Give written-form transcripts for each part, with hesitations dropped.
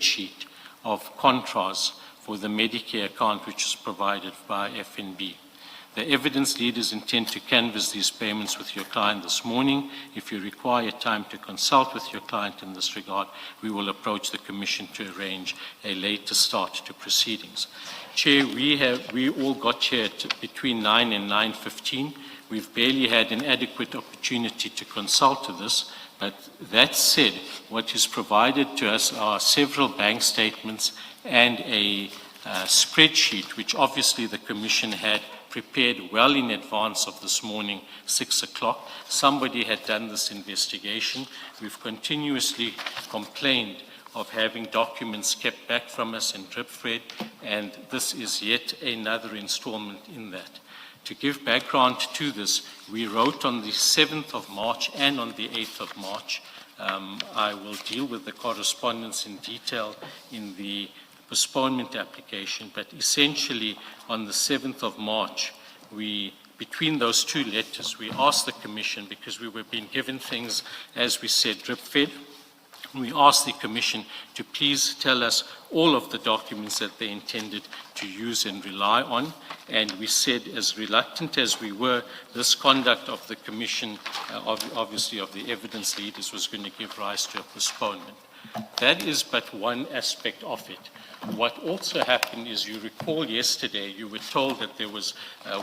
sheet of contras for the Medicare account which is provided by FNB. The evidence leaders intend to canvass these payments with your client this morning. If you require time to consult with your client in this regard, we will approach the Commission to arrange a later start to proceedings. Chair, we all got here between 9 and 9:15. We've barely had an adequate opportunity to consult to this, but that said, what is provided to us are several bank statements and a spreadsheet, which obviously the Commission had prepared well in advance of this morning, 6 o'clock. Somebody had done this investigation. We've continuously complained of having documents kept back from us and drip-fed, and this is yet another installment in that. To give background to this, we wrote on the 7th of March and on the 8th of March. I will deal with the correspondence in detail in the postponement application, but essentially on the 7th of March, between those two letters, we asked the Commission, because we were being given things, as we said, drip-fed, we asked the Commission to please tell us all of the documents that they intended to use and rely on, and we said, as reluctant as we were, this conduct of the Commission, obviously of the evidence leaders, was going to give rise to a postponement. That is but one aspect of it. What also happened is, you recall yesterday, you were told that there was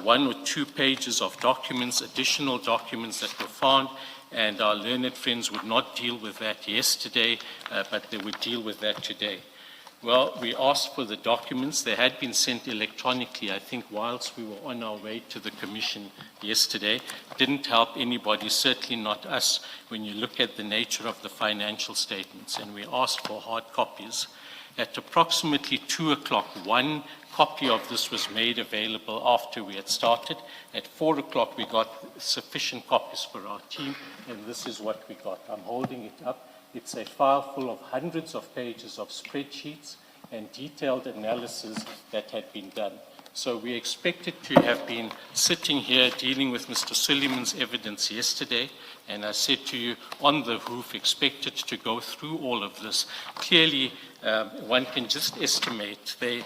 1 or 2 pages of documents, additional documents that were found, and our learned friends would not deal with that yesterday, but they would deal with that today. Well, we asked for the documents. They had been sent electronically, I think, whilst we were on our way to the Commission yesterday. Didn't help anybody, certainly not us, when you look at the nature of the financial statements, and we asked for hard copies. At approximately 2 o'clock, one copy of this was made available after we had started. At 4 o'clock, we got sufficient copies for our team, and this is what we got. I'm holding it up. It's a file full of hundreds of pages of spreadsheets and detailed analysis that had been done. So we expected to have been sitting here dealing with Mr. Suliman's evidence yesterday, and I said to you on the hoof, expected to go through all of this. Clearly, one can just estimate they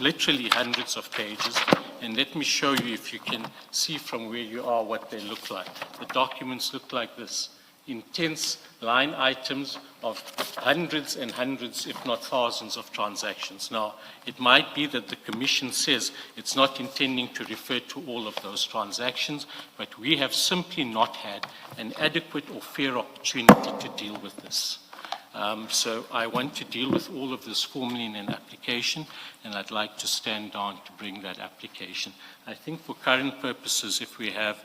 literally hundreds of pages, and let me show you, if you can see from where you are, what they look like. The documents look like this. Intense line items of hundreds and hundreds, if not thousands, of transactions. Now, it might be that the Commission says it's not intending to refer to all of those transactions, but we have simply not had an adequate or fair opportunity to deal with this. So I want to deal with all of this formally in an application, and I'd like to stand down to bring that application. I think for current purposes, if we have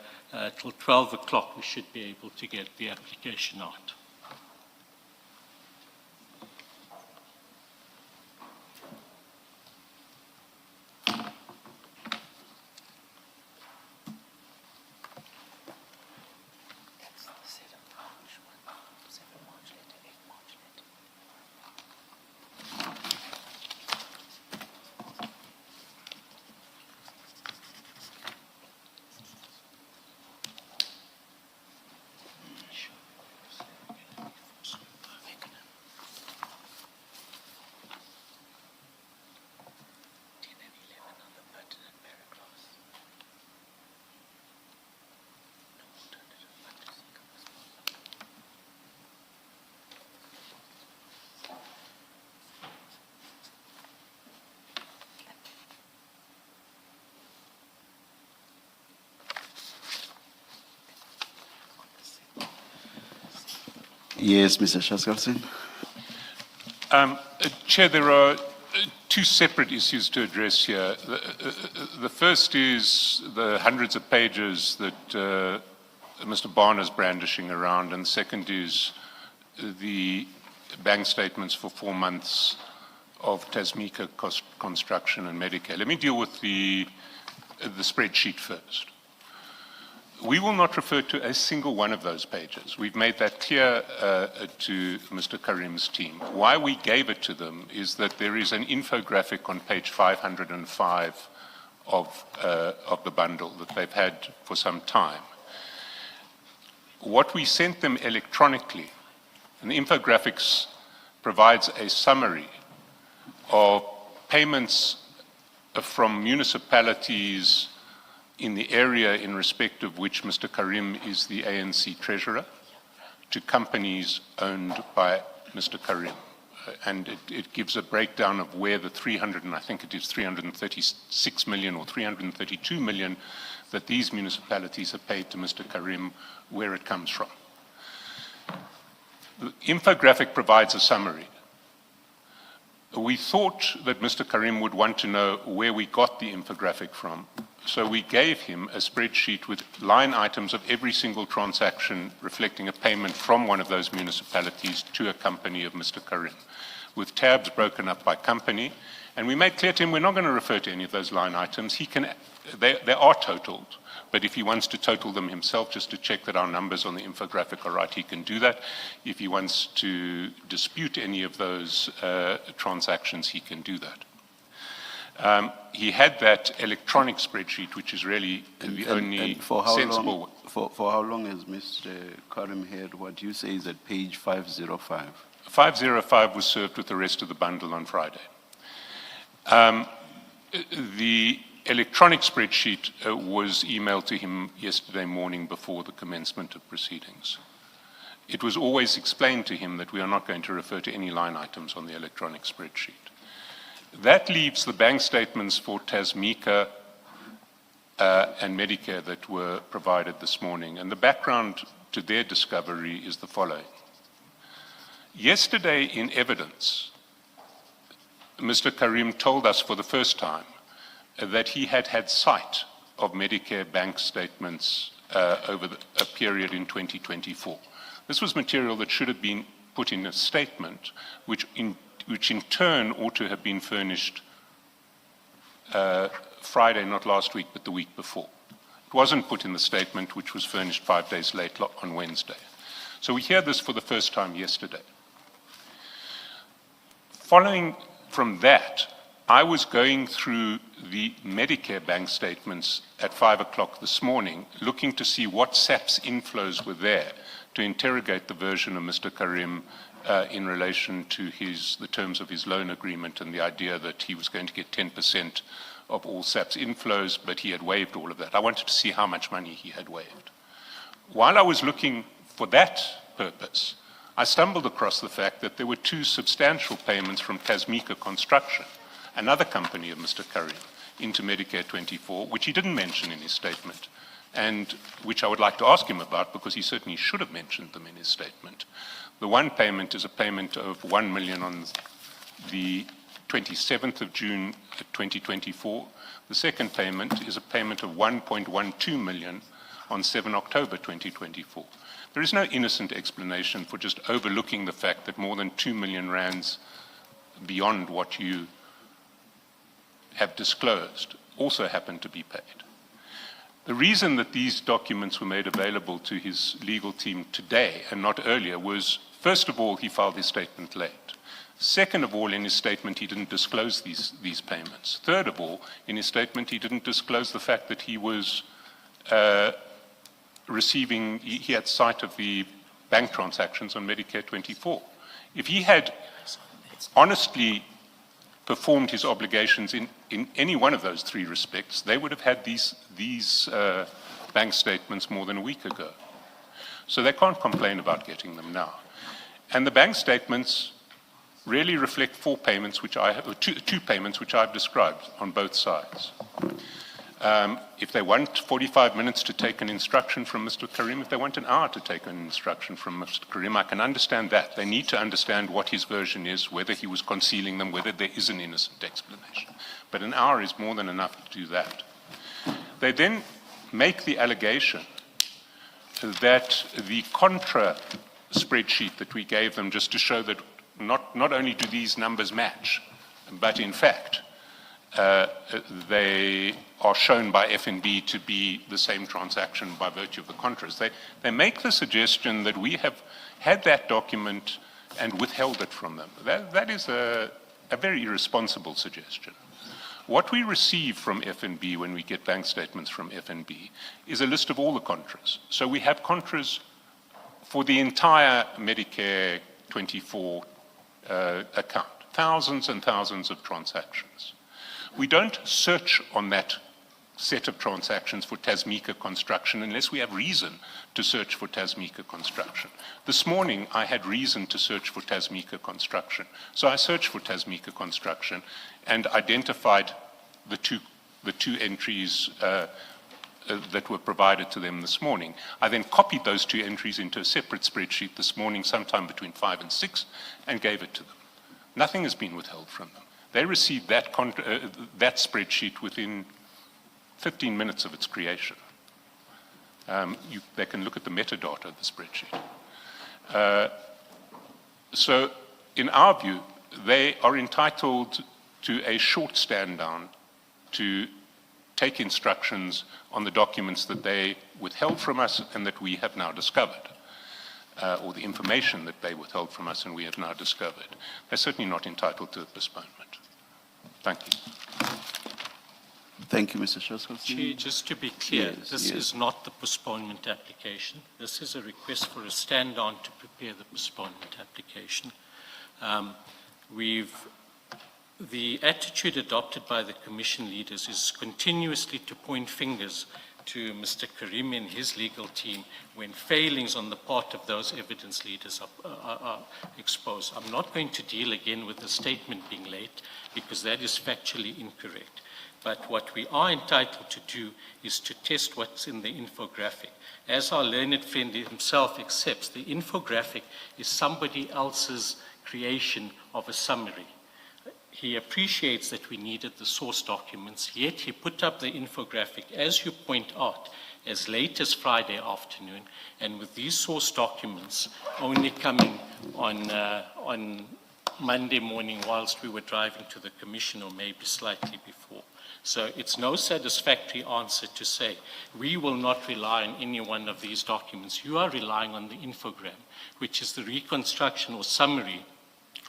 till 12 o'clock, we should be able to get the application out. Yes, Mr. Shaskalsin. Chair, there are 2 separate issues to address here. The first is the hundreds of pages that Mr. Barn is brandishing around, and the second is the bank statements for 4 months of Tasmika Construction and Medicare. Let me deal with the spreadsheet first. We will not refer to a single one of those pages. We've made that clear to Mr. Carrim's team. Why we gave it to them is that there is an infographic on page 505 of the bundle that they've had for some time. What we sent them electronically, and the infographics provides a summary of payments from municipalities in the area in respect of which Mr. Carrim is the ANC treasurer to companies owned by Mr. Carrim. And it gives a breakdown of where the 336 million or 332 million that these municipalities have paid to Mr. Carrim, where it comes from. The infographic provides a summary. We thought that Mr. Carrim would want to know where we got the infographic from, so we gave him a spreadsheet with line items of every single transaction reflecting a payment from one of those municipalities to a company of Mr. Carrim, with tabs broken up by company. And we made clear to him we're not going to refer to any of those line items. They are totaled, but if he wants to total them himself just to check that our numbers on the infographic are right, he can do that. If he wants to dispute any of those transactions, he can do that. He had that electronic spreadsheet, which is really the only sensible one. For how long has Mr. Carrim had what you say is at page 505? 505 was served with the rest of the bundle on Friday. The electronic spreadsheet was emailed to him yesterday morning before the commencement of proceedings. It was always explained to him that we are not going to refer to any line items on the electronic spreadsheet. That leaves the bank statements for Tasmika and Medicare that were provided this morning. And the background to their discovery is the following. Yesterday in evidence, Mr. Carrim told us for the first time that he had had sight of Medicare bank statements over a period in 2024. This was material that should have been put in a statement, which in turn ought to have been furnished Friday, not last week, but the week before. It wasn't put in the statement, which was furnished 5 days late on Wednesday. So we hear this for the first time yesterday. Following from that, I was going through the Medicare bank statements at 5 o'clock this morning, looking to see what SAPS inflows were there to interrogate the version of Mr. Carrim in relation to the terms of his loan agreement and the idea that he was going to get 10% of all SAPS inflows, but he had waived all of that. I wanted to see how much money he had waived. While I was looking for that purpose, I stumbled across the fact that there were 2 substantial payments from Tasmika Construction, another company of Mr. Carrim, into Medicare24, which he didn't mention in his statement, and which I would like to ask him about because he certainly should have mentioned them in his statement. The one payment is a payment of 1 million on the 27th of June 2024. The second payment is a payment of 1.12 million on 7 October 2024. There is no innocent explanation for just overlooking the fact that more than 2 million rands beyond what you have disclosed also happen to be paid. The reason that these documents were made available to his legal team today and not earlier was, first of all, he filed his statement late. Second of all, in his statement, he didn't disclose these payments. Third of all, in his statement, he didn't disclose the fact that he was he had sight of the bank transactions on Medicare24. If he had honestly performed his obligations in any one of those 3 respects, they would have had these bank statements more than a week ago. So they can't complain about getting them now. And the bank statements really reflect 4 payments, two payments which I've described on both sides. If they want 45 minutes to take an instruction from Mr. Carrim, if they want an hour to take an instruction from Mr. Carrim, I can understand that. They need to understand what his version is, whether he was concealing them, whether there is an innocent explanation. But an hour is more than enough to do that. They then make the allegation that the contra spreadsheet that we gave them just to show that not only do these numbers match, but in fact, they are shown by FNB to be the same transaction by virtue of the contras. They make the suggestion that we have had that document and withheld it from them. That is a very irresponsible suggestion. What we receive from FNB when we get bank statements from FNB is a list of all the contras. So we have contras for the entire Medicare24 account. thousands and thousands of transactions. We don't search on that set of transactions for Tasmika construction unless we have reason to search for Tasmika construction. This morning, I had reason to search for Tasmika construction. So I searched for Tasmika construction and identified the two entries that were provided to them this morning. I then copied those two entries into a separate spreadsheet this morning, sometime between 5 and 6, and gave it to them. Nothing has been withheld from them. They received that spreadsheet within 15 minutes of its creation. They can look at the metadata of the spreadsheet. So in our view, they are entitled to a short stand down to take instructions on the documents that they withheld from us and that we have now discovered, or the information that they withheld from us and we have now discovered. They're certainly not entitled to a postponement. Thank you. Thank you, Mr. Shoskelstein. Chair, just to be clear, Yes, this is not the postponement application. This is a request for a stand down to prepare the postponement application. The attitude adopted by the Commission leaders is continuously to point fingers to Mr. Carrim and his legal team when failings on the part of those evidence leaders are exposed. I'm not going to deal again with the statement being late because that is factually incorrect. But what we are entitled to do is to test what's in the infographic. As our learned friend himself accepts, the infographic is somebody else's creation of a summary. He appreciates that we needed the source documents, yet he put up the infographic, as you point out, as late as Friday afternoon, and with these source documents only coming on Monday morning whilst we were driving to the Commission, or maybe slightly before. So it's no satisfactory answer to say, we will not rely on any one of these documents. You are relying on the infogram, which is the reconstruction or summary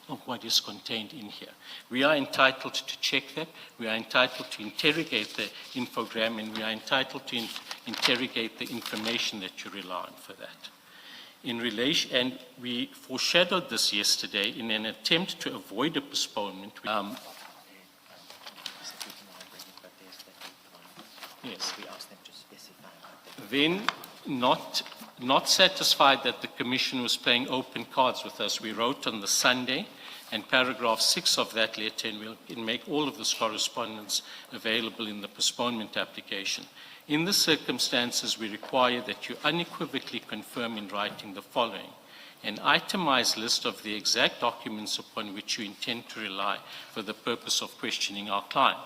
of what is contained in here. We are entitled to check that. We are entitled to interrogate the infogram, and we are entitled to interrogate the information that you rely on for that. In relation, and we foreshadowed this yesterday in an attempt to avoid a postponement. Yes. We asked them to specify what Then, not satisfied that the Commission was playing open cards with us, we wrote on the Sunday, and paragraph 6 of that letter, and we'll make all of this correspondence available in the postponement application. In the circumstances, we require that you unequivocally confirm in writing the following: an itemized list of the exact documents upon which you intend to rely for the purpose of questioning our client.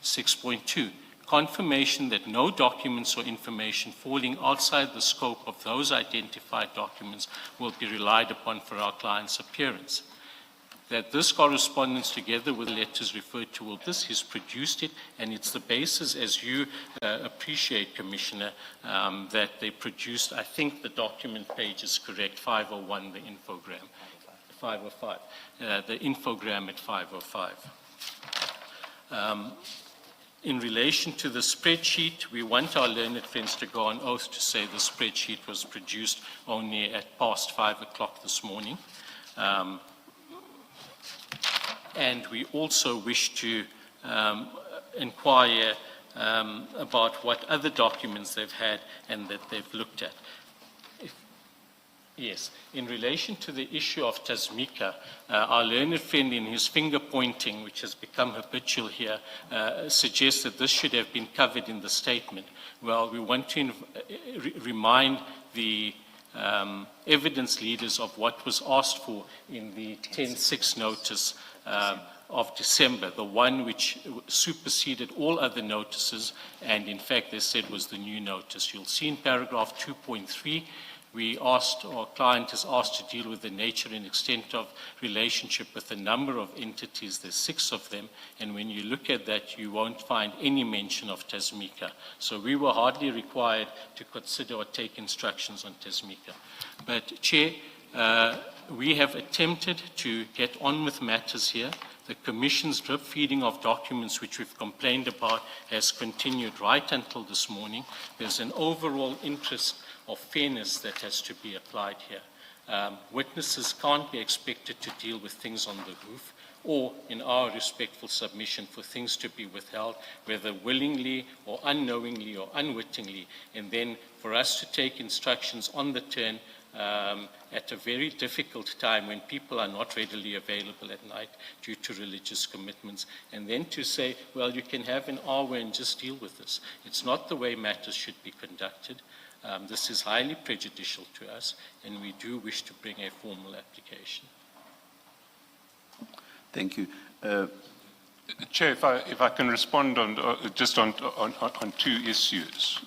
6.2. Confirmation that no documents or information falling outside the scope of those identified documents will be relied upon for our client's appearance. That this correspondence, together with letters referred to, he's produced it, and it's the basis, as you appreciate, Commissioner, that they produced, I think the document page is correct, 501, the infogram, 505, the infogram at 505. In relation to the spreadsheet, we want our learned friends to go on oath to say the spreadsheet was produced only at past 5 o'clock this morning. And we also wish to inquire about what other documents they've had and that they've looked at. Yes, in relation to the issue of Tasmika, our learned friend in his finger pointing, which has become habitual here, suggests that this should have been covered in the statement. Well, we want to remind the evidence leaders of what was asked for in the 10-6 notice of December, the one which superseded all other notices, and in fact they said was the new notice. You'll see in paragraph 2.3, our client is asked to deal with the nature and extent of relationship with a number of entities. There's 6 of them, and when you look at that, you won't find any mention of Tasmika. So we were hardly required to consider or take instructions on Tasmika. But Chair, we have attempted to get on with matters here. The Commission's drip feeding of documents which we've complained about has continued right until this morning. There's an overall interest of fairness that has to be applied here. Witnesses can't be expected to deal with things on the roof. or in our respectful submission for things to be withheld, whether willingly or unknowingly or unwittingly, and then for us to take instructions on the turn at a very difficult time when people are not readily available at night due to religious commitments, and then to say, well, you can have an hour and just deal with this. It's not the way matters should be conducted. This is highly prejudicial to us, and we do wish to bring a formal application. Thank you. Chair, if I can respond on two issues.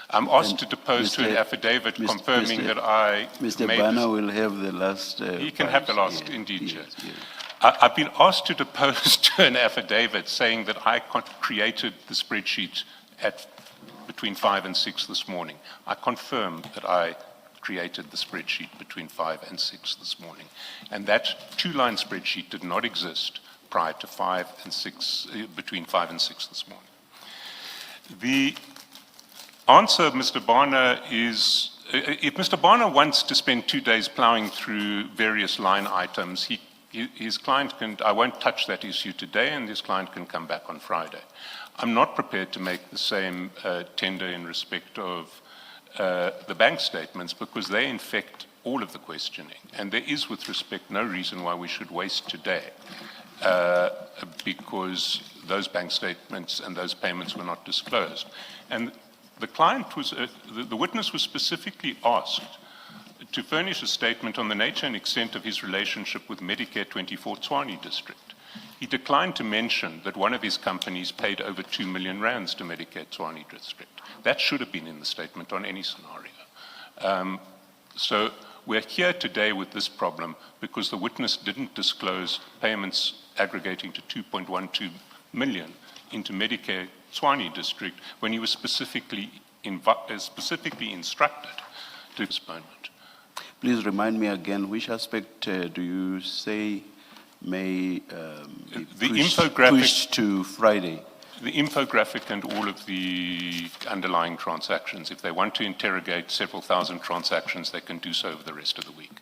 I'm asked to depose to an affidavit confirming that I Mr. made Bana will have the last. He can have the last, yes, indeed, Chair. yes. I've been asked to depose to an affidavit saying that I created the spreadsheet at between 5 and 6 this morning. I confirm that I created the spreadsheet between 5 and 6 this morning. And that two-line spreadsheet did not exist prior to 5 and 6, between 5 and 6 this morning. The answer of Mr. Bana is, if Mr. Bana wants to spend 2 days plowing through various line items, his client can, I won't touch that issue today, and his client can come back on Friday. I'm not prepared to make the same tender in respect of the bank statements because they infect all of the questioning. And there is, with respect, no reason why we should waste today because those bank statements and those payments were not disclosed. And the client was, the witness was specifically asked to furnish a statement on the nature and extent of his relationship with Medicare24 Tshwane district. He declined to mention that one of his companies paid over 2 million rands to Medicare Tshwane district. That should have been in the statement on any scenario. So we're here today with this problem because the witness didn't disclose payments aggregating to 2.12 million into Medicare Tshwane district when he was specifically instructed to postpone it. Please remind me again, which aspect do you say may be pushed to Friday? The infographic and all of the underlying transactions. If they want to interrogate several thousand transactions, they can do so over the rest of the week.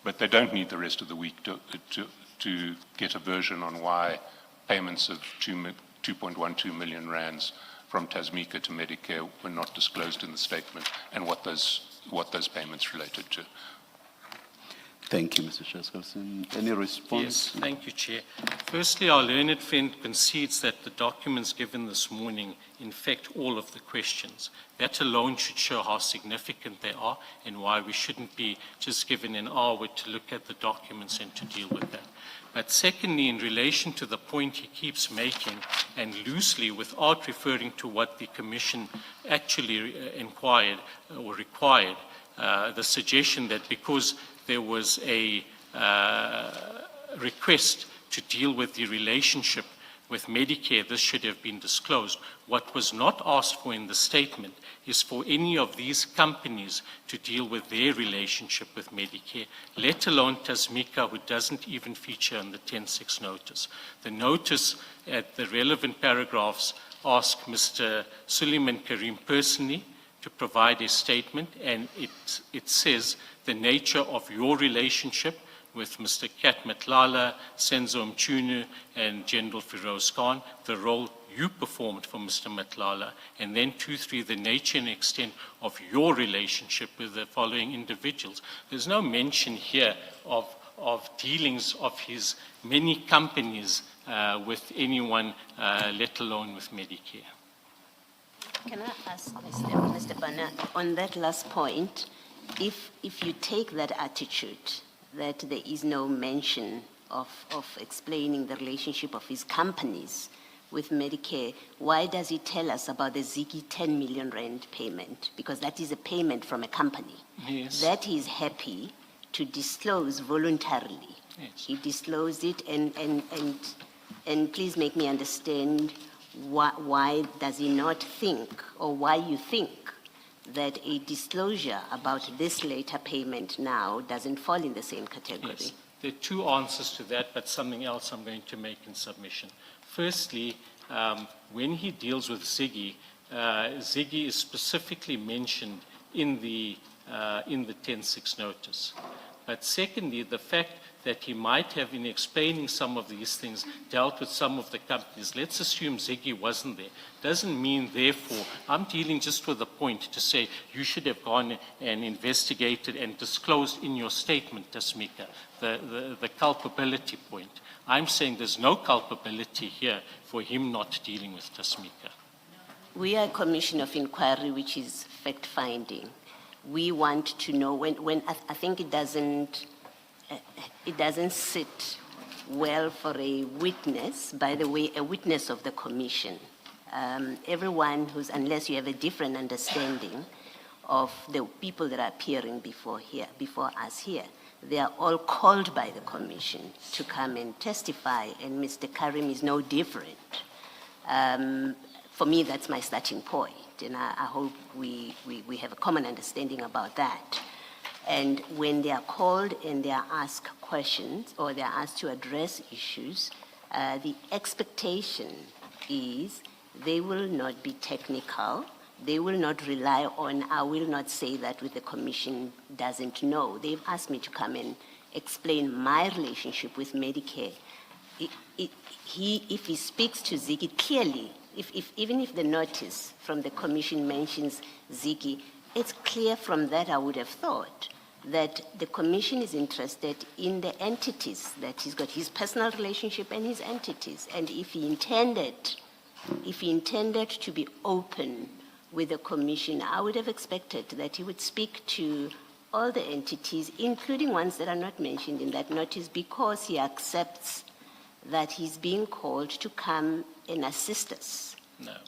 But they don't need the rest of the week to get a version on why payments of 2.12 million rands from Tasmika to Medicare were not disclosed in the statement and what those payments related to. Thank you, Mr. Chairperson. Any response? Yes, thank you, Chair. Firstly, our learned friend concedes that the documents given this morning infect all of the questions. That alone should show how significant they are and why we shouldn't be just given an hour to look at the documents and to deal with that. But secondly, in relation to the point he keeps making, and loosely without referring to what the Commission actually inquired or required, the suggestion that because there was a request to deal with the relationship with Medicare, this should have been disclosed. What was not asked for in the statement is for any of these companies to deal with their relationship with Medicare, let alone Tasmika, who doesn't even feature in the 10.6 notice. The notice at the relevant paragraphs ask Mr. Suliman Carrim personally to provide a statement, and it says the nature of your relationship with Mr. Kat Matlala, Senzo Mchunu, and General Firoz Khan, the role you performed for Mr. Matlala, and then 2.3, the nature and extent of your relationship with the following individuals. There's no mention here of dealings of his many companies with anyone, let alone with Medicare. Can I ask Mr. Bana, on that last point, if you take that attitude, that there is no mention of explaining the relationship of his companies with Medicare, why does he tell us about the Ziggy 10 million rand payment? Because that is a payment from a company. Yes. That he is happy to disclose voluntarily. Yes. He disclosed it, and please make me understand why does he not think, or why you think that a disclosure about this later payment now doesn't fall in the same category? Yes. There are two answers to that, but something else I'm going to make in submission. Firstly, when he deals with Ziggy, Ziggy is specifically mentioned in the 10.6 notice. But secondly, the fact that he might have, in explaining some of these things, dealt with some of the companies. Let's assume Ziggy wasn't there. Doesn't mean, therefore, I'm dealing just with a point to say you should have gone and investigated and disclosed in your statement, Tasmika, the culpability point. I'm saying there's no culpability here for him not dealing with Tasmika. We are a commission of inquiry, which is fact-finding. We want to know when I think it doesn't sit well for a witness, by the way, a witness of the commission. Everyone unless you have a different understanding of the people that are appearing before us here, they are all called by the commission to come and testify, and Mr. Carrim is no different. For me, that's my starting point, and I hope we have a common understanding about that. And when they are called and they are asked questions or they are asked to address issues, the expectation is they will not be technical. They will not rely on, I will not say that with the commission doesn't know. They've asked me to come and explain my relationship with Medicare. If he speaks to Ziggy clearly, even if the notice from the commission mentions Ziggy, it's clear from that, I would have thought, that the commission is interested in the entities that he's got, his personal relationship and his entities. And if he intended to be open with the commission, I would have expected that he would speak to all the entities, including ones that are not mentioned in that notice, because he accepts that he's being called to come and assist us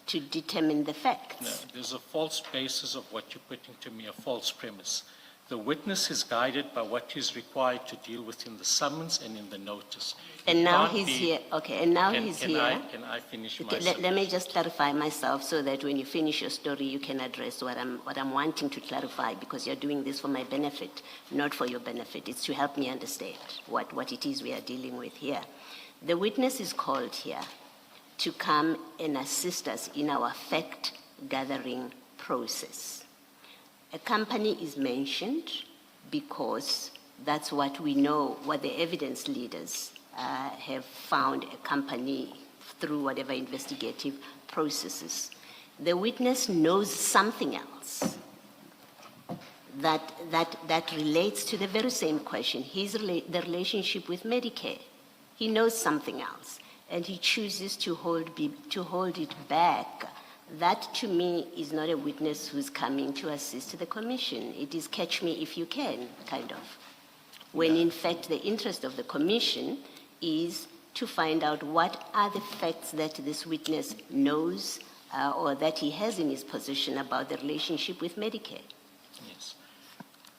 to determine the facts. No, there's a false basis of what you're putting to me, a false premise. The witness is guided by what he's required to deal with in the summons and in the notice. And now he's here. Okay, and now he's here. Can I finish my Let me just clarify myself so that when you finish your story, you can address what I'm wanting to clarify, because you're doing this for my benefit, not for your benefit. It's to help me understand what it is we are dealing with here. The witness is called here to come and assist us in our fact-gathering process. A company is mentioned because that's what we know, what the evidence leaders have found a company through whatever investigative processes. The witness knows something else that relates to the very same question, the relationship with Medicare. He knows something else, and he chooses to hold it back. That, to me, is not a witness who's coming to assist the commission. It is catch me if you can, kind of. When, in fact, the interest of the commission is to find out what are the facts that this witness knows or that he has in his possession about the relationship with Medicare. Yes.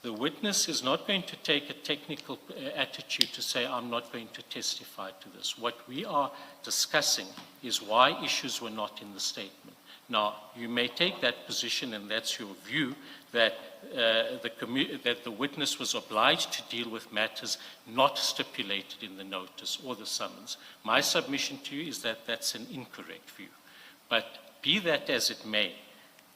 The witness is not going to take a technical attitude to say, I'm not going to testify to this. What we are discussing is why issues were not in the statement. Now, you may take that position, and that's your view, that the witness was obliged to deal with matters not stipulated in the notice or the summons. My submission to you is that that's an incorrect view. But be that as it may,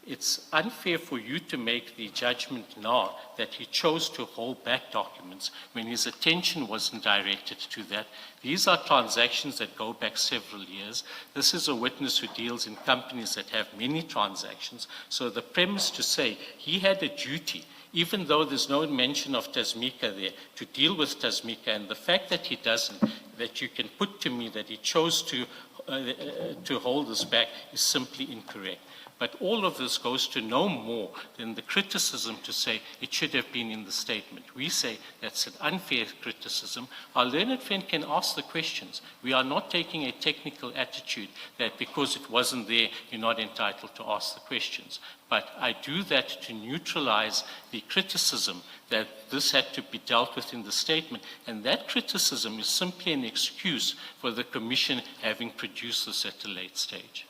it's unfair for you to make the judgment now that he chose to hold back documents when his attention wasn't directed to that. These are transactions that go back several years. This is a witness who deals in companies that have many transactions. So the premise to say he had a duty, even though there's no mention of Tasmika there, to deal with Tasmika, and the fact that he doesn't, that you can put to me that he chose to hold this back, is simply incorrect. But all of this goes to no more than the criticism to say it should have been in the statement. We say that's an unfair criticism. Our learned friend can ask the questions. We are not taking a technical attitude that because it wasn't there, you're not entitled to ask the questions. But I do that to neutralize the criticism that this had to be dealt with in the statement. And that criticism is simply an excuse for the Commission having produced this at a late stage.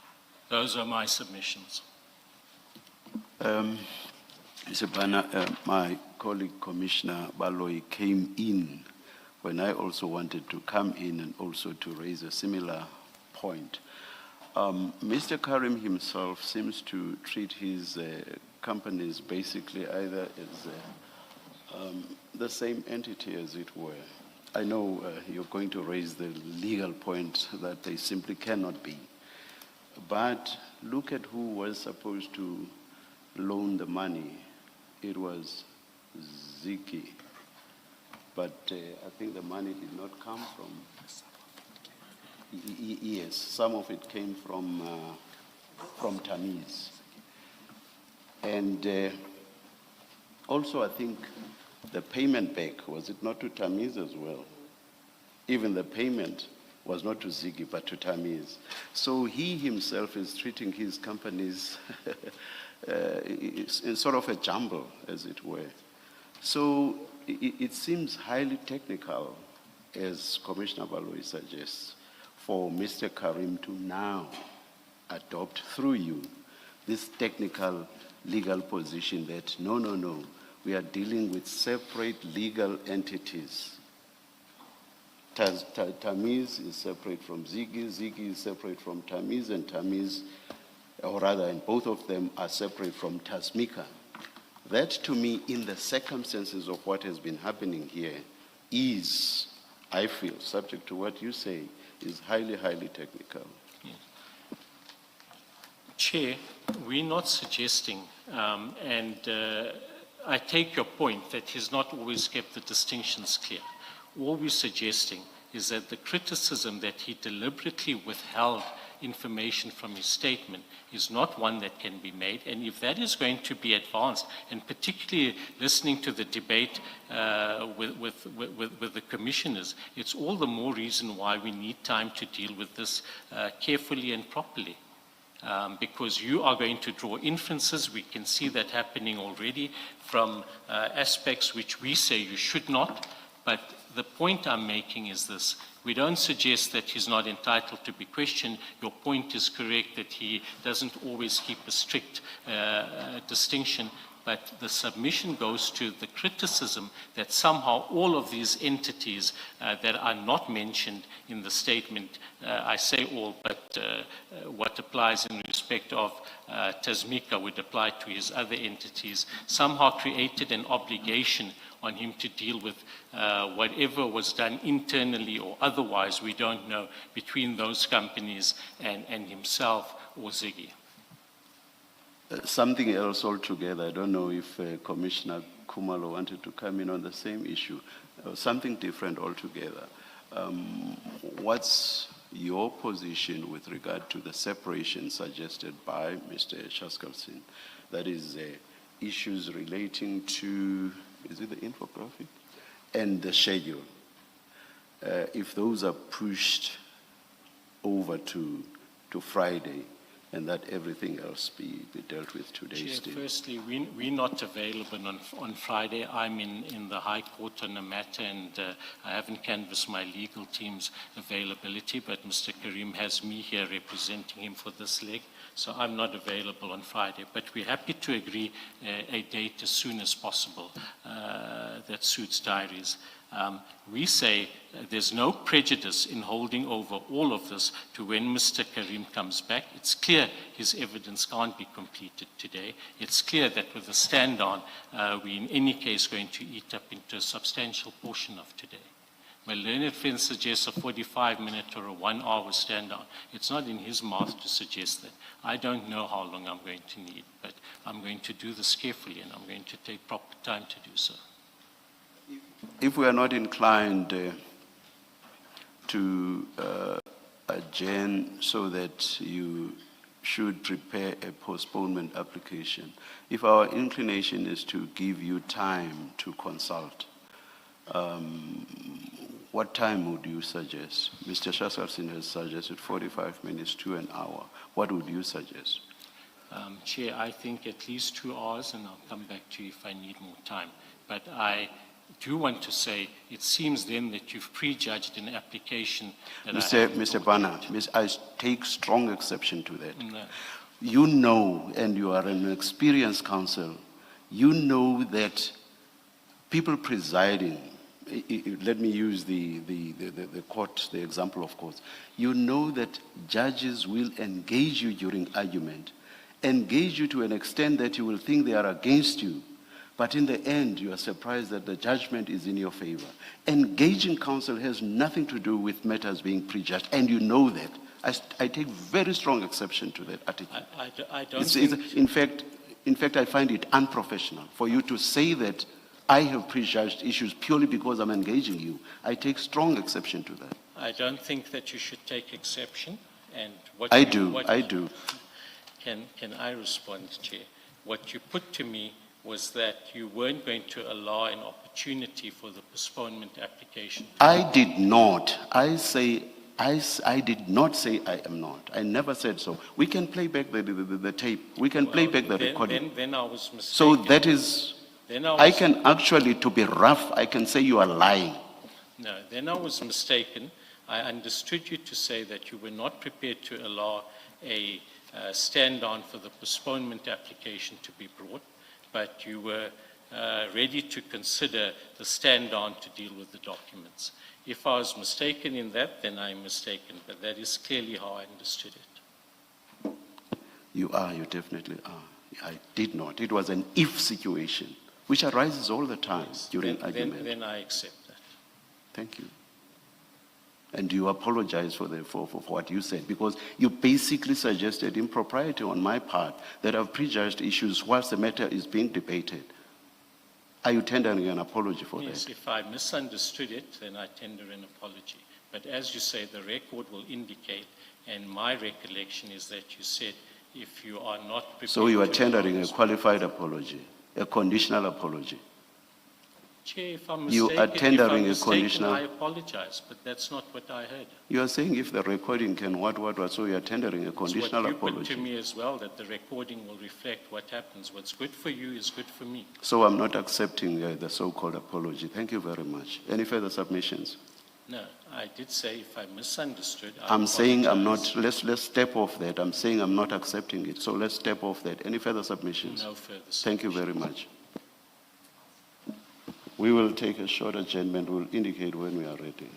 Those are my submissions. Mr. Bana, my colleague Commissioner Baloyi came in when I also wanted to come in and also to raise a similar point. Mr. Carrim himself seems to treat his companies basically either as the same entity, as it were. I know you're going to raise the legal point that they simply cannot be. But look at who was supposed to loan the money. It was Ziggy. But I think the money did not come from... Yes, some of it came from Tamiz. And also I think the payment back, was it not to Tamiz as well? Even the payment was not to Ziggy, but to Tamiz. So he himself is treating his companies in sort of a jumble, as it were. So it seems highly technical, as Commissioner Baloyi suggests, for Mr. Carrim to now adopt through you this technical legal position that no, we are dealing with separate legal entities. Tamiz is separate from Ziggy, Ziggy is separate from Tamiz, and Tamiz, or rather, and both of them are separate from Tasmika. That, to me, in the circumstances of what has been happening here, is, I feel, subject to what you say, is highly, highly technical. Yes. Chair, we're not suggesting, I take your point that he's not always kept the distinctions clear. All we're suggesting is that the criticism that he deliberately withheld information from his statement is not one that can be made. And if that is going to be advanced, and particularly listening to the debate with the commissioners, it's all the more reason why we need time to deal with this carefully and properly. Because you are going to draw inferences. We can see that happening already from aspects which we say you should not. But the point I'm making is this. We don't suggest that he's not entitled to be questioned. Your point is correct that he doesn't always keep a strict distinction. But the submission goes to the criticism that somehow all of these entities that are not mentioned in the statement, I say all, but what applies in respect of Tasmika would apply to his other entities, somehow created an obligation on him to deal with whatever was done internally or otherwise, we don't know, between those companies and himself or Ziggy. Something else altogether, I don't know if Commissioner Khumalo wanted to come in on the same issue, something different altogether. What's your position with regard to the separation suggested by Mr. Shaskalsin? That is, issues relating to, is it the infographic? And the schedule. If those are pushed over to Friday, and that everything else be dealt with today. Chair, firstly, we're not available on Friday. I'm in the High Court on a matter, and I haven't canvassed my legal team's availability, but Mr. Carrim has me here representing him for this leg, so I'm not available on Friday. But we're happy to agree a date as soon as possible that suits diaries. We say there's no prejudice in holding over all of this to when Mr. Carrim comes back. It's clear his evidence can't be completed today. It's clear that with a stand-on, we in any case going to eat up into a substantial portion of today. My learned friend suggests a 45-minute or a 1-hour stand-on. It's not in his mouth to suggest that. I don't know how long I'm going to need, but I'm going to do this carefully, and I'm going to take proper time to do so. If we are not inclined to adjourn so that you should prepare a postponement application, if our inclination is to give you time to consult, what time would you suggest? Mr. Shaskalsin has suggested 45 minutes to an hour. What would you suggest? Chair, I think at least 2 hours, and I'll come back to you if I need more time. But I do want to say, it seems then that you've prejudged an application that Mr. Bana, I take strong exception to that. No. You know, and you are an experienced counsel, you know that people presiding, let me use the court, the example of courts, you know that judges will engage you during argument, engage you to an extent that you will think they are against you, But in the end, you are surprised that the judgment is in your favor. Engaging counsel has nothing to do with matters being prejudged, and you know that. I take very strong exception to that attitude. I don't It's, in fact, I find it unprofessional for you to say that I have prejudged issues purely because I'm engaging you. I take strong exception to that. I don't think that you should take exception. And I do. Can I respond, Chair? What you put to me was that you weren't going to allow an opportunity for the postponement application. I did not. I did not say I am not. I never said so. We can play back the tape. We can play back the recording. Then I was mistaken. So that is, I can actually, to be rough, I can say you are lying. No, then I was mistaken. I understood you to say that you were not prepared to allow a stand down for the postponement application to be brought, but you were ready to consider the stand down to deal with the documents. If I was mistaken in that, then I'm mistaken, but that is clearly how I understood it. You definitely are. I did not. It was an if situation, which arises all the time during argument. Then I accept that. Thank you. And you apologize for what you said, because you basically suggested impropriety on my part that I've prejudged issues whilst the matter is being debated. Are you tendering an apology for that? Yes, if I misunderstood it, then I tender an apology. But as you say, the record will indicate, and my recollection is that you said if you are not prepared. So you are to tendering a allow qualified apology, a conditional apology. Chair, if I'm You mistaken, are tendering a if I'm mistaken, conditional- I apologize, but that's not what I heard. You are saying if the recording can so you are tendering a It's conditional what you put apology. to me as well, that the recording will reflect what happens. What's good for you is good for me. So I'm not accepting the so-called apology. Thank you very much. Any further submissions? No, I did say if I misunderstood, I'm saying I'm apologize. not, let's step off that. I'm saying I'm not accepting it. So let's step off that. Any further submissions? No further. Thank you very much. We will take a short adjournment. We'll indicate when we are ready.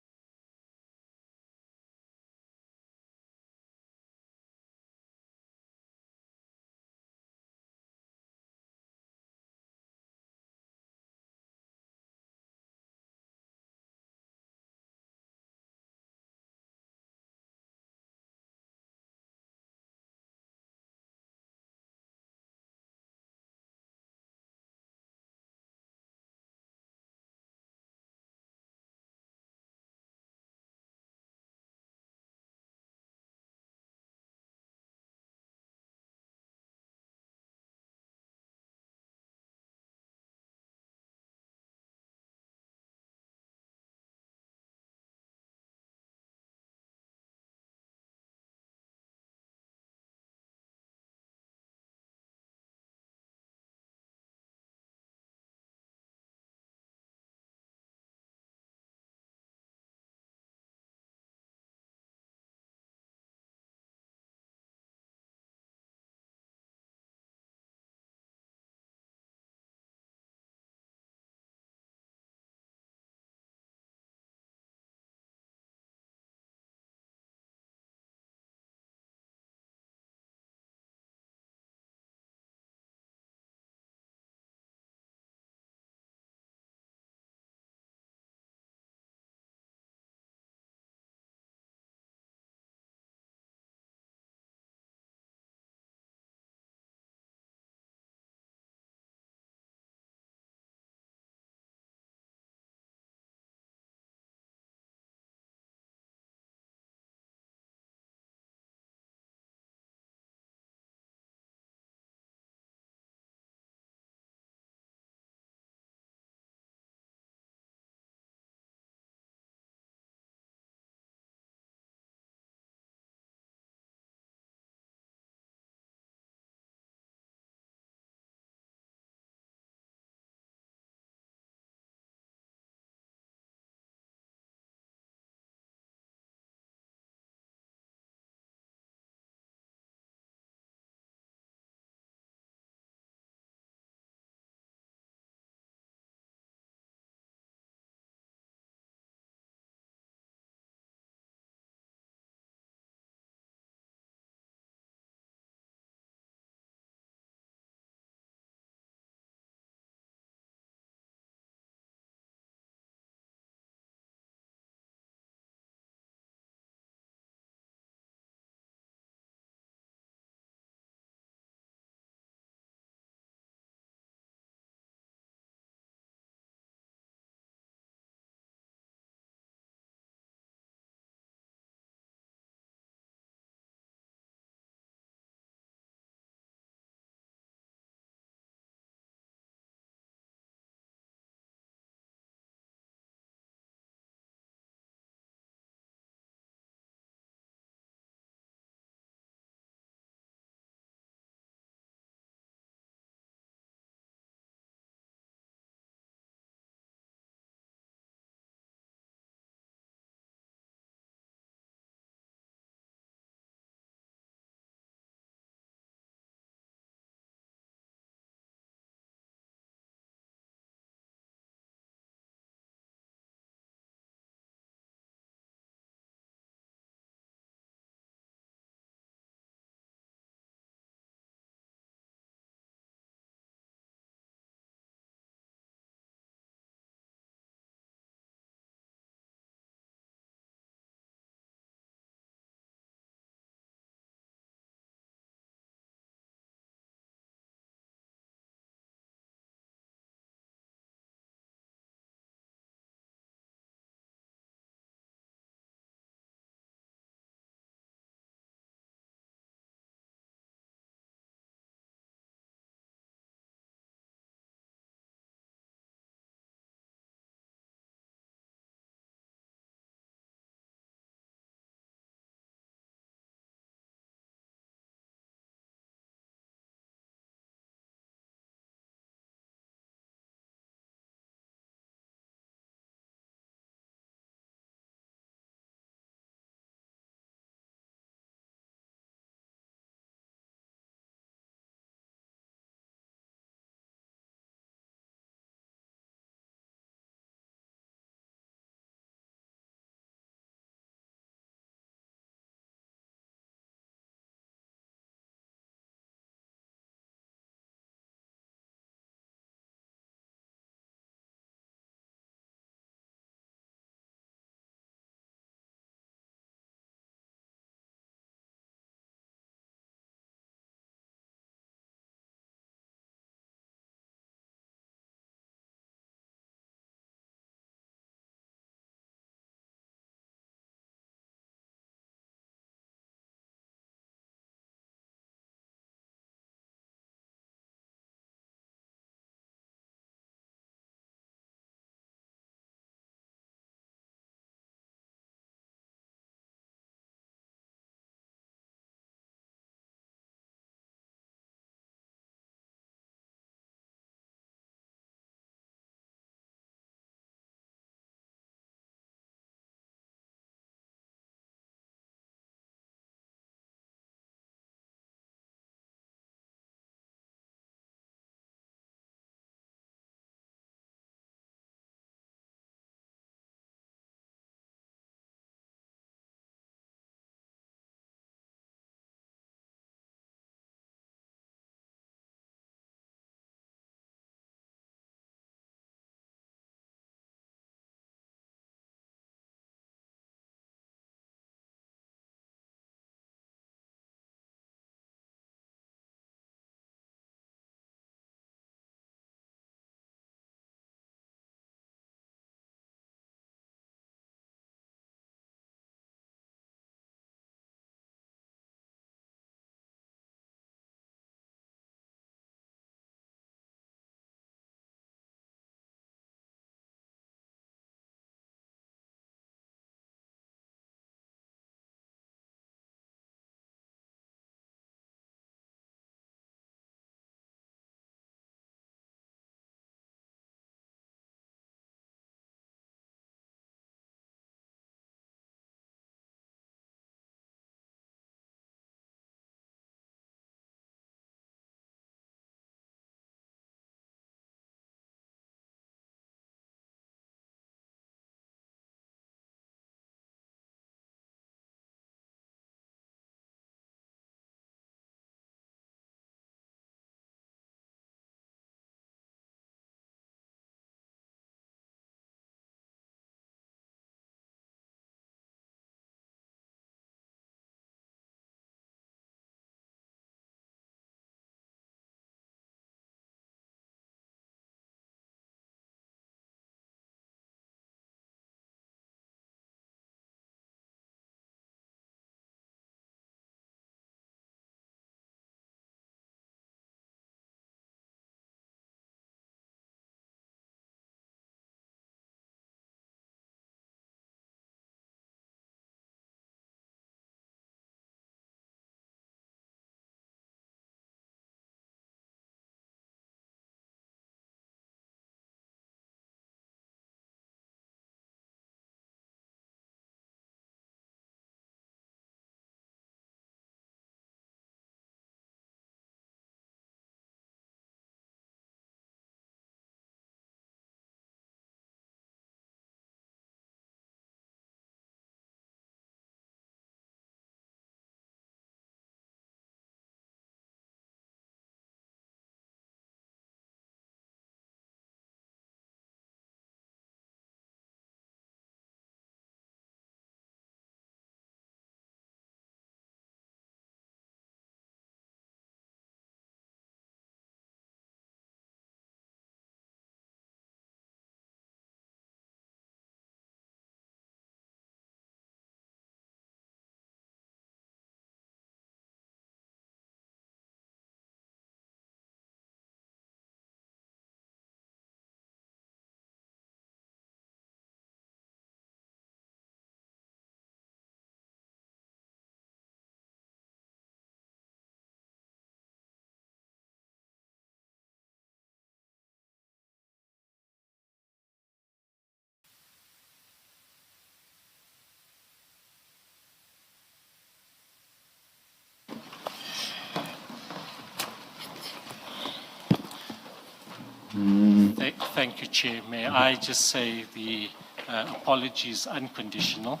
Thank you, Chair. May I just say the apology is unconditional.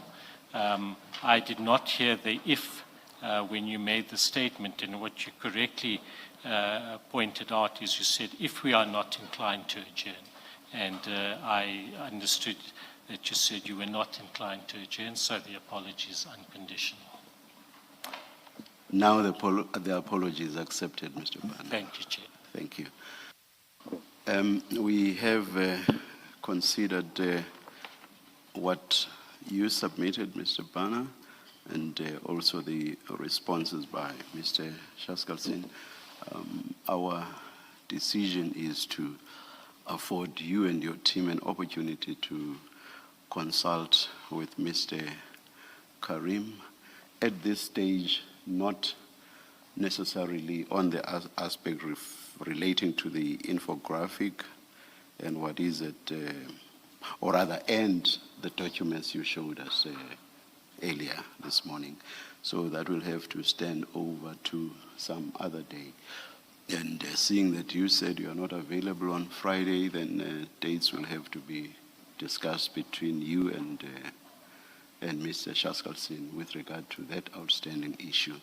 I did not hear the if when you made the statement, and what you correctly pointed out is you said, if we are not inclined to adjourn. And I understood that you said you were not inclined to adjourn, so the apology is unconditional. Now the apology is accepted, Mr. Bana. Thank you, Chair. Thank you. We have considered what you submitted, Mr. Bana, and also the responses by Mr. Shaskalsin. Our decision is to afford you and your team an opportunity to consult with Mr. Carrim. At this stage, not necessarily on the aspect relating to the infographic and what is it, or rather, and the documents you showed us earlier this morning. So that will have to stand over to some other day. And seeing that you said you are not available on Friday, then dates will have to be discussed between you and Mr. Shaskalsin with regard to that outstanding issue.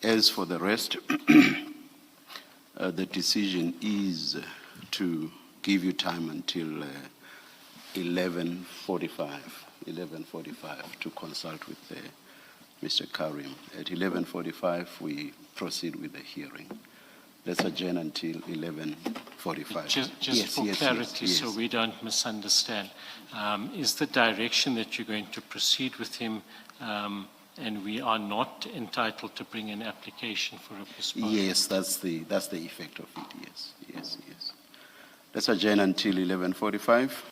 As for the rest, the decision is to give you time until 11:45 to consult with Mr. Carrim. At 11:45, we proceed with the hearing. Let's adjourn until 11:45. Just for clarity, so we don't misunderstand, is the direction that you're going to proceed with him, and we are not entitled to bring an application for a postponement? Yes, that's the effect of it. Yes. Let's adjourn until 11:45.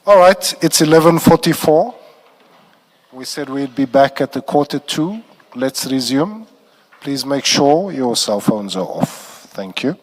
All right, it's 11:44. We said we'd be back at the 1:45. Let's resume. Please make sure your cell phones are off. Thank you.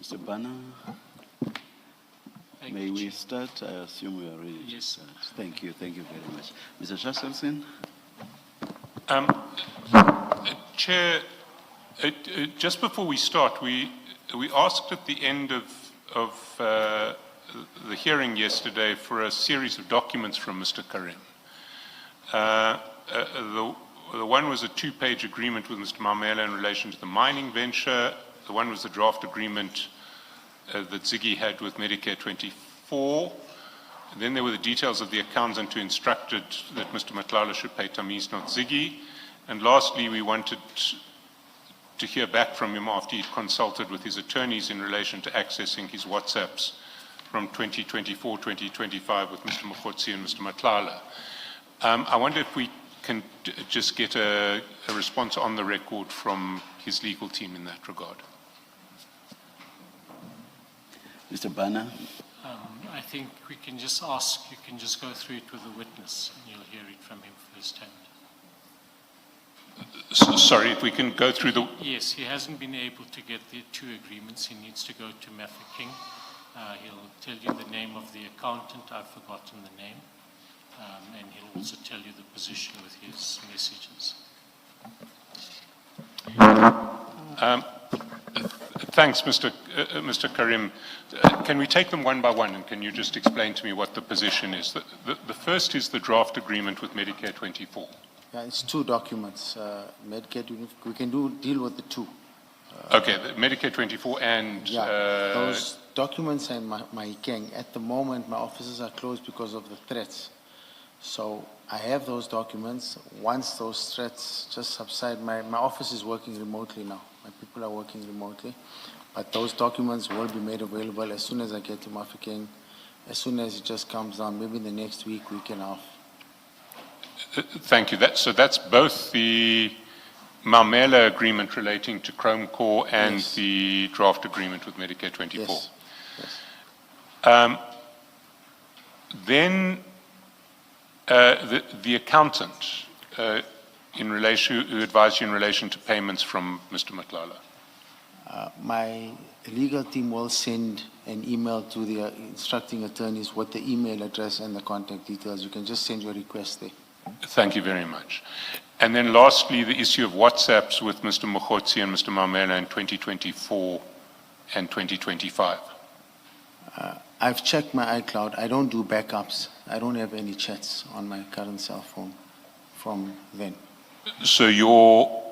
Mr. Bana, may we start? I assume we are ready to Yes. start. Thank you very much. Mr. Shastelson? Chair, just before we start, we asked at the end of the hearing yesterday for a series of documents from Mr. Carrim. The one was a 2-page agreement with Mr. Mamela in relation to the mining venture. The one was the draft agreement that Ziggy had with Medicare24. Then there were the details of the accountant who instructed that Mr. Matlala should pay Tamis, not Ziggy. And lastly, we wanted to hear back from him after he'd consulted with his attorneys in relation to accessing his WhatsApps from 2024, 2025 with Mr. Mogotsi and Mr. Matlala. I wonder if we can just get a response on the record from his legal team in that regard. Mr. Bana? I think we can just ask, you can just go through it with the witness and you'll hear it from him firsthand. Sorry, if we can go through the... Yes, he hasn't been able to get the 2 agreements. He needs to go to Matthew King. He'll tell you the name of the accountant. I've forgotten the name. And he'll also tell you the position with his messages. Thanks, Mr. Carrim. Can we take them one by one, and can you just explain to me what the position is? The first is the draft agreement with Medicare24. Yeah, it's 2 documents. Medicare, we can deal with the 2. Okay, the Medicare24 and... those documents and my gang. At the moment, my offices are closed because of the threats. So I have those documents. Once those threats just subside, my office is working remotely now. My people are working remotely. But those documents will be made available as soon as I get to Mafeking, as soon as it just comes down, maybe in the next week and a half. Thank you. So that's both the Mamela agreement relating to Chrome Core and Yes. the draft agreement with Medicare24. Yes. Yes. Then the accountant who advised you in relation to payments from Mr. Matlala. My legal team will send an email to the instructing attorneys with the email address and the contact details. You can just send your request there. Thank you very much. And then lastly, the issue of WhatsApps with Mr. Mogotsi and Mr. Mamela in 2024 and 2025. I've checked my iCloud. I don't do backups. I don't have any chats on my current cell phone from then. So your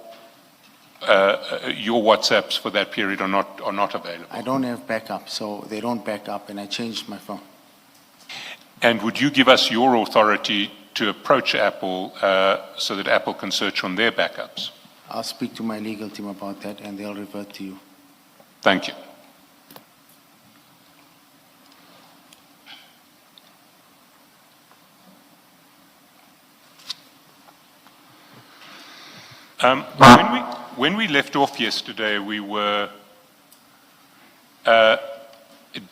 WhatsApps for that period are not available. I don't have backup, so they don't back up, and I changed my phone. And would you give us your authority to approach Apple so that Apple can search on their backups? I'll speak to my legal team about that, and they'll revert to you. Thank you. When we left off yesterday, we were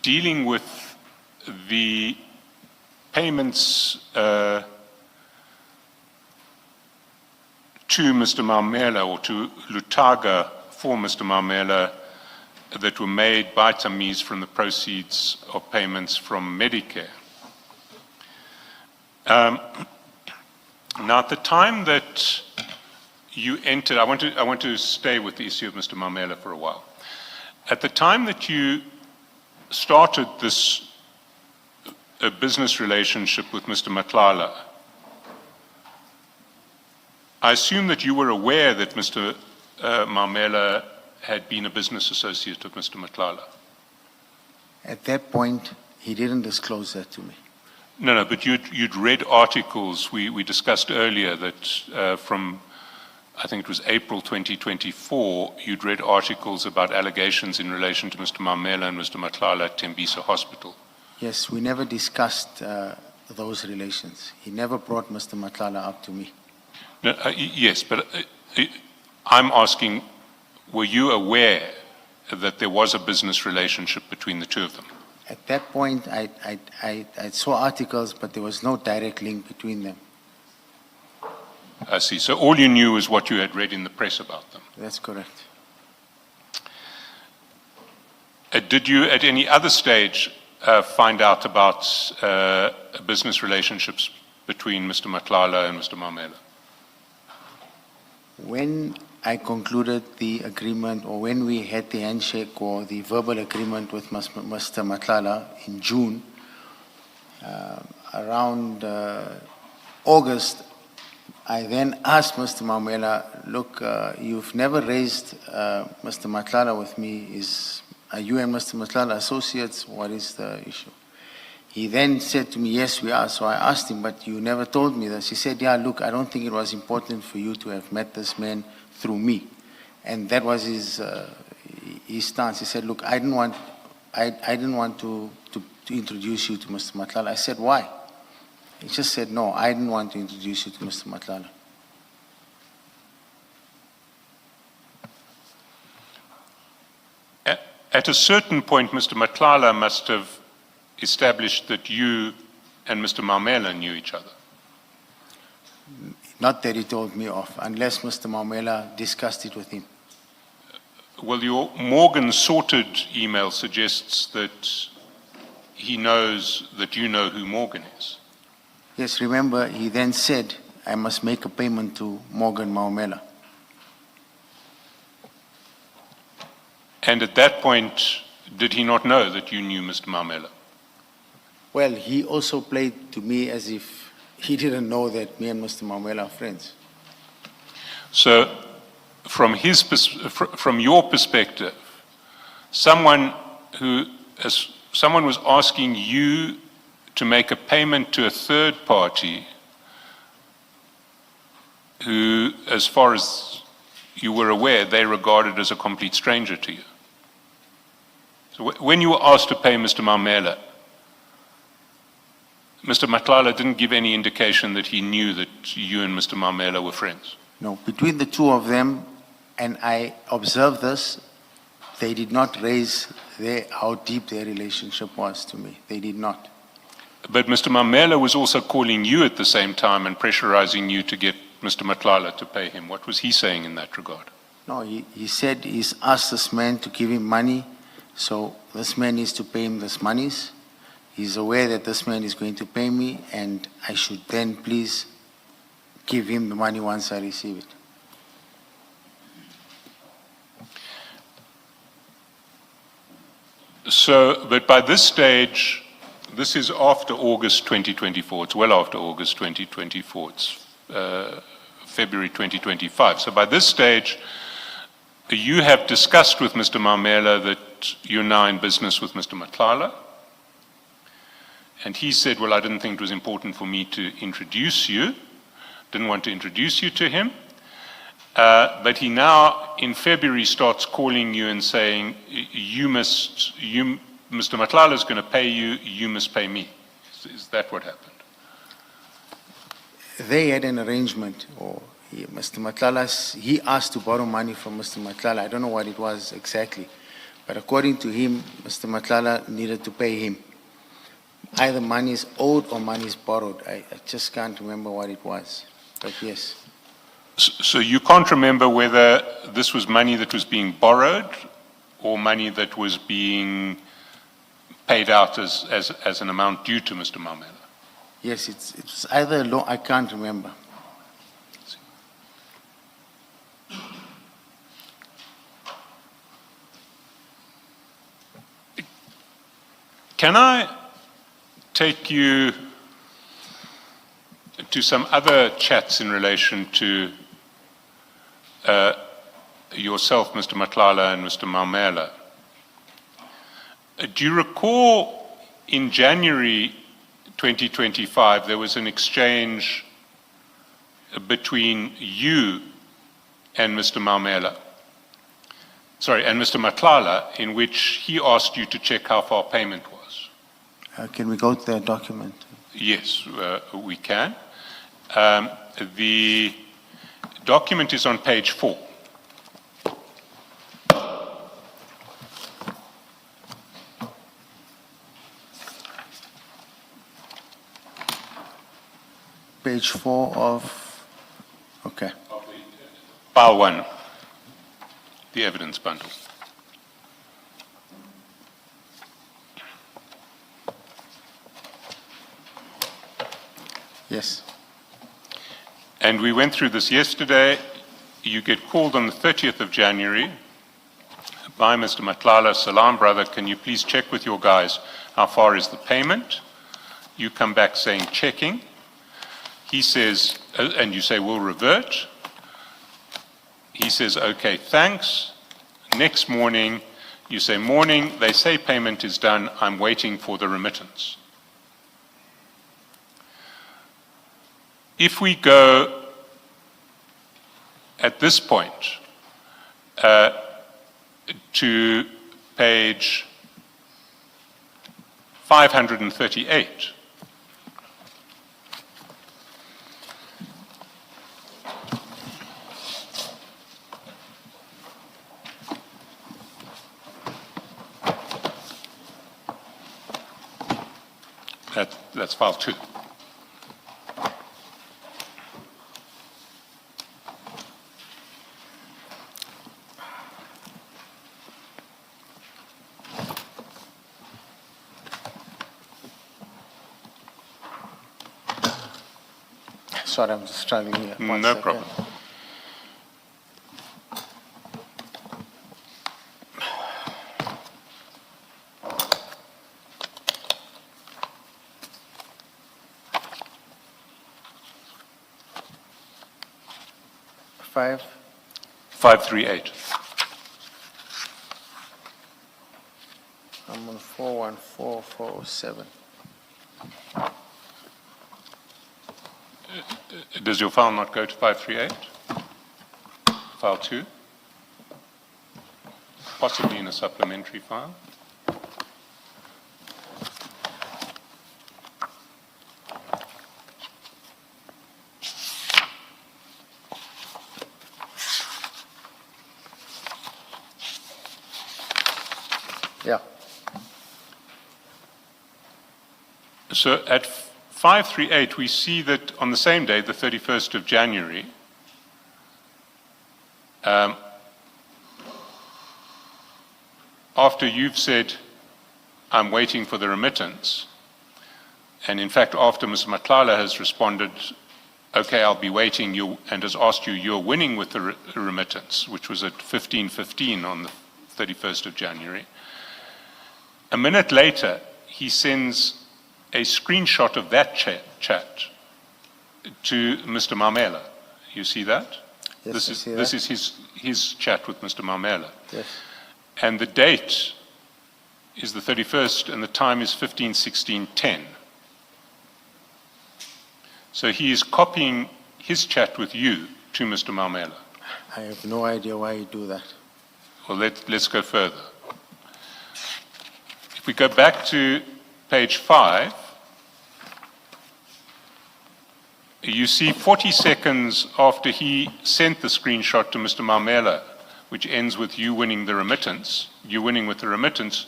dealing with the payments to Mr. Mamela or to Lutaga for Mr. Mamela that were made by Tamis from the proceeds of payments from Medicare. Now, at the time that you entered, I want to stay with the issue of Mr. Mamela for a while. At the time that you started this business relationship with Mr. Matlala, I assume that you were aware that Mr. Mamela had been a business associate of Mr. Matlala. At that point, he didn't disclose that to me. No, but you'd read articles we discussed earlier that from I think it was April 2024, you'd read articles about allegations in relation to Mr. Mamela and Mr. Matlala at Tembisa Hospital. Yes, we never discussed those relations. He never brought Mr. Matlala up to me. No, yes, but I'm asking, were you aware that there was a business relationship between the two of them? At that point, I saw articles, but there was no direct link between them. I see. So all you knew was what you had read in the press about them. That's correct. Did you, at any other stage, find out about business relationships between Mr. Matlala and Mr. Mamela? When I concluded the agreement, or when we had the handshake or the verbal agreement with Mr. Matlala in June, around August, I then asked Mr. Mamela, look, you've never raised Mr. Matlala with me. Are you and Mr. Matlala associates? What is the issue? He then said to me, yes, we are. So I asked him, but you never told me this. He said, yeah, look, I don't think it was important for you to have met this man through me. And that was his stance. He said, look, I didn't want to introduce you to Mr. Matlala. I said, why? He just said, no, I didn't want to introduce you to Mr. Matlala. At a certain point, Mr. Matlala must have established that you and Mr. Mamela knew each other. Not that he told me of, unless Mr. Mamela discussed it with him. Well, your Morgan sorted email suggests that he knows that you know who Morgan is. Yes, remember, he then said, I must make a payment to Morgan Mamela. And at that point, did he not know that you knew Mr. Mamela? Well, he also played to me as if he didn't know that me and Mr. Mamela are friends. So, from your perspective, someone was asking you to make a payment to a third party who, as far as you were aware, they regarded as a complete stranger to you. So when you were asked to pay Mr. Mamela, Mr. Matlala didn't give any indication that he knew that you and Mr. Mamela were friends? No, between the two of them, and I observed this, they did not raise how deep their relationship was to me. They did not. But Mr. Mamela was also calling you at the same time and pressurizing you to get Mr. Matlala to pay him. What was he saying in that regard? No, he said he's asked this man to give him money, so this man needs to pay him this monies. He's aware that this man is going to pay me, and I should then please give him the money once I receive it. So, but by this stage, this is after August 2024. It's well after August 2024. It's February 2025. So by this stage, you have discussed with Mr. Mamela that you're now in business with Mr. Matlala. And he said, well, I didn't think it was important for me to introduce you. Didn't want to introduce you to him. But he now, in February, starts calling you and saying, Mr. Matlala is going to pay you, you must pay me. Is that what happened? They had an arrangement, or Mr. Matlala, he asked to borrow money from Mr. Matlala. I don't know what it was exactly. But according to him, Mr. Matlala needed to pay him. Either money is owed or money is borrowed. I just can't remember what it was, but yes. So you can't remember whether this was money that was being borrowed or money that was being paid out as an amount due to Mr. Mamela? Yes, it's either a loan, I can't remember. Can I take you to some other chats in relation to yourself, Mr. Matlala, and Mr. Mamela? Do you recall in January 2025 there was an exchange between you and Mr. Maumela. Sorry, and Mr. Matlala, in which he asked you to check how far payment was. Can we go to that document? Yes, we can. The document is on page 4. Page 4 of, okay. File 1, the evidence bundle. Yes. And we went through this yesterday. You get called on the 30th of January by Mr. Matlala, Salam brother, can you please check with your guys how far is the payment? You come back saying checking. He says, and you say, we'll revert. He says, okay, thanks. Next morning, you say, morning, they say payment is done, I'm waiting for the remittance. If we go at this point to page 538, that's file 2. Sorry, I'm just struggling here. One No second. problem. Five. 538. I'm on 414407. Does your file not go to 538? File 2? Possibly in a supplementary file? Yeah. So at 538, we see that on the same day, the 31st of January, after you've said, I'm waiting for the remittance, and in fact, after Mr. Matlala has responded, okay, I'll be waiting, and has asked you, you're winning with the remittance, which was at 15:15 on the 31st of January. A minute later, he sends a screenshot of that chat to Mr. Maumela. You see that? Yes, this I is see this that. is his chat with Mr. Maumela. Yes. And the date is the 31st and the time is 15:16:10. So he is copying his chat with you to Mr. Maumela. I have no idea why you do that. Well, let's go further. If we go back to page 5, you see 40 seconds after he sent the screenshot to Mr. Maumela, which ends with you winning the remittance, you winning with the remittance,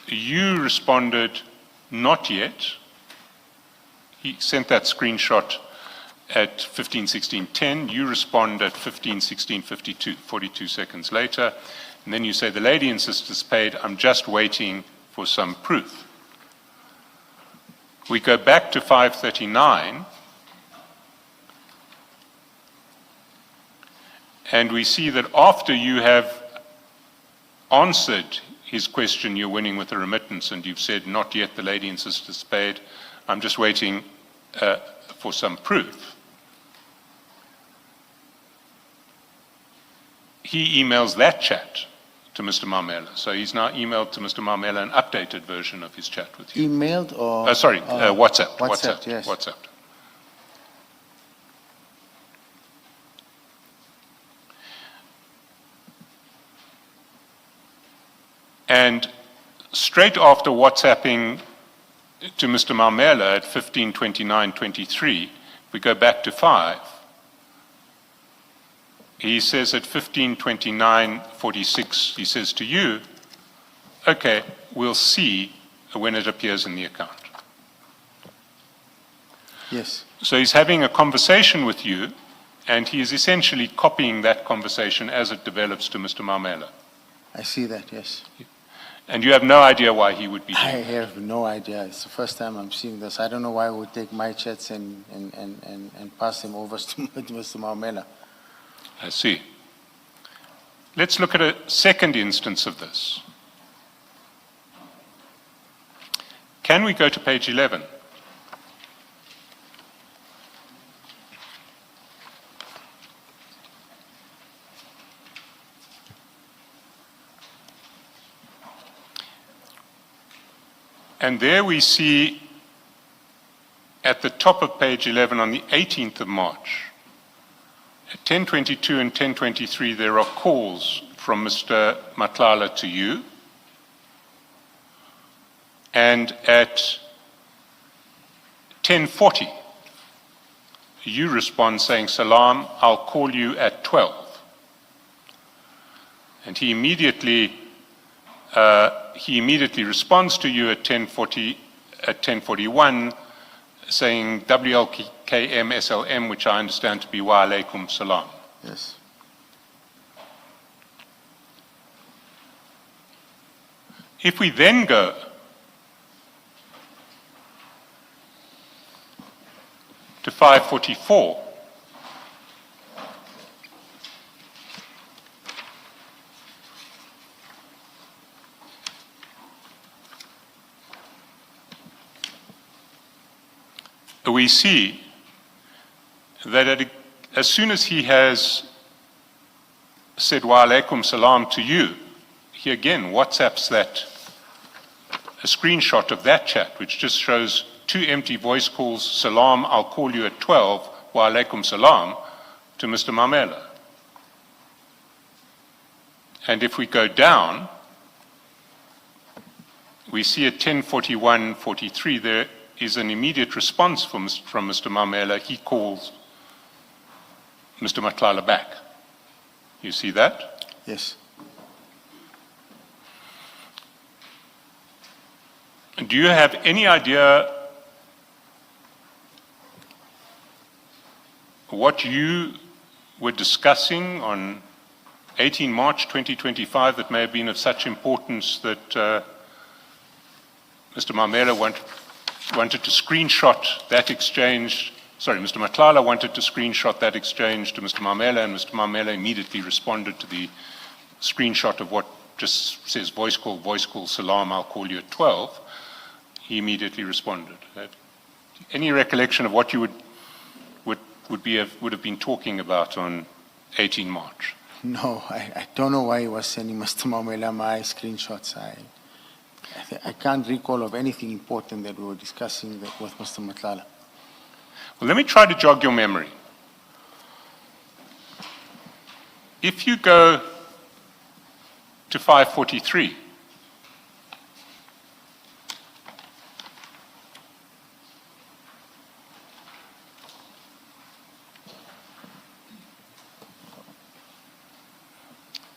you responded, not yet. He sent that screenshot at 15:16:10. You respond at 15:16:52, 42 seconds later. And then you say, the lady and sisters paid, I'm just waiting for some proof. We go back to 539, and we see that after you have answered his question, you're winning with the remittance, and you've said, not yet, the lady and sisters paid, I'm just waiting for some proof. He emails that chat to Mr. Maumela. So he's now emailed to Mr. Maumela an updated version of his chat with you. Emailed or? WhatsApp. WhatsApp, yes. WhatsApp. And straight after WhatsApping to Mr. Mamela at 15:29:23, we go back to 5. He says at 15:29:46, he says to you, okay, we'll see when it appears in the account. Yes, So he's having a conversation with you, and he is essentially copying that conversation as it develops to Mr. Mamela. I see that, yes. And you have no idea why he would be I doing that. have no idea. It's the first time I'm seeing this. I don't know why I would take my chats and pass them over to Mr. Maumela. I see. Let's look at a second instance of this. Can we go to page 11? And there we see at the top of page 11 on the 18th of March, at 10:22 and 10:23, there are calls from Mr. Matlala to you. And at 10:40, you respond saying, Salam, I'll call you at 12. And he immediately responds to you at 10:41, saying WLKM SLM, which I understand to be Wa alaikum salam. Yes. If we then go to 5:44, we see that as soon as he has said Wa alaikum salam to you, he again WhatsApps a screenshot of that chat, which just shows 2 empty voice calls, Salam, I'll call you at 12, Wa alaikum salam, to Mr. Mamela. And if we go down, we see at 10:41:43 there is an immediate response from Mr. Mamela. He calls Mr. Matlala back. You see that? Yes. Do you have any idea what you were discussing on 18 March 2025 that may have been of such importance that Mr. Mamela wanted to screenshot that exchange? Sorry, Mr. Matlala wanted to screenshot that exchange to Mr. Mamela, and Mr. Mamela immediately responded to the screenshot of what just says voice call, Salam, I'll call you at 12. He immediately responded. Any recollection of what you would have been talking about on 18 March? No, I don't know why he was sending Mr. Maumela my screenshots. I can't recall of anything important that we were discussing with Mr. Matlala. Well, let me try to jog your memory. If you go to 5:43,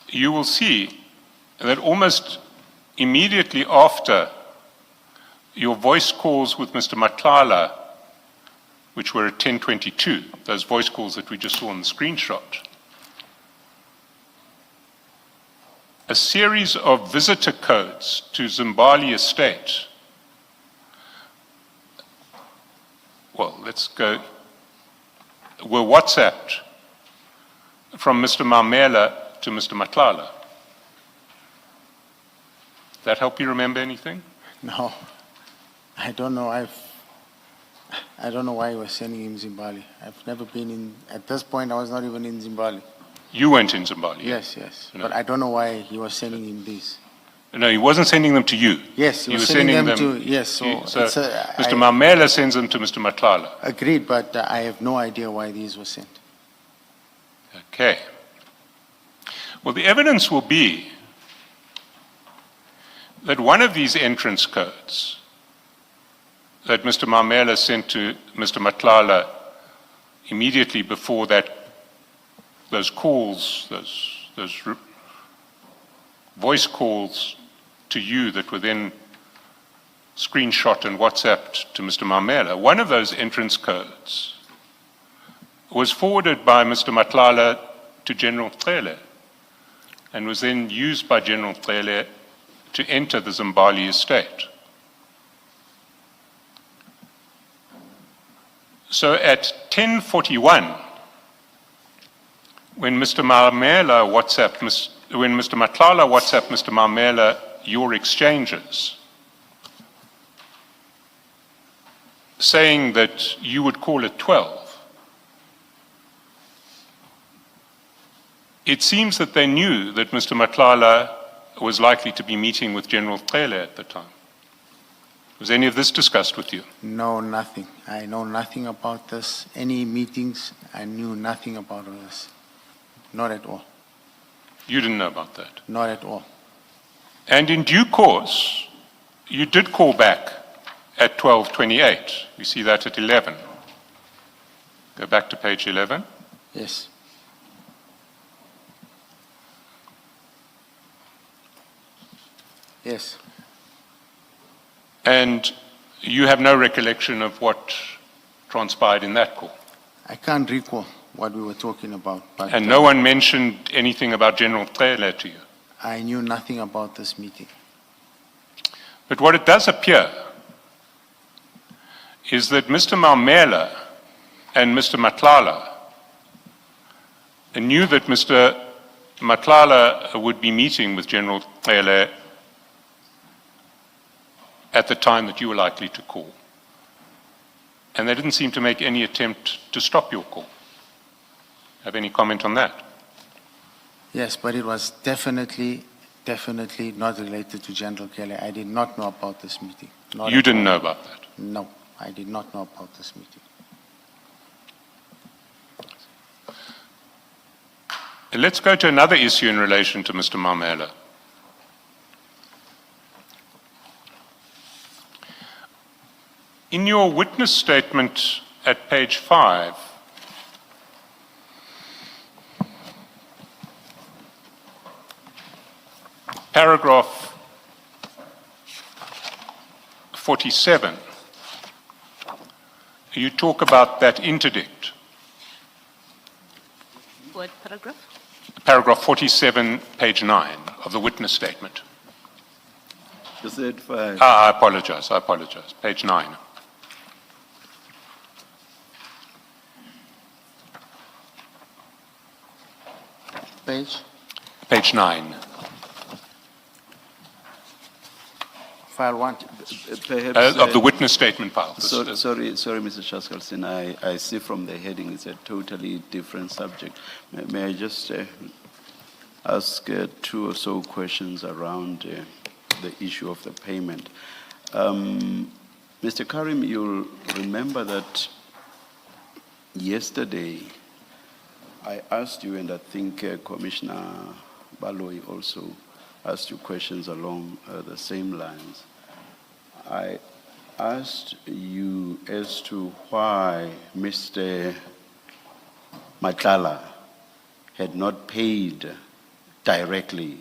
you will see that almost immediately after your voice calls with Mr. Matlala, which were at 10:22, those voice calls that we just saw on the screenshot, a series of visitor codes to Zimbali Estate. Well, were WhatsApped from Mr. Mamela to Mr. Matlala. That help you remember anything? No, I don't know. I don't know why he was sending him Zimbali. I've never been in, at this point I was not even in Zimbali. You weren't in Zimbabwe? Yes, yes. No. But I don't know why he was sending him these. No, he wasn't sending them to you. Yes, he was sending them to, yes. So, Mr. Mamela sends them to Mr. Matlala. Agreed, but I have no idea why these were sent. Okay. Well, the evidence will be that one of these entrance codes that Mr. Mamela sent to Mr. Matlala immediately before those calls, those voice calls to you that were then screenshot and WhatsApped to Mr. Mamela, one of those entrance codes was forwarded by Mr. Matlala to General Cele and was then used by General Cele to enter the Zimbabwe estate. So at 10:41, when Mr. Matlala WhatsApped Mr. Mamela your exchanges, saying that you would call at 12, it seems that they knew that Mr. Matlala was likely to be meeting with General Cele at the time. Was any of this discussed with you? No, nothing. I know nothing about this. Any meetings, I knew nothing about this. Not at all. You didn't know about that? Not at all. And in due course, you did call back at 12:28. You see that at 11. Go back to page 11. Yes. Yes. And you have no recollection of what transpired in that call? I can't recall what we were talking about. But And no one mentioned anything about General Cele to you? I knew nothing about this meeting. But what it does appear is that Mr. Mamela and Mr. Matlala knew that Mr. Matlala would be meeting with General Cele at the time that you were likely to call. And they didn't seem to make any attempt to stop your call. Have any comment on that? Yes, but it was definitely not related to General Kelly. I did not know about this meeting. Not You at didn't all. know about that? No, I did not know about this meeting. Let's go to another issue in relation to Mr. Mamela. In your witness statement at page 5, paragraph 47, you talk about that interdict. What paragraph? Paragraph 47, page 9 of the witness statement. You said 5. I apologize. Page 9. Page 9. File 1. Perhaps, Of the witness statement file. sorry, Mr. Shaskalsin, I see from the heading it's a totally different subject. May I just ask 2 or so questions around the issue of the payment? Mr. Carrim, you'll remember that yesterday I asked you, and I think Commissioner Baloyi also asked you questions along the same lines. I asked you as to why Mr. Matlala had not paid directly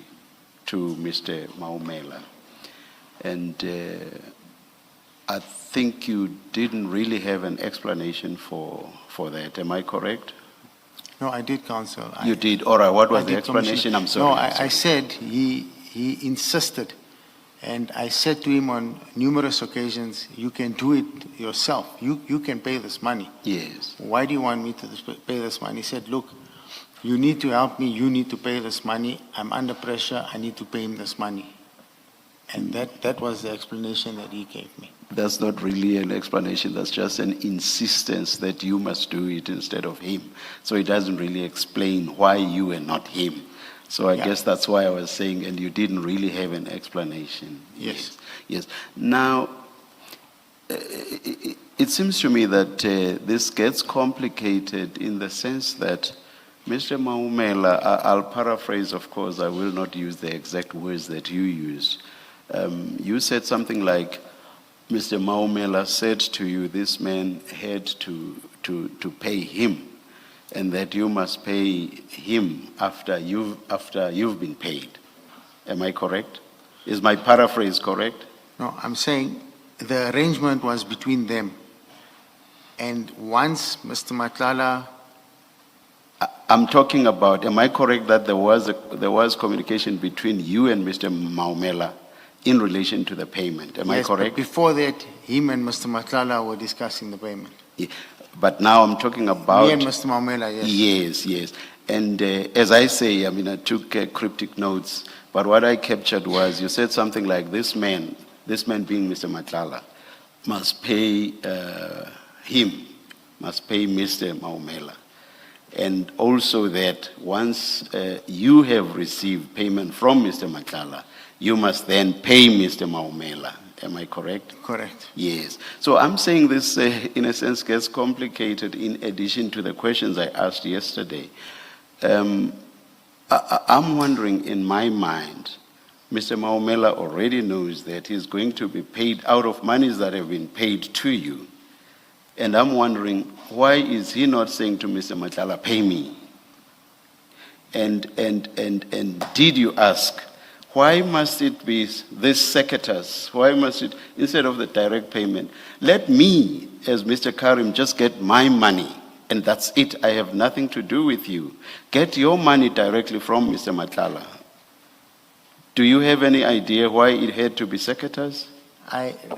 to Mr. Maumela. And I think you didn't really have an explanation for that. Am I correct? No, I did, Counsel. You did? All right. What was I the did, explanation? Commissioner. I'm sorry. No, I'm I sorry. said he insisted. And I said to him on numerous occasions, you can do it yourself. You can pay this money. Yes. Why do you want me to pay this money? He said, look, you need to help me. You need to pay this money. I'm under pressure. I need to pay him this money. And that was the explanation that he gave me. That's not really an explanation. That's just an insistence that you must do it instead of him. So it doesn't really explain why you and not him. So I guess that's why I was saying, and you didn't really have an explanation. Yes. Yes. Now, it seems to me that this gets complicated in the sense that Mr. Maumela, I'll paraphrase, of course, I will not use the exact words that you used. You said something like, Mr. Maumela said to you, this man had to pay him, and that you must pay him after you've been paid. Am I correct? Is my paraphrase correct? No, I'm saying the arrangement was between them. And once Mr. Matlala, I'm talking about, am I correct that there was communication between you and Mr. Maumela in relation to the payment? Am I yes, but correct? before that, him and Mr. Matlala were discussing the payment. Yeah. But now I'm talking about... Me and Mr. Maumela, yes. Yes, yes. And as I say, I mean, I took cryptic notes, but what I captured was you said something like this man being Mr. Matlala, must pay must pay Mr. Maumela. And also that once you have received payment from Mr. Matlala, you must then pay Mr. Maumela. Am I correct? Correct. Yes. So I'm saying this, in a sense, gets complicated in addition to the questions I asked yesterday. I'm wondering, in my mind, Mr. Maumela already knows that he's going to be paid out of monies that have been paid to you. And I'm wondering, why is he not saying to Mr. Matlala, pay me? And did you ask, why must it be this secateurs? Why must it, instead of the direct payment, let me, as Mr. Carrim, just get my money, and that's it. I have nothing to do with you. Get your money directly from Mr. Matlala. Do you have any idea why it had to be secateurs?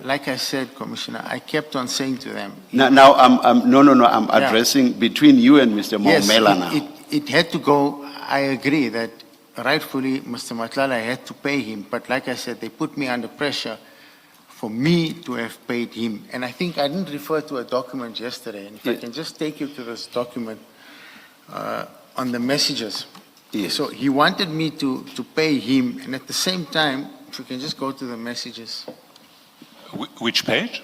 Like I said, Commissioner, I kept on saying to them. Now I'm addressing between you and Mr. Maumela now. It had to go, I agree that rightfully Mr. Matlala had to pay him, but like I said, they put me under pressure for me to have paid him. And I think I didn't refer to a document yesterday, and if I can just take you to this document on the messages. Yes. So he wanted me to pay him, and at the same time, if we can just go to the messages. Which page?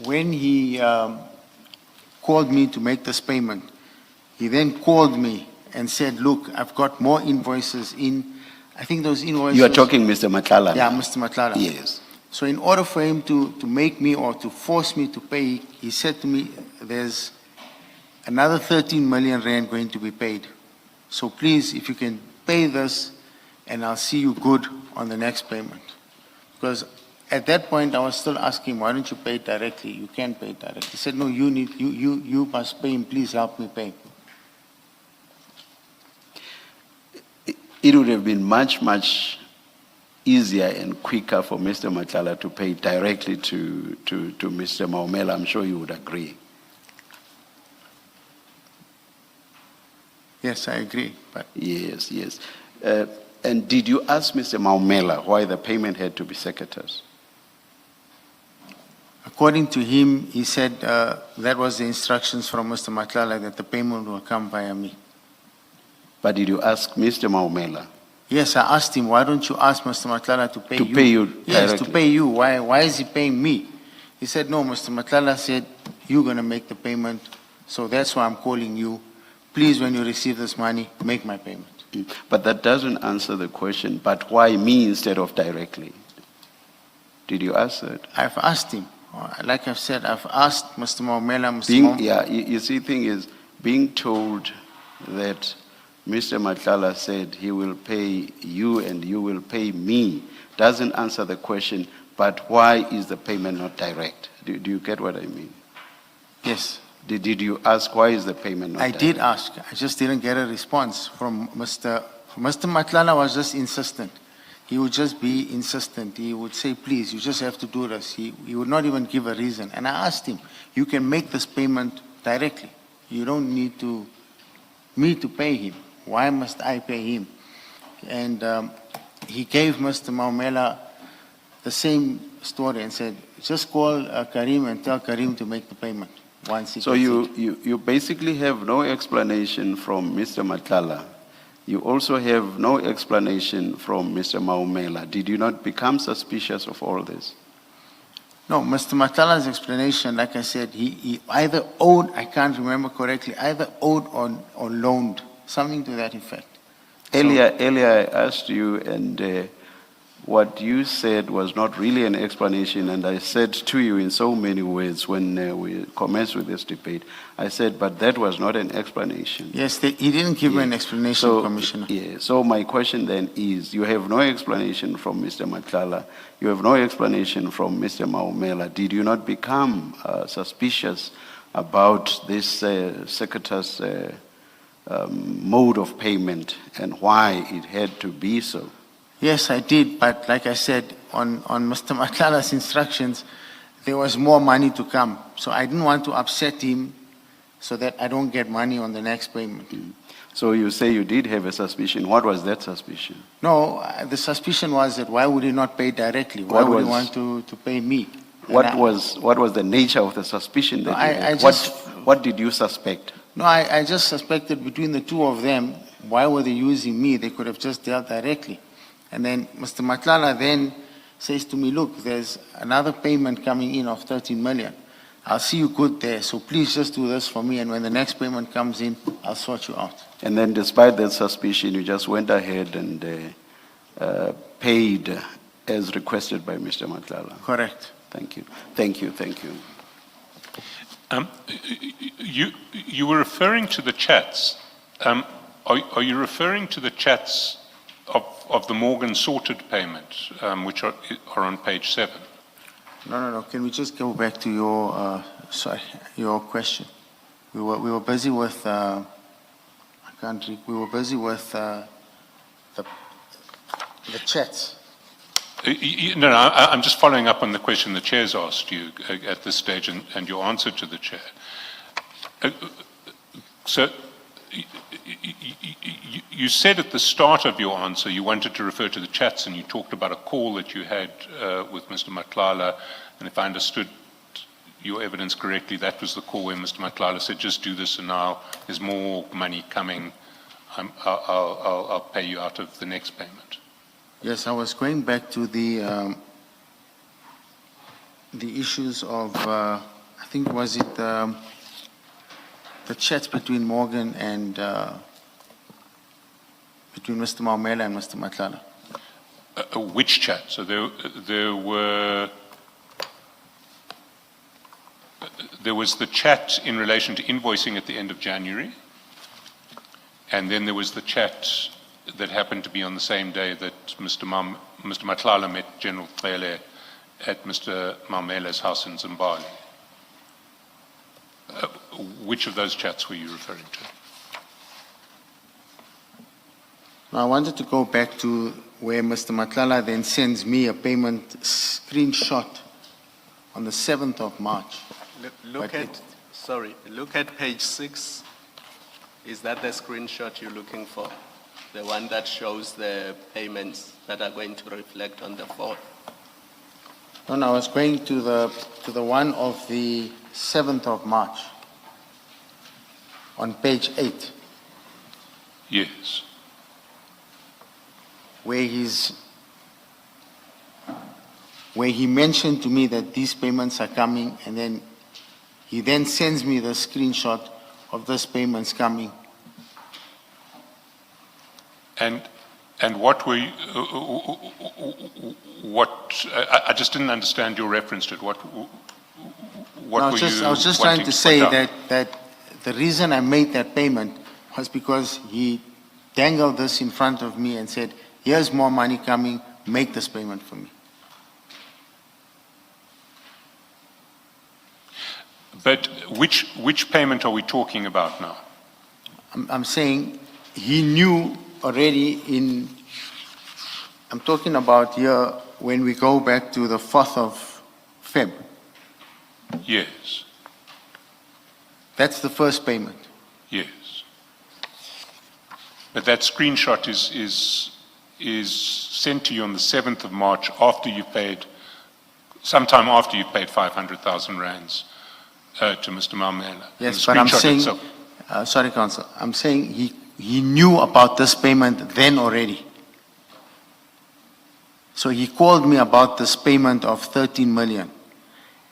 When he called me to make this payment, he then called me and said, look, I've got more invoices in, I think those invoices... You are talking Mr. Matlala? Yeah, Mr. Matlala. Yes. So in order for him to make me or to force me to pay, he said to me, there's another 13 million rand going to be paid. So please, if you can pay this, and I'll see you good on the next payment. Because at that point, I was still asking, why don't you pay it directly? You can't pay it directly. He said, no, you must pay him. Please help me pay. It would have been much, much easier and quicker for Mr. Matlala to pay directly to Mr. Maumela. I'm sure you would agree. Yes, I agree. But Yes, yes. And did you ask Mr. Maumela why the payment had to be secateurs? according to him, he said that was the instructions from Mr. Matlala that the payment will come via me. But did you ask Mr. Maumela? Yes, I asked him, why don't you ask Mr. Matlala to pay you? To pay you Yes, to directly. pay you. Why is he paying me? He said, no, Mr. Matlala said, you're going to make the payment, so that's why I'm calling you. Please, when you receive this money, make my payment. But that doesn't answer the question, but why me instead of directly? Did you ask that? I've asked him. Like I've said, I've asked Mr. Maumela, Mr. Maumela. Yeah, you see, thing is, being told that Mr. Matlala said he will pay you and you will pay me doesn't answer the question, but why is the payment not direct? Do you get what I mean? Yes, Did you ask why is the payment not I direct? did ask. I just didn't get a response from Mr. Matlala was just insistent. He would just be insistent. He would say, please, you just have to do this. He would not even give a reason. And I asked him, you can make this payment directly. You don't need me to pay him. Why must I pay him? And he gave Mr. Maumela the same story and said, just call Karim and tell Karim to make the payment once he So gets it. you basically have no explanation from Mr. Matlala. You also have no explanation from Mr. Maumela. Did you not become suspicious of all this? No, Mr. Matlala's explanation, like I said, he either owed, I can't remember correctly, either owed or loaned, something to that effect. Earlier I asked you, and what you said was not really an explanation, and I said to you in so many words when we commenced with this debate, I said, but that was not an explanation. Yes, he didn't give me an explanation, So, Commissioner. yeah, so my question then is, you have no explanation from Mr. Matlala, you have no explanation from Mr. Maumela. Did you not become suspicious about this secretar's mode of payment and why it had to be so? Yes, I did, but like I said, on Mr. Matlala's instructions, there was more money to come. So I didn't want to upset him so that I don't get money on the next payment. So you say you did have a suspicion. What was that suspicion? No, the suspicion was that why would he not pay directly? Why What would he was- want to pay me? What And was the nature of the suspicion that No, you I had? just- What did you suspect? No, I just suspected between the two of them, why were they using me? They could have just dealt directly. And then Mr. Matlala then says to me, look, there's another payment coming in of 13 million. I'll see you good there, so please just do this for me, and when the next payment comes in, I'll sort you out. And then despite that suspicion, you just went ahead and paid as requested by Mr. Matlala. Correct. Thank you. Thank you. Thank you. You were referring to the chats. Are you referring to the chats of the Morgan sorted payment, which are on page 7? No. Can we just go back to your question? We were busy with, we were busy with the chats. No, I'm just following up on the question the chair's asked you at this stage and your answer to the chair. So you said at the start of your answer you wanted to refer to the chats, and you talked about a call that you had with Mr. Matlala, and if I understood your evidence correctly, that was the call where Mr. Matlala said, just do this and now there's more money coming, I'll pay you out of the next payment. Yes, I was going back to the issues of, I think, was it the chats between Morgan and between Mr. Maumela and Mr. Matlala. Which chat? So there was the chat in relation to invoicing at the end of January, and then there was the chat that happened to be on the same day that Mr. Matlala met General Cele at Mr. Maumela's house in Zimbabwe. Which of those chats were you referring to? Now, I wanted to go back to where Mr. Matlala then sends me a payment screenshot on the 7th of March. Look But look at page 6. Is that the screenshot you're looking for? The one that shows the payments that are going to reflect on the 4th? No, I was going to the one of the 7th of March on page 8, Yes. where he mentioned to me that these payments are coming, and then he then sends me the screenshot of those payments coming. And what were you, I just didn't understand your reference to it. What No, were you I was just wanting trying to put say down? that the reason I made that payment was because he dangled this in front of me and said, here's more money coming, make this payment for me. But which payment are we talking about now? I'm saying he knew already I'm talking about here when we go back to the 4th of Feb. Yes, That's the first payment. yes. But that screenshot is sent to you on the 7th of March after you paid sometime after you paid 500,000 rands to Mr. Malmela. Yes, The but I'm screenshot saying, itself. sorry, Council, I'm saying he knew about this payment then already. So he called me about this payment of 13 million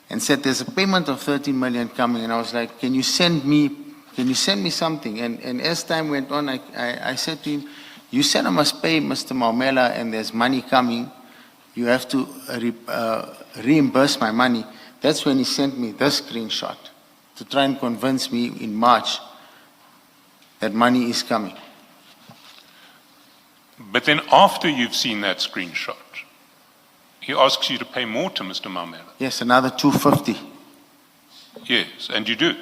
and said, there's a payment of 13 million coming. And I was like, can you send me something? And as time went on, I said to him, you said I must pay Mr. Malmela and there's money coming. You have to reimburse my money. That's when he sent me this screenshot to try and convince me in March that money is coming. But then after you've seen that screenshot, he asks you to pay more to Mr. Malmela. Yes, another 250. Yes, and you do.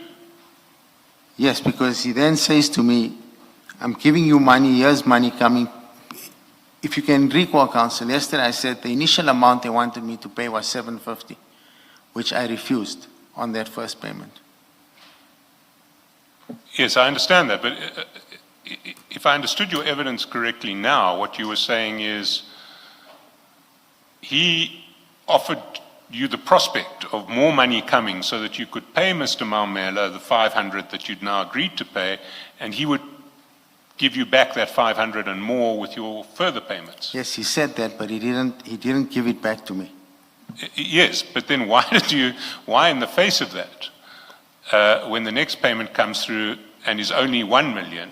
Yes, because he then says to me, I'm giving you money, here's money coming. If you can recall, Council, yesterday I said the initial amount they wanted me to pay was 750, which I refused on that first payment. Yes, I understand that, but if I understood your evidence correctly now, what you were saying is he offered you the prospect of more money coming so that you could pay Mr. Malmela the 500 that you'd now agreed to pay, and he would give you back that 500 and more with your further payments. Yes, he said that, but he didn't give it back to me. Yes, but then why in the face of that, when the next payment comes through and is only 1 million,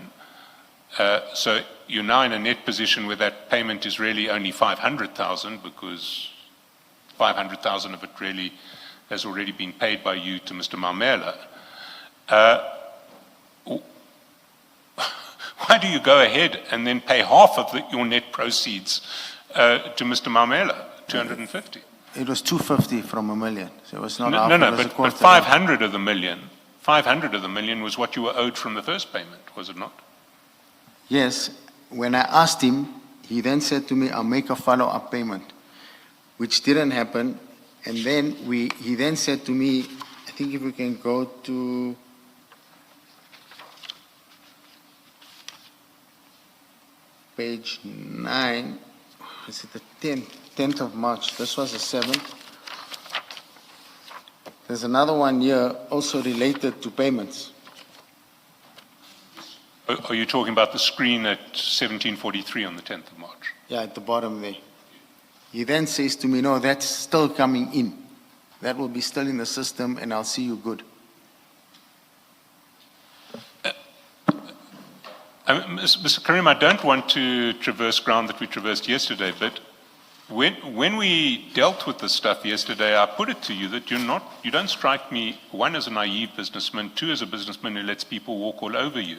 so you're now in a net position where that payment is really only 500,000 because 500,000 of it really has already been paid by you to Mr. Malmela. Why do you go ahead and then pay half of your net proceeds to Mr. Malmela, 250? It was 250 from a million, so it was not half, No, it was a but quarter. 500 of the million was what you were owed from the first payment, was it not? Yes, when I asked him, he then said to me, I'll make a follow-up payment, which didn't happen. And then he then said to me, I think if we can go to page 9, is it the 10th of March? This was the 7th. There's another one here also related to payments. Are you talking about the screen at 1743 on the 10th of March? Yeah, at the bottom there. He then says to me, no, that's still coming in. That will be still in the system and I'll see you good. Mr. Carrim, I don't want to traverse ground that we traversed yesterday, but when we dealt with this stuff yesterday, I put it to you that you don't strike me, one, as a naive businessman, two, as a businessman who lets people walk all over you.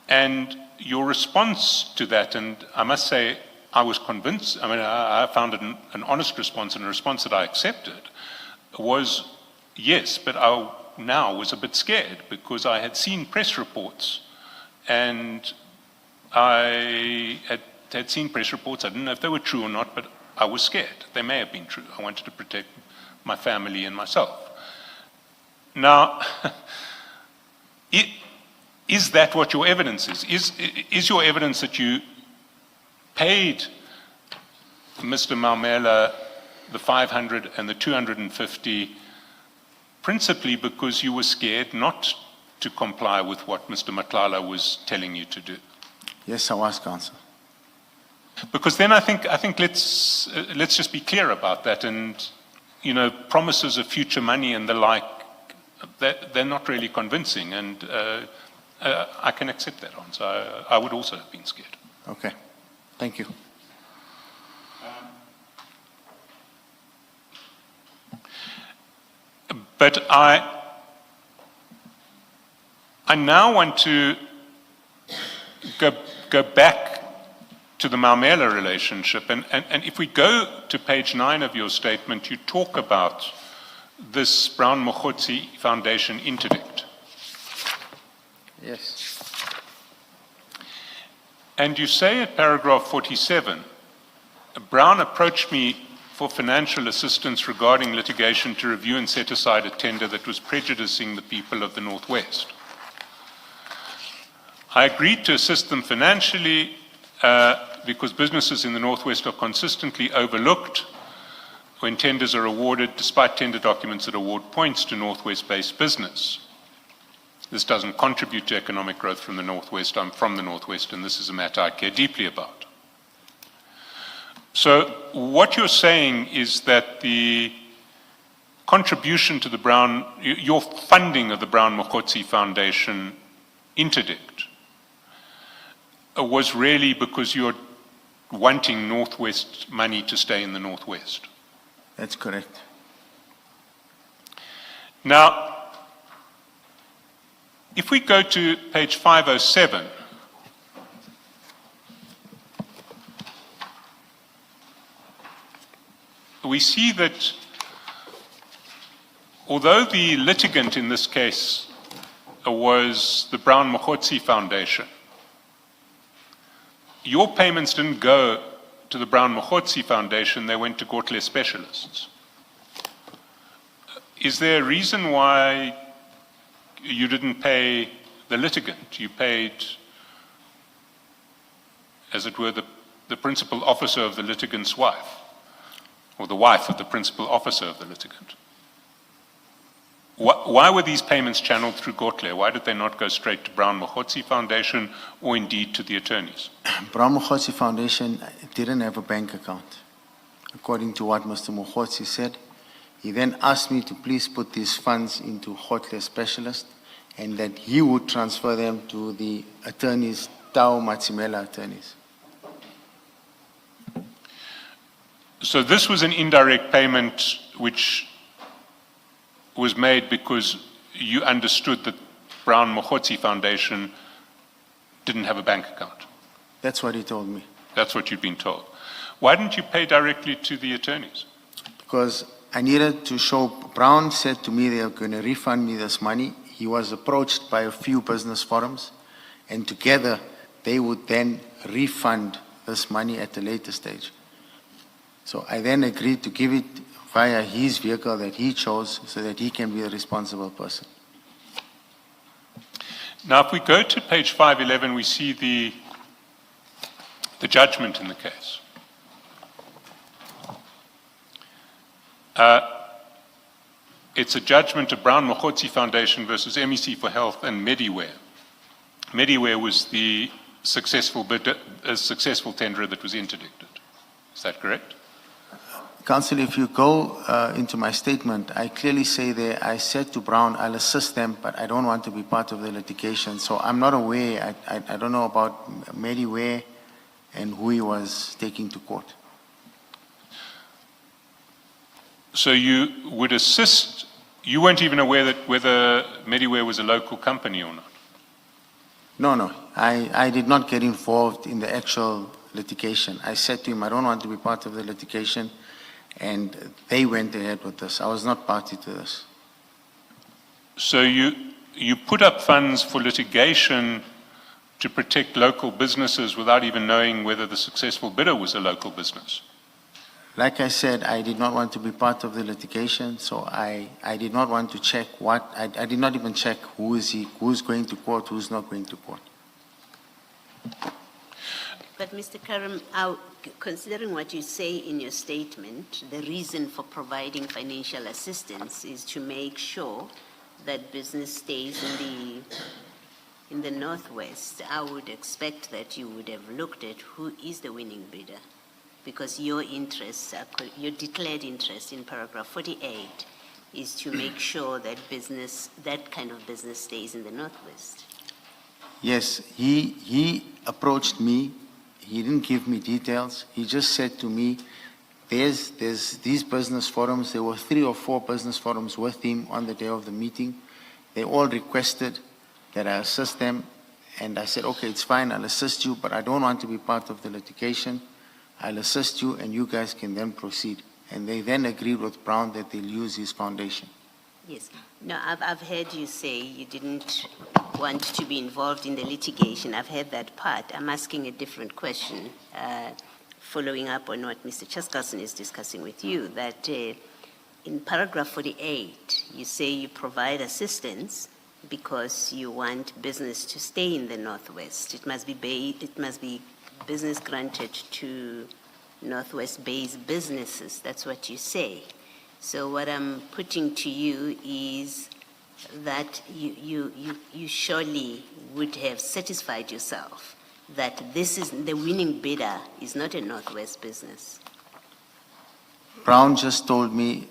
And your response to that, and I must say, I was convinced, I found it an honest response and a response that I accepted, was yes, but I now was a bit scared because I had seen press reports and I had seen press reports. I didn't know if they were true or not, but I was scared. They may have been true. I wanted to protect my family and myself. Now, is that what your evidence is? Is your evidence that you paid Mr. Malmela the 500 and the 250 principally because you were scared not to comply with what Mr. Matlala was telling you to do? Yes, I was, Council. Because then I think let's just be clear about that. And promises of future money and the like, they're not really convincing. And I can accept that answer. I would also have been scared. Okay, thank you. But I now want to go back to the Malmela relationship. And if we go to page 9 of your statement, you talk about this Brown Mogotsi Foundation interdict. Yes. And you say at paragraph 47, Brown approached me for financial assistance regarding litigation to review and set aside a tender that was prejudicing the people of the Northwest. I agreed to assist them financially because businesses in the Northwest are consistently overlooked when tenders are awarded, despite tender documents that award points to Northwest-based business. This doesn't contribute to economic growth from the Northwest. I'm from the Northwest, and this is a matter I care deeply about. So what you're saying is that the contribution to the Brown, your funding of the Brown Mogotsi Foundation interdict was really because you're wanting Northwest money to stay in the Northwest. That's correct. Now, if we go to page 507, we see that although the litigant in this case was the Brown Mogotsi Foundation, your payments didn't go to the Brown Mogotsi Foundation, they went to Gottlieb specialists. Is there a reason why you didn't pay the litigant? You paid, as it were, the principal officer of the litigant's wife, or the wife of the principal officer of the litigant. Why were these payments channeled through Gottlieb? Why did they not go straight to Brown Mogotsi Foundation or indeed to the attorneys? Brown Mogotsi Foundation didn't have a bank account, according to what Mr. Mogotsi said. He then asked me to please put these funds into Gottlieb specialist and that he would transfer them to the attorneys, Tau Matsimela attorneys. So this was an indirect payment which was made because you understood that Brown Mogotsi Foundation didn't have a bank account. That's what he told me. That's what you'd been told. Why didn't you pay directly to the attorneys? Because I needed to show, Brown said to me they are going to refund me this money. He was approached by a few business forums, and together they would then refund this money at a later stage. So I then agreed to give it via his vehicle that he chose so that he can be the responsible person. Now, if we go to page 511, we see the judgment in the case. It's a judgment of Brown Mogotsi Foundation versus MEC for Health and Mediware. Mediware was the successful tenderer that was interdicted. Is that correct? Counsel, if you go into my statement, I clearly say there, I said to Brown, I'll assist them, but I don't want to be part of the litigation. So I'm not aware, I don't know about Mediware and who he was taking to court. So you would assist, you weren't even aware that whether Mediware was a local company or not? No, I did not get involved in the actual litigation. I said to him, I don't want to be part of the litigation, and they went ahead with this. I was not party to this. So you put up funds for litigation to protect local businesses without even knowing whether the successful bidder was a local business? Like I said, I did not want to be part of the litigation, so I did not want to check I did not even check who's going to court, who's not going to court. But Mr. Carrim, considering what you say in your statement, the reason for providing financial assistance is to make sure that business stays in the Northwest. I would expect that you would have looked at who is the winning bidder, because your interests, your declared interest in paragraph 48 is to make sure that that kind of business stays in the Northwest. Yes, he approached me. He didn't give me details. He just said to me, there's these business forums. There were 3 or 4 business forums with him on the day of the meeting. They all requested that I assist them. And I said, okay, it's fine, I'll assist you, but I don't want to be part of the litigation. I'll assist you and you guys can then proceed. And they then agreed with Brown that they'll use his foundation. Yes. No, I've heard you say you didn't want to be involved in the litigation. I've heard that part. I'm asking a different question, following up on what Mr. Chaskalson is discussing with you, that in paragraph 48, you say you provide assistance because you want business to stay in the Northwest. It must be business granted to Northwest-based businesses. That's what you say. So what I'm putting to you is that you surely would have satisfied yourself that this is, the winning bidder is not a Northwest business. Brown just told me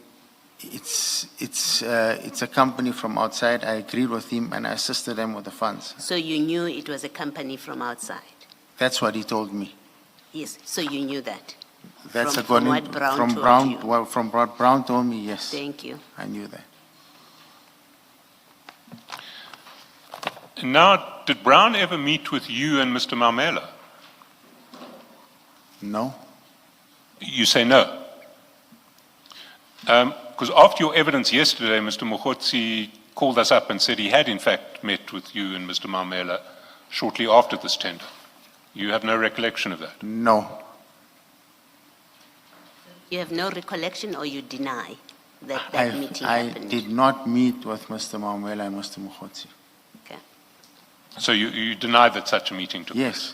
it's a company from outside. I agreed with him and I assisted them with the funds. So you knew it was a company from outside? That's what he told me. Yes, so you knew that? That's From according what Brown from told Brown. you? Well, from what Brown told me, yes. Thank you. I knew that. Now, did Brown ever meet with you and Mr. Mamela? No. You say no. Because after your evidence yesterday, Mr. Mogotsi called us up and said he had in fact met with you and Mr. Mamela shortly after this tender. You have no recollection of that? No. You have no recollection or you deny that meeting I happened? did not meet with Mr. Maumela and Mr. Mogotsi. Okay. So you deny that such a meeting took place? Yes.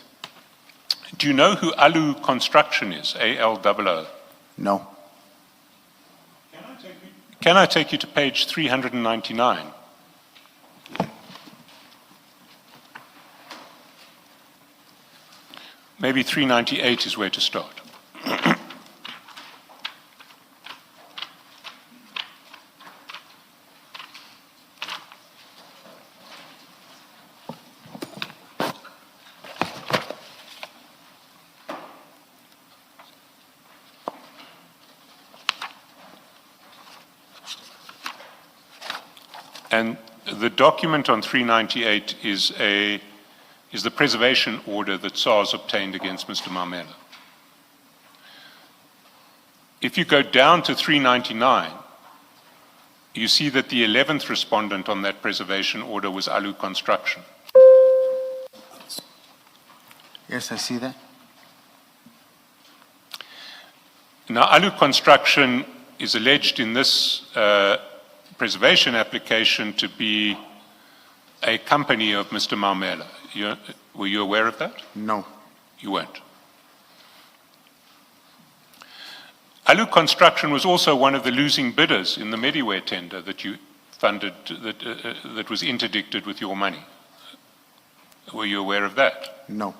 Do you know who Alu Construction is? A-L-O-O. No. Can I take you to page 399? Maybe 398 is where to start. And the document on 398 is the preservation order that SARS obtained against Mr. Mamela. If you go down to 399, you see that the 11th respondent on that preservation order was Alu Construction. Yes, I see that. Now, Alu Construction is alleged in this preservation application to be a company of Mr. Mamela. Were you aware of that? No. You weren't. Alu Construction was also one of the losing bidders in the Mediware tender that you funded, that was interdicted with your money. Were you aware of that? No.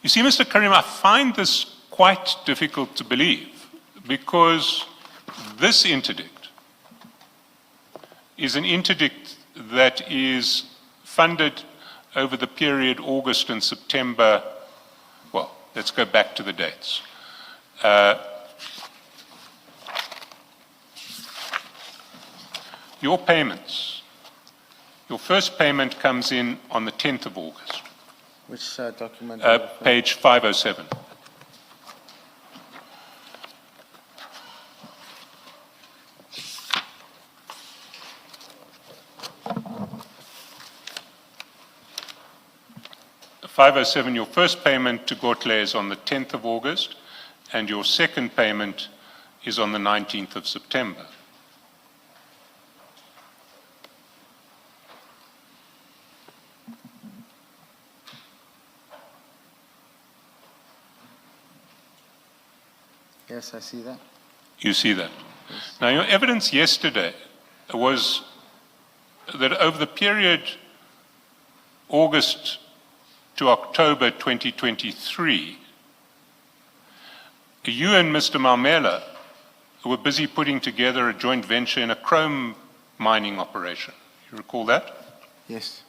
You see, Mr. Carrim, I find this quite difficult to believe because this interdict is an interdict that is funded over the period August and September. Well, let's go back to the dates. Your payments, your first payment comes in on the 10th of August. Which document? Page 507. Your first payment to Gotle is on the 10th of August, and your second payment is on the 19th of September. Yes, I see that. You see that? Now, your evidence yesterday was that over the period August to October 2023, you and Mr. Mamela were busy putting together a joint venture in a chrome mining operation. You recall that? Yes.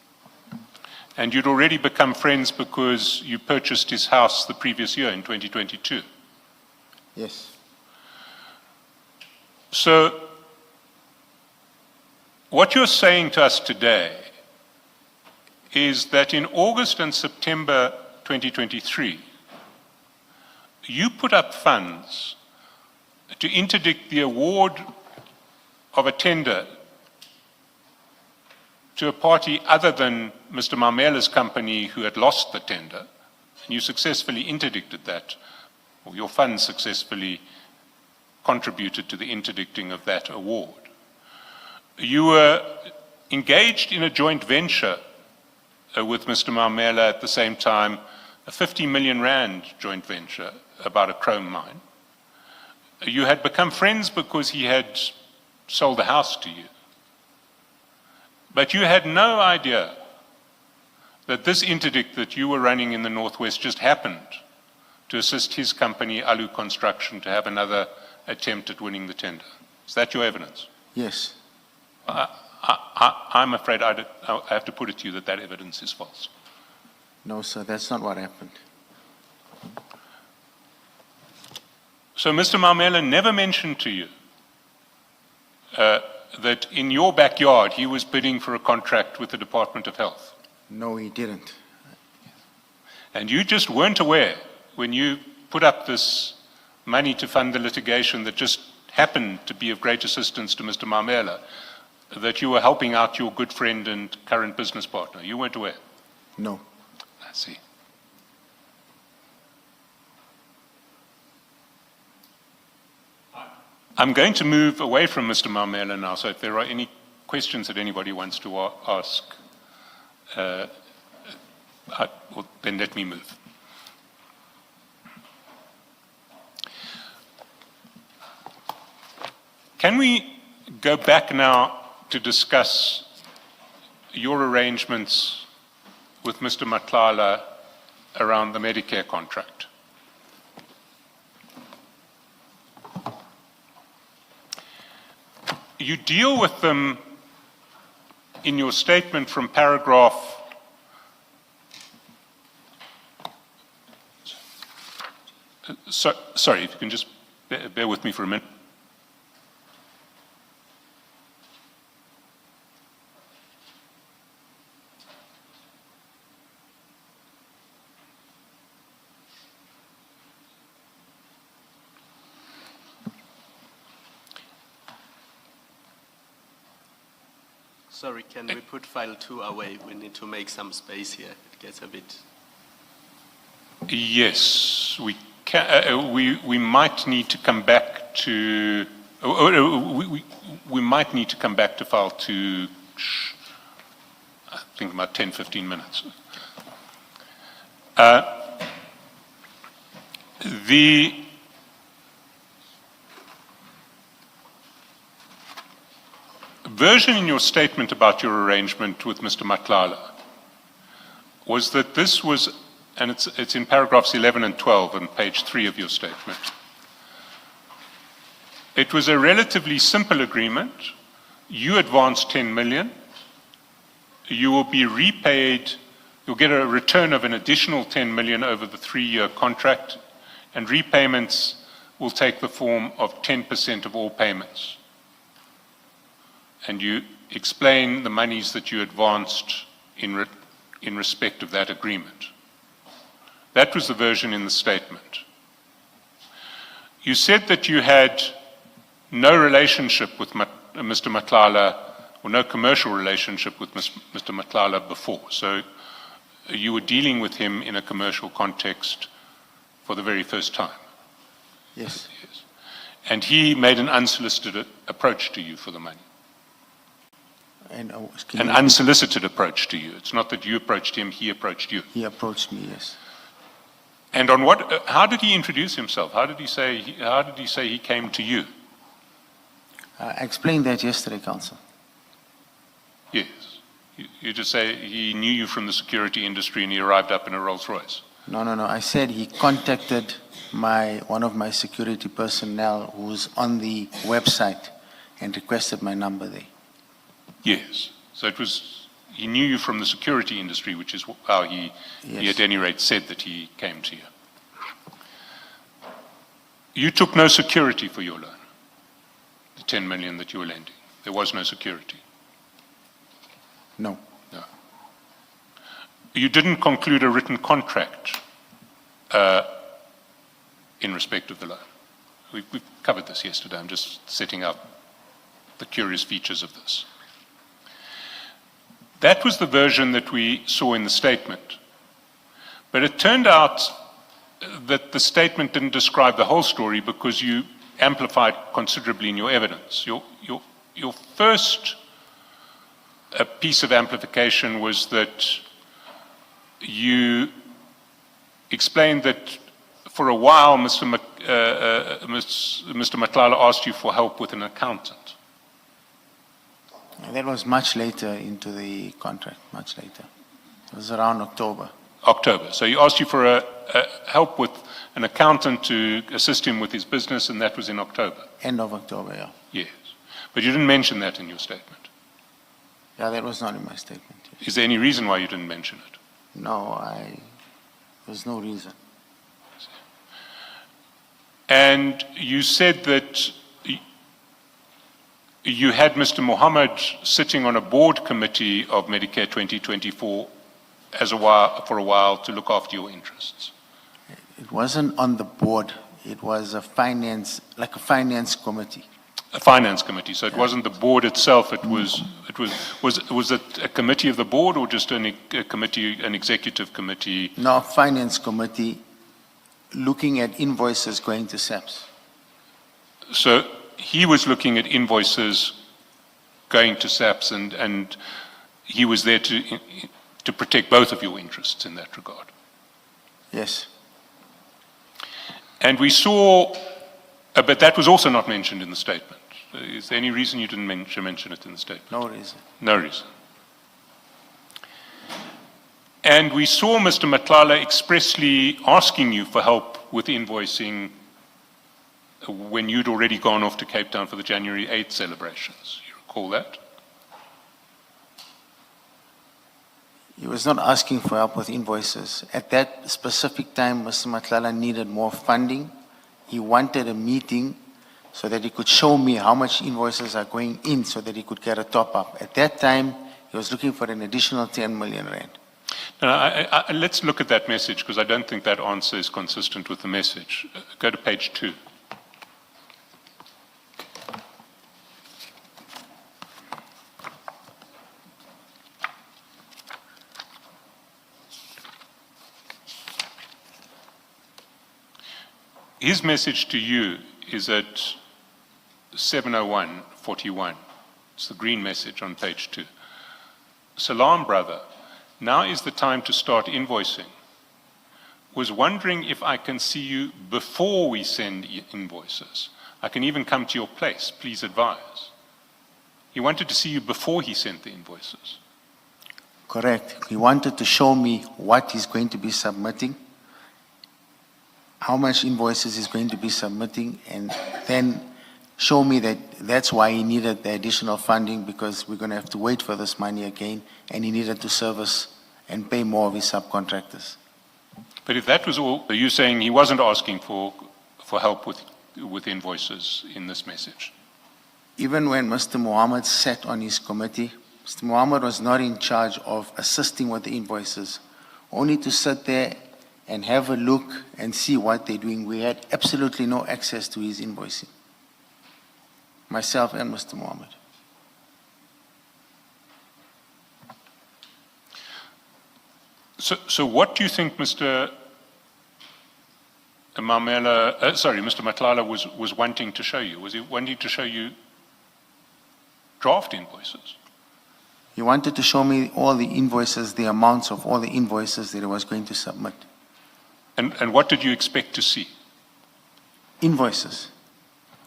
And you'd already become friends because you purchased his house the previous year in 2022. Yes. So, what you're saying to us today is that in August and September 2023, you put up funds to interdict the award of a tender to a party other than Mr. Mamela's company who had lost the tender, and you successfully interdicted that, or your funds successfully contributed to the interdicting of that award. You were engaged in a joint venture with Mr. Mamela at the same time a 50 million rand joint venture about a chrome mine. You had become friends because he had sold the house to you. But you had no idea that this interdict that you were running in the Northwest just happened to assist his company, Alu Construction, to have another attempt at winning the tender. Is that your evidence? Yes. I'm afraid I have to put it to you that that evidence is false. No, sir, that's not what happened. So Mr. Mamela never mentioned to you that in your backyard he was bidding for a contract with the Department of Health. No, he didn't. And you just weren't aware when you put up this money to fund the litigation that just happened to be of great assistance to Mr. Mamela, that you were helping out your good friend and current business partner. You weren't aware? No. I see. I'm going to move away from Mr. Mamela now, so if there are any questions that anybody wants to ask, then let me move. Can we go back now to discuss your arrangements with Mr. Matlala around the Medicare contract? You deal with them in your statement from paragraph sorry, if you can just bear with me for a minute. Sorry, can we put file 2 away? We need to make some space here. It gets a bit... Yes, we can. We might need to come back to. We might need to come back to file 2. I think about 10, 15 minutes. The version in your statement about your arrangement with Mr. Matlala was that this was, and it's in paragraphs 11 and 12 on page 3 of your statement. It was a relatively simple agreement. You advanced 10 million. You will be repaid, you'll get a return of an additional 10 million over the 3-year contract, and repayments will take the form of 10% of all payments. And you explain the monies that you advanced in respect of that agreement. That was the version in the statement. You said that you had no relationship with Mr. Matlala, or no commercial relationship with Mr. Matlala before. So you were dealing with him in a commercial context for the very first time. Yes. Yes. And he made an unsolicited approach to you for the money. And An unsolicited approach to you. It's not that you approached him, he approached you. he approached me, yes. And on what? How did he introduce himself? How did he say he came to you? I explained that yesterday, Council. Yes. You just say he knew you from the security industry and he arrived up in a Rolls Royce. No. I said he contacted one of my security personnel who's on the website and requested my number there. Yes. So it was, he knew you from the security industry, which is how he Yes. at any rate said that he came to you. You took no security for your loan, the 10 million that you were lending. There was no security. No. No. You didn't conclude a written contract in respect of the loan. We've covered this yesterday. I'm just setting out the curious features of this. That was the version that we saw in the statement. But it turned out that the statement didn't describe the whole story because you amplified considerably in your evidence. Your first piece of amplification was that you explained that for a while Mr. Matlala asked you for help with an accountant. And that was much later into the contract, much later. It was around October. October. So he asked you for a help with an accountant to assist him with his business, and that was in October. End of October, yeah. Yes. But you didn't mention that in your statement. Yeah, that was not in my statement. Yes. Is there any reason why you didn't mention it? No, there's no reason. And you said that you had Mr. Mohammed sitting on a board committee of Medicare 2024 for a while to look after your interests. It wasn't on the board. It was a finance committee. A finance committee. So it wasn't the board itself. Was it a committee of the board or just a committee, an executive committee? No, a finance committee looking at invoices going to SAPS. So he was looking at invoices going to SAPS, and he was there to protect both of your interests in that regard. Yes. And we saw, but that was also not mentioned in the statement. Is there any reason you didn't mention it in the statement? No reason. No reason. And we saw Mr. Matlala expressly asking you for help with invoicing when you'd already gone off to Cape Town for the January 8th celebrations. You recall that? He was not asking for help with invoices. At that specific time, Mr. Matlala needed more funding. He wanted a meeting so that he could show me how much invoices are going in so that he could get a top-up. At that time, he was looking for an additional 10 million rand. Now, let's look at that message, because I don't think that answer is consistent with the message. Go to page 2. His message to you is at 7:01:41. It's the green message on page 2. Salam, brother. Now is the time to start invoicing. Was wondering if I can see you before we send invoices. I can even come to your place. Please advise. He wanted to see you before he sent the invoices. Correct. He wanted to show me what he's going to be submitting, how much invoices he's going to be submitting, and then show me that that's why he needed the additional funding, because we're going to have to wait for this money again, and he needed to service and pay more of his subcontractors. But if that was all, are you saying he wasn't asking for help with invoices in this message? Even when Mr. Mohammed sat on his committee, Mr. Mohammed was not in charge of assisting with the invoices, only to sit there and have a look and see what they're doing. We had absolutely no access to his invoicing. Myself and Mr. Mohammed. So what do you think Mr. Matlala was wanting to show you? Was he wanting to show you draft invoices? He wanted to show me all the invoices, the amounts of all the invoices that he was going to submit. And what did you expect to see? Invoices.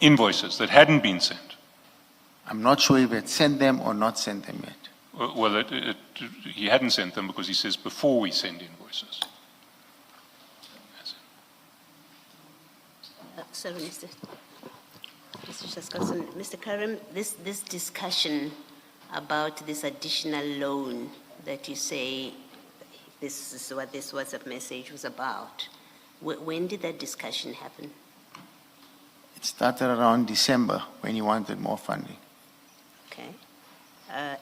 Invoices that hadn't been sent. I'm not sure if he had sent them or not sent them yet. Well, he hadn't sent them because he says before we send invoices. Sorry, Mr. Chairperson. Mr. Carrim, this discussion about this additional loan that you say this is what this WhatsApp message was about, when did that discussion happen? It started around December when he wanted more funding. Okay.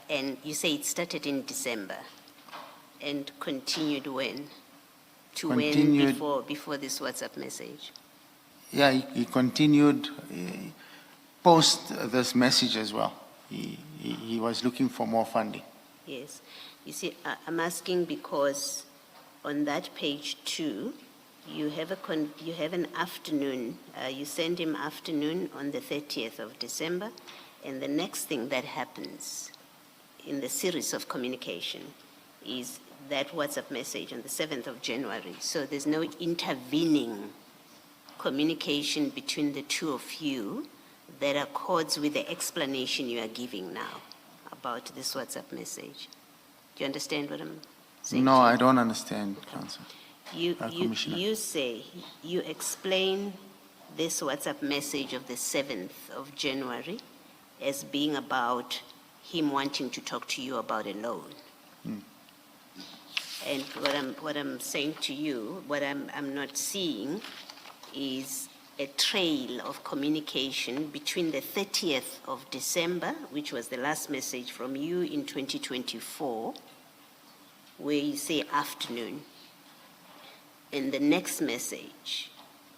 And you say it started in December and continued when? Continued- When before this WhatsApp message? Yeah, he continued post this message as well. He was looking for more funding. Yes. You see, I'm asking because on that page 2, you have an afternoon. You send him afternoon on the 30th of December, and the next thing that happens in the series of communication is that WhatsApp message on the 7th of January. So there's no intervening communication between the two of you that accords with the explanation you are giving now about this WhatsApp message. Do you understand what I'm saying? No, to you? I don't understand, Councillor. Commissioner. You say, you explain this WhatsApp message of the 7th of January as being about him wanting to talk to you about a loan. And what I'm saying to you, what I'm not seeing is a trail of communication between the 30th of December, which was the last message from you in 2024, where you say afternoon, and the next message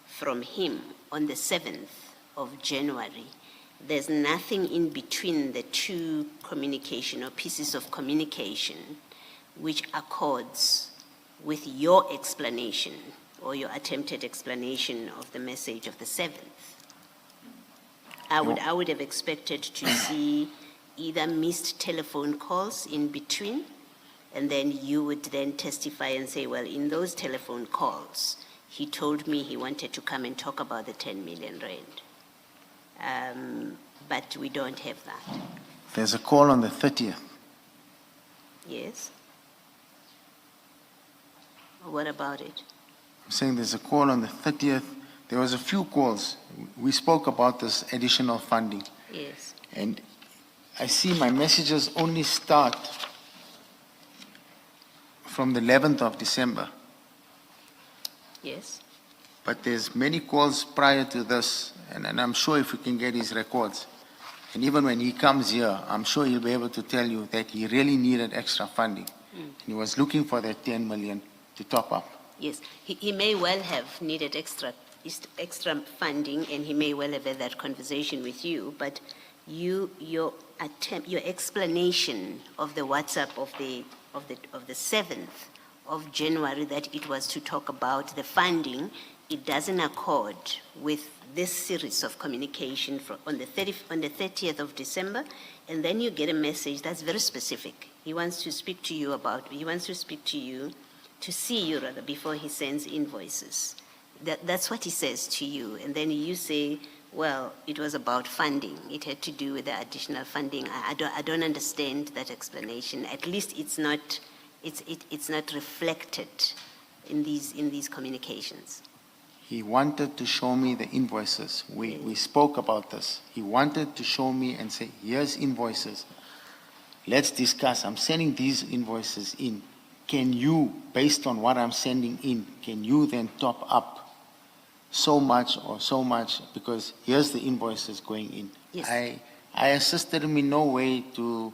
from him on the 7th of January. There's nothing in between the two communication or pieces of communication which accords with your explanation or your attempted explanation of the message of the 7th. I would have expected to see either missed telephone calls in between, and then you would then testify and say, well, in those telephone calls, he told me he wanted to come and talk about the 10 million rand. But we don't have that. There's a call on the 30th. Yes? What about it? I'm saying there's a call on the 30th. There was a few calls. We spoke about this additional funding. Yes. And I see my messages only start from the 11th of December. Yes. But there's many calls prior to this, and I'm sure if we can get his records, and even when he comes here, I'm sure he'll be able to tell you that he really needed extra funding. And he was looking for that 10 million to top up. Yes. He may well have needed extra funding, and he may well have had that conversation with you, but your explanation of the WhatsApp of the 7th of January, that it was to talk about the funding, it doesn't accord with this series of communication on the 30th of December, and then you get a message that's very specific. He wants to speak to you to see you rather, before he sends invoices. That's what he says to you, and then you say, well, it was about funding. It had to do with the additional funding. I don't understand that explanation. At least it's not reflected in these communications. He wanted to show me the invoices. We spoke about this. He wanted to show me and say, here's invoices. Let's discuss. I'm sending these invoices in. Can you, based on what I'm sending in, can you then top up so much or so much, because here's the invoices going in. Yes. I assisted him in no way to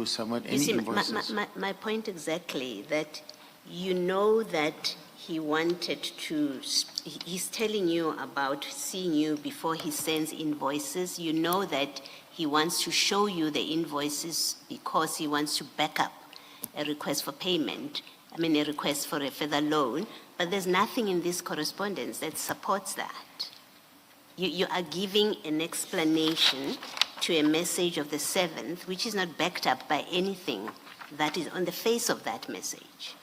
submit You any see, invoices. my point exactly, that you know that he wanted to, he's telling you about seeing you before he sends invoices. You know that he wants to show you the invoices because he wants to back up a request for payment, a request for a further loan, but there's nothing in this correspondence that supports that. You are giving an explanation to a message of the 7th, which is not backed up by anything that is on the face of that message.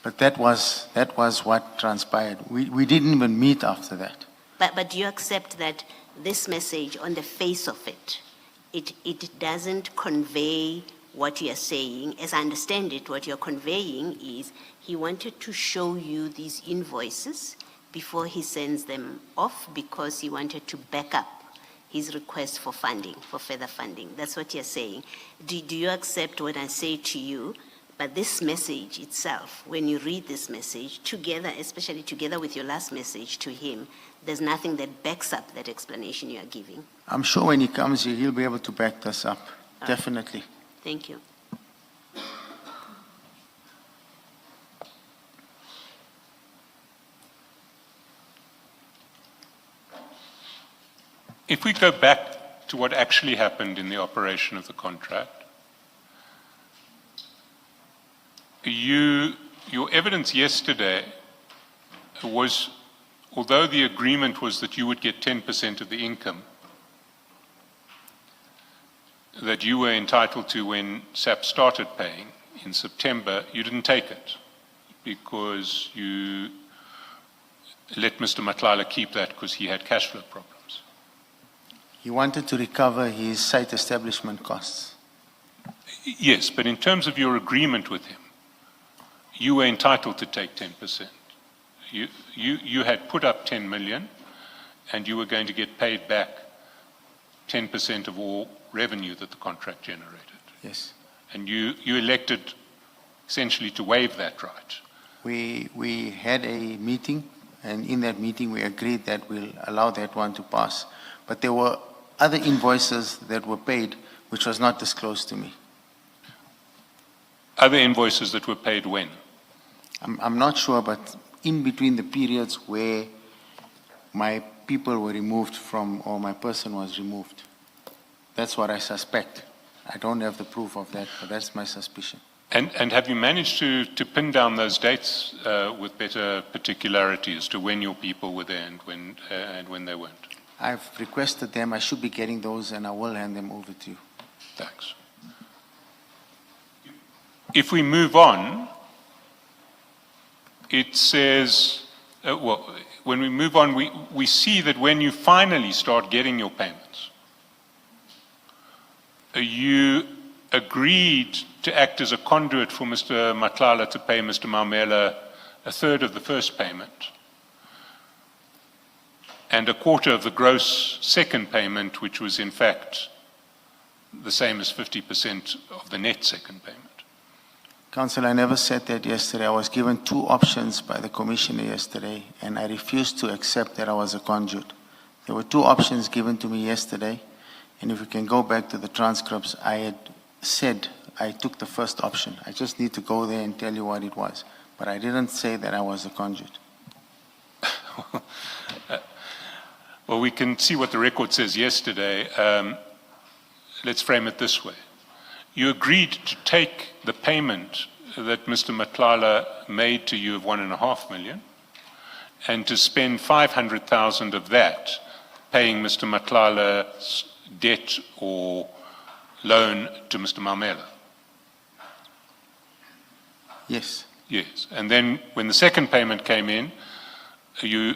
But that was what transpired. We didn't even meet after that. But do you accept that this message, on the face of it, it doesn't convey what you're saying? As I understand it, what you're conveying is he wanted to show you these invoices before he sends them off because he wanted to back up his request for funding, for further funding. That's what you're saying. Do you accept what I say to you? But this message itself, when you read this message together, especially together with your last message to him, there's nothing that backs up that explanation you are giving. I'm sure when he comes here, he'll be able to back this up, definitely. Thank you. If we go back to what actually happened in the operation of the contract, your evidence yesterday was, although the agreement was that you would get 10% of the income, that you were entitled to when SAPS started paying in September, you didn't take it because you let Mr. Matlala keep that because he had cash flow problems. He wanted to recover his site establishment costs. Yes, but in terms of your agreement with him, you were entitled to take 10%. You had put up 10 million and you were going to get paid back 10% of all revenue that the contract generated. Yes. And you elected essentially to waive that right. We had a meeting, and in that meeting we agreed that we'll allow that one to pass. But there were other invoices that were paid which was not disclosed to me. Other invoices that were paid when? I'm not sure, but in between the periods where my people were removed from, or my person was removed. That's what I suspect. I don't have the proof of that, but that's my suspicion. And have you managed to pin down those dates with better particularity as to when your people were there and when they weren't? I've requested them. I should be getting those, and I will hand them over to you. Thanks. If we move on, it says, well, when we move on, we see that when you finally start getting your payments, you agreed to act as a conduit for Mr. Matlala to pay Mr. Mamela a third of the first payment and a quarter of the gross second payment, which was in fact the same as 50% of the net second payment. Council, I never said that yesterday. I was given two options by the commissioner yesterday, and I refused to accept that I was a conduit. There were two options given to me yesterday, and if we can go back to the transcripts, I had said I took the first option. I just need to go there and tell you what it was. But I didn't say that I was a conduit. Well, we can see what the record says yesterday. Let's frame it this way. You agreed to take the payment that Mr. Matlala made to you of 1.5 million and to spend 500,000 of that paying Mr. Matlala's debt or loan to Mr. Mamela. Yes. Yes. And then when the second payment came in, you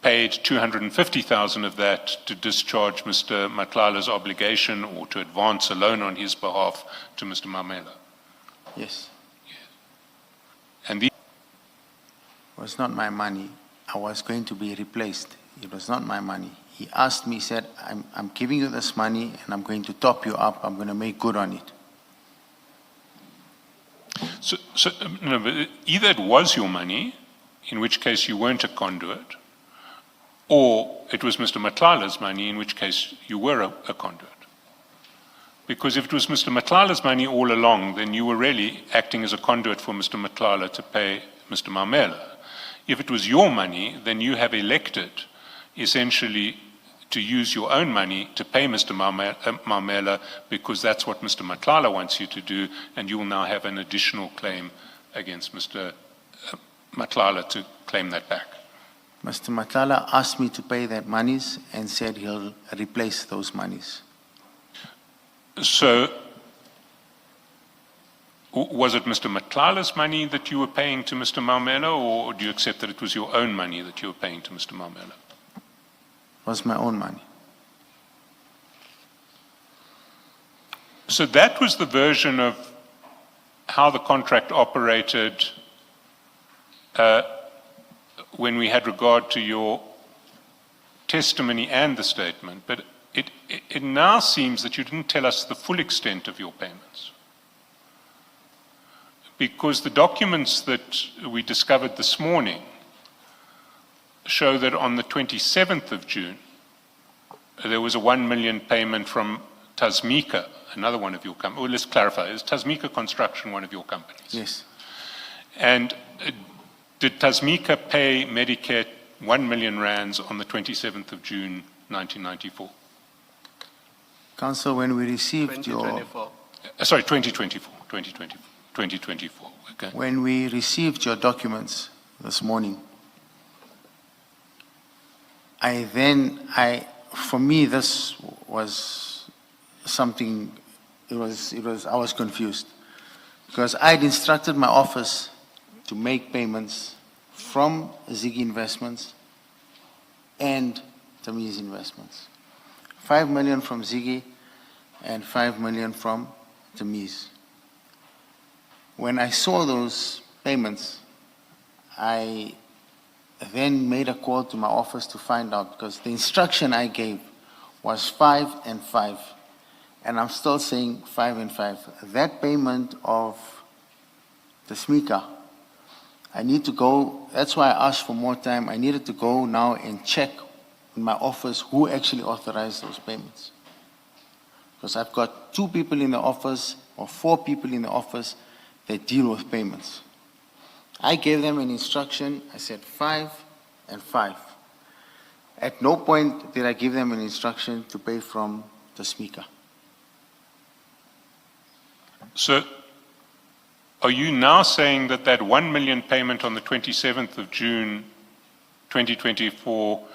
paid 250,000 of that to discharge Mr. Matlala's obligation or to advance a loan on his behalf to Mr. Mamela. Yes. And these It was not my money. I was going to be replaced. It was not my money. He asked me, he said, I'm giving you this money and I'm going to top you up. I'm going to make good on it. no, but either it was your money, in which case you weren't a conduit, or it was Mr. Matlala's money, in which case you were a conduit. Because if it was Mr. Matlala's money all along, then you were really acting as a conduit for Mr. Matlala to pay Mr. Mamela. If it was your money, then you have elected essentially to use your own money to pay Mr. Mamela because that's what Mr. Matlala wants you to do, and you will now have an additional claim against Mr. Matlala to claim that back. Mr. Matlala asked me to pay that monies and said he'll replace those monies. So, was it Mr. Matlala's money that you were paying to Mr. Mamela, or do you accept that it was your own money that you were paying to Mr. Mamela? It was my own money. So that was the version of how the contract operated when we had regard to your testimony and the statement, but it now seems that you didn't tell us the full extent of your payments. Because the documents that we discovered this morning show that on the 27th of June, there was a 1 million payment from Tasmika, another one of your companies. Well, let's clarify, is Tasmika Construction one of your companies? Yes. And did Tasmika pay Medicare 1 million rands on the 27th of June, 1994? Council, when we received 2024. Sorry, 2024, okay. When we received your documents this morning, for me, this was something, I was confused. Because I'd instructed my office to make payments from Ziggy Investments and Tamiz Investments. 5 million from Ziggy and 5 million from Tamiz. When I saw those payments, I then made a call to my office to find out, because the instruction I gave was 5 and 5. And I'm still saying 5 and 5. That payment of the SMICA, I need to go, that's why I asked for more time. I needed to go now and check in my office who actually authorized those payments. Because I've got 2 people in the office or 4 people in the office that deal with payments. I gave them an instruction, I said 5 and 5. At no point did I give them an instruction to pay from the SMICA. So, are you now saying that that 1 million payment on the 27th of June 2024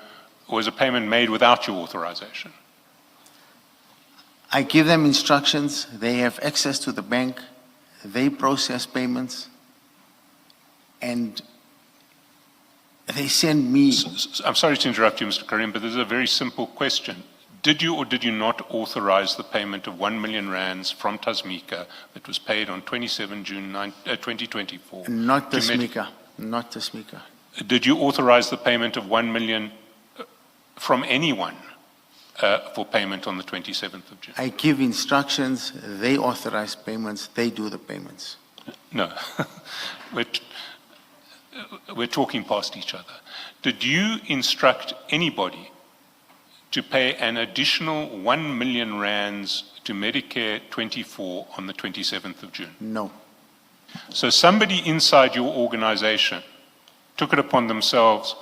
was a payment made without your authorization? I give them instructions, they have access to the bank, they process payments, and they send me. I'm sorry to interrupt you, Mr. Carrim, but this is a very simple question. Did you or did you not authorize the payment of 1 million rands from Tasmika that was paid on 27 June 2024? Not the SMICA, not the SMICA. Did you authorize the payment of 1 million from anyone for payment on the 27th of June? I give instructions, they authorize payments, they do the payments. No. We're talking past each other. Did you instruct anybody to pay an additional 1 million rands to Medicare24 on the 27th of June? No. So somebody inside your organization took it upon themselves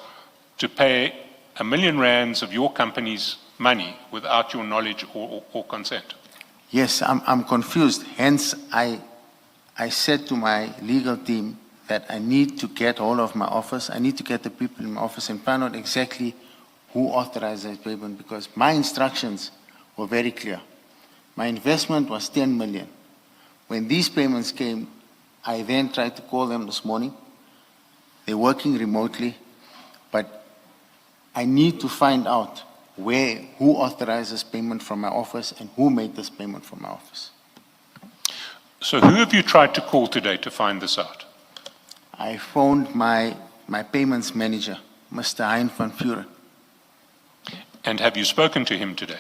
to pay 1 million rands of your company's money without your knowledge or consent? Yes, I'm confused. Hence, I said to my legal team that I need to get hold of my office. I need to get the people in my office and find out exactly who authorized that payment, because my instructions were very clear. My investment was 10 million. When these payments came, I then tried to call them this morning. They're working remotely, but I need to find out who authorizes payment from my office and who made this payment from my office. So who have you tried to call today to find this out? I phoned my payments manager, Mr. Hein van Vuren. And have you spoken to him today?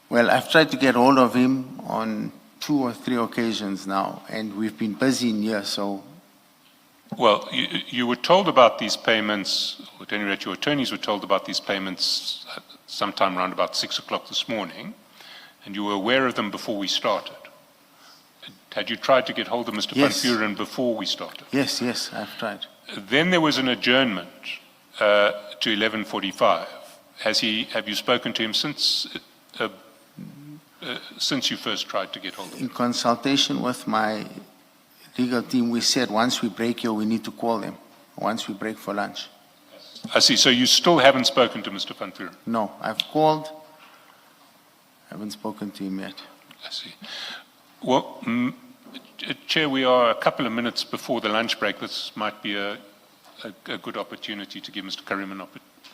Well, I've tried to get hold of him on 2 or 3 occasions now, and we've been busy in here, so. Well, you were told about these payments, or at any rate your attorneys were told about these payments sometime around about 6 o'clock this morning, and you were aware of them before we started. Had you tried to get hold of Mr. Yes. Van Vuren before we started? Yes, I've tried. Then there was an adjournment to 11:45. Have you spoken to him since you first tried to get hold of him? In consultation with my legal team, we said once we break here, we need to call them, once we break for lunch. I see. So you still haven't spoken to Mr. Van Vuren? No, I've called, haven't spoken to him yet. I see. Well, Chair, we are a couple of minutes before the lunch break. This might be a good opportunity to give Mr. Carrim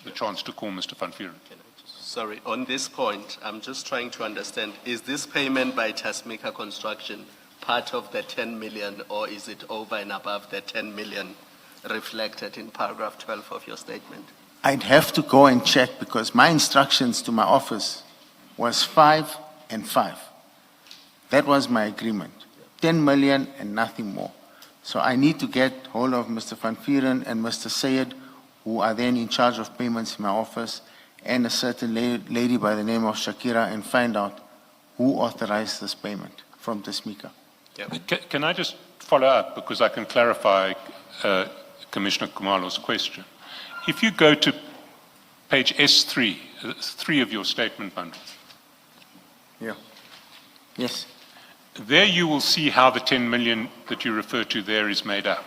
the chance to call Mr. Van Vuren. Sorry, on this point, I'm just trying to understand, is this payment by Tasmika Construction part of the 10 million, or is it over and above the 10 million reflected in paragraph 12 of your statement? I'd have to go and check, because my instructions to my office was 5 and 5. That was my agreement. 10 million and nothing more. So I need to get hold of Mr. Van Vuren and Mr. Sayed, who are then in charge of payments in my office, and a certain lady by the name of Shakira, and find out who authorized this payment from Tasmika. Can I just follow up, because I can clarify Commissioner Kumalo's question. If you go to page S3, 3 of your statement bundle. Yeah. Yes. There you will see how the 10 million that you refer to there is made up.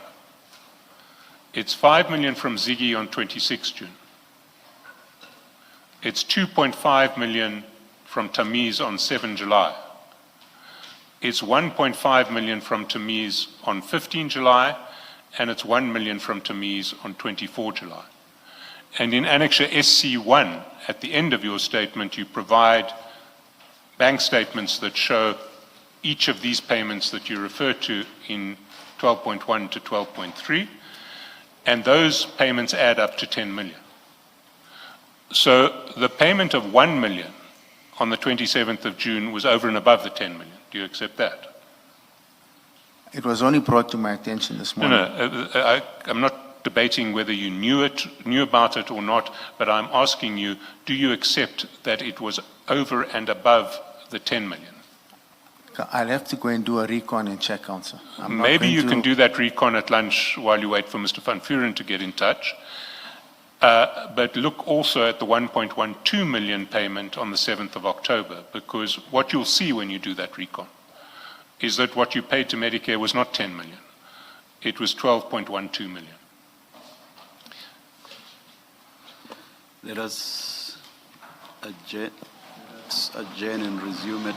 It's 5 million from Ziggy on 26 June. It's 2.5 million from Tamiz on 7 July. It's 1.5 million from Tamiz on 15 July, and it's 1 million from Tamiz on 24 July. And in Annexure SC1, at the end of your statement, you provide bank statements that show each of these payments that you refer to in 12.1 to 12.3, and those payments add up to 10 million. So the payment of 1 million on the 27th of June was over and above the 10 million. Do you accept that? It was only brought to my attention this morning. I'm not debating whether you knew about it or not, but I'm asking you, do you accept that it was over and above the 10 million? I'll have to go and do a recon and check, Councillor. Maybe you can do that recon at lunch while you wait for Mr. Van Vuren to get in touch. But look also at the 1.12 million payment on the 7th of October, because what you'll see when you do that recon is that what you paid to Medicare was not 10 million. It was 12.12 million. Let us adjourn and resume it.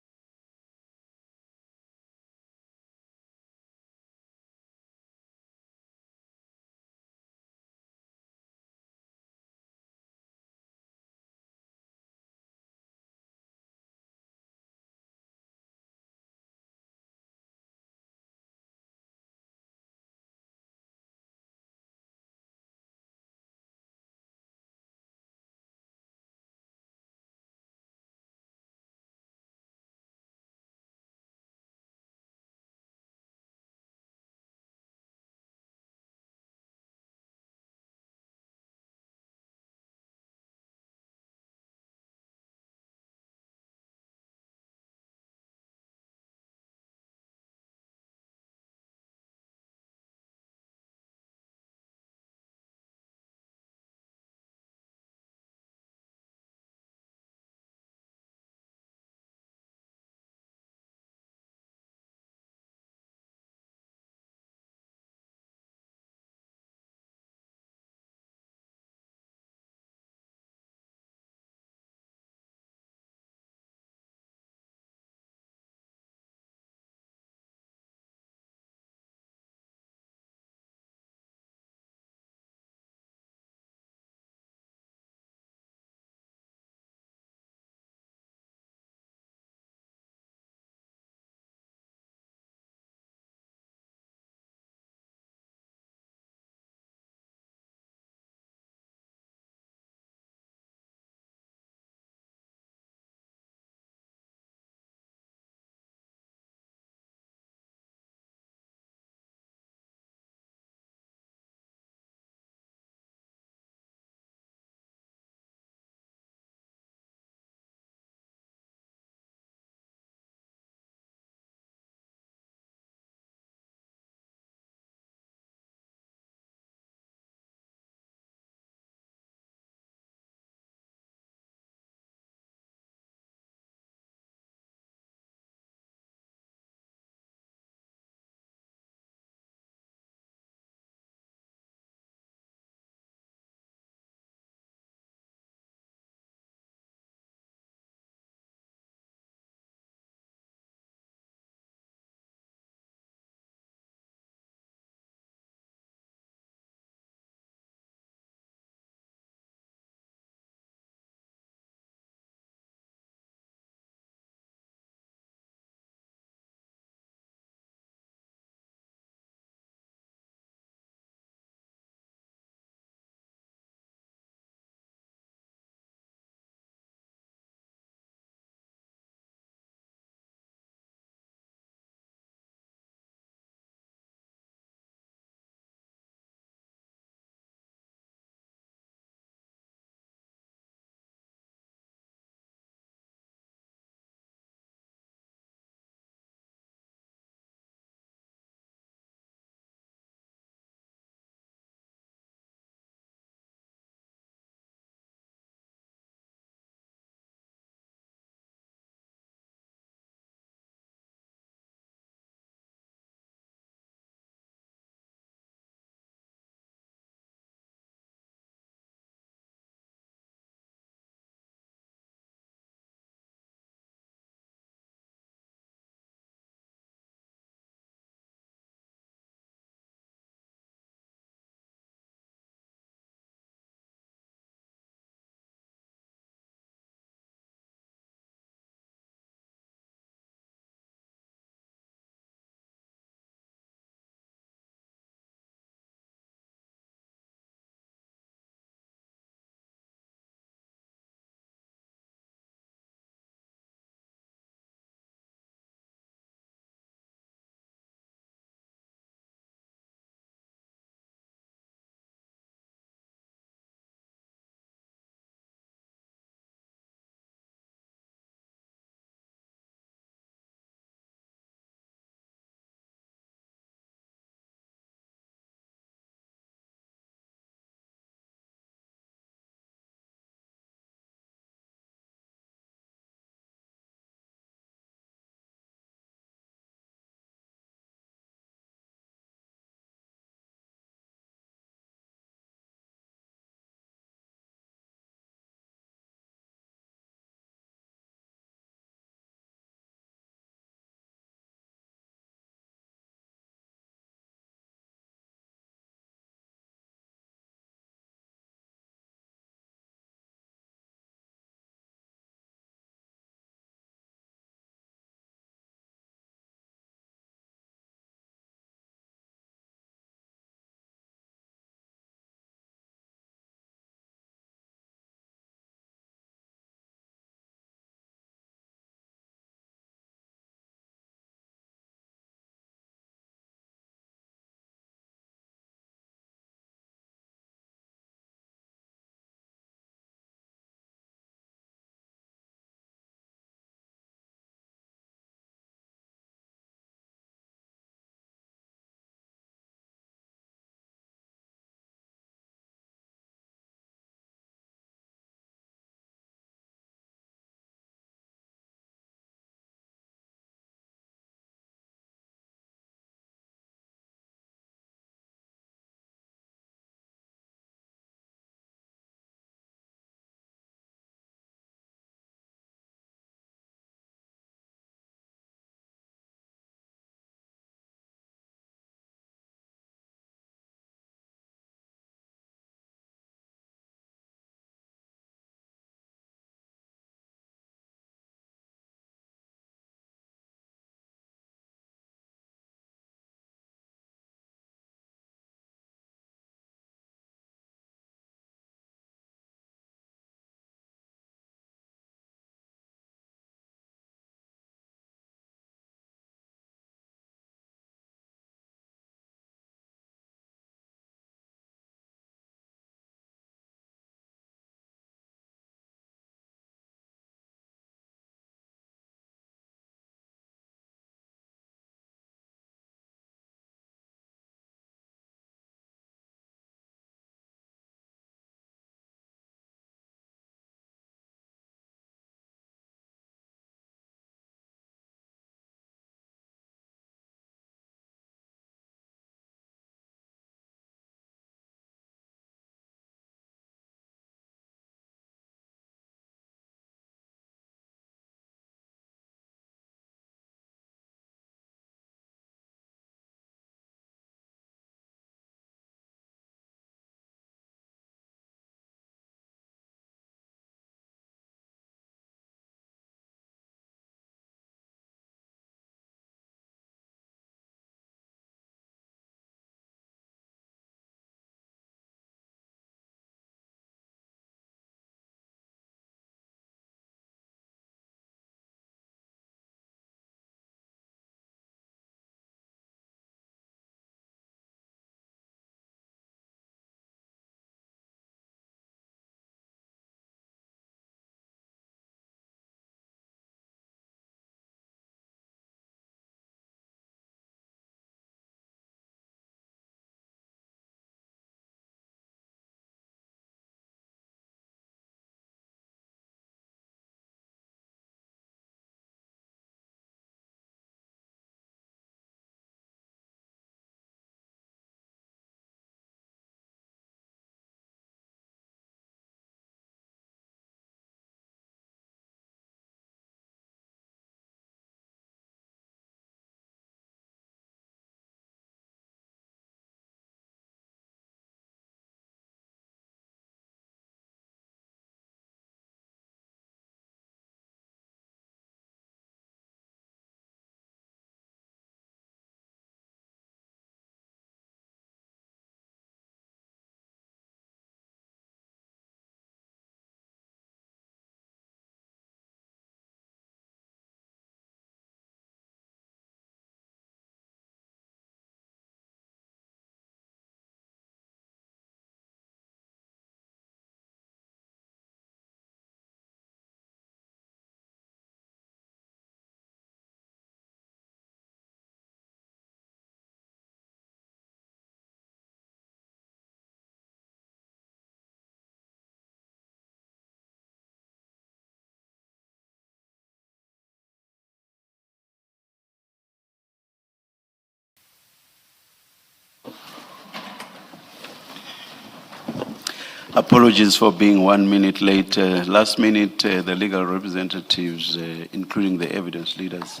Apologies for being 1 minute late. Last minute, the legal representatives, including the evidence leaders,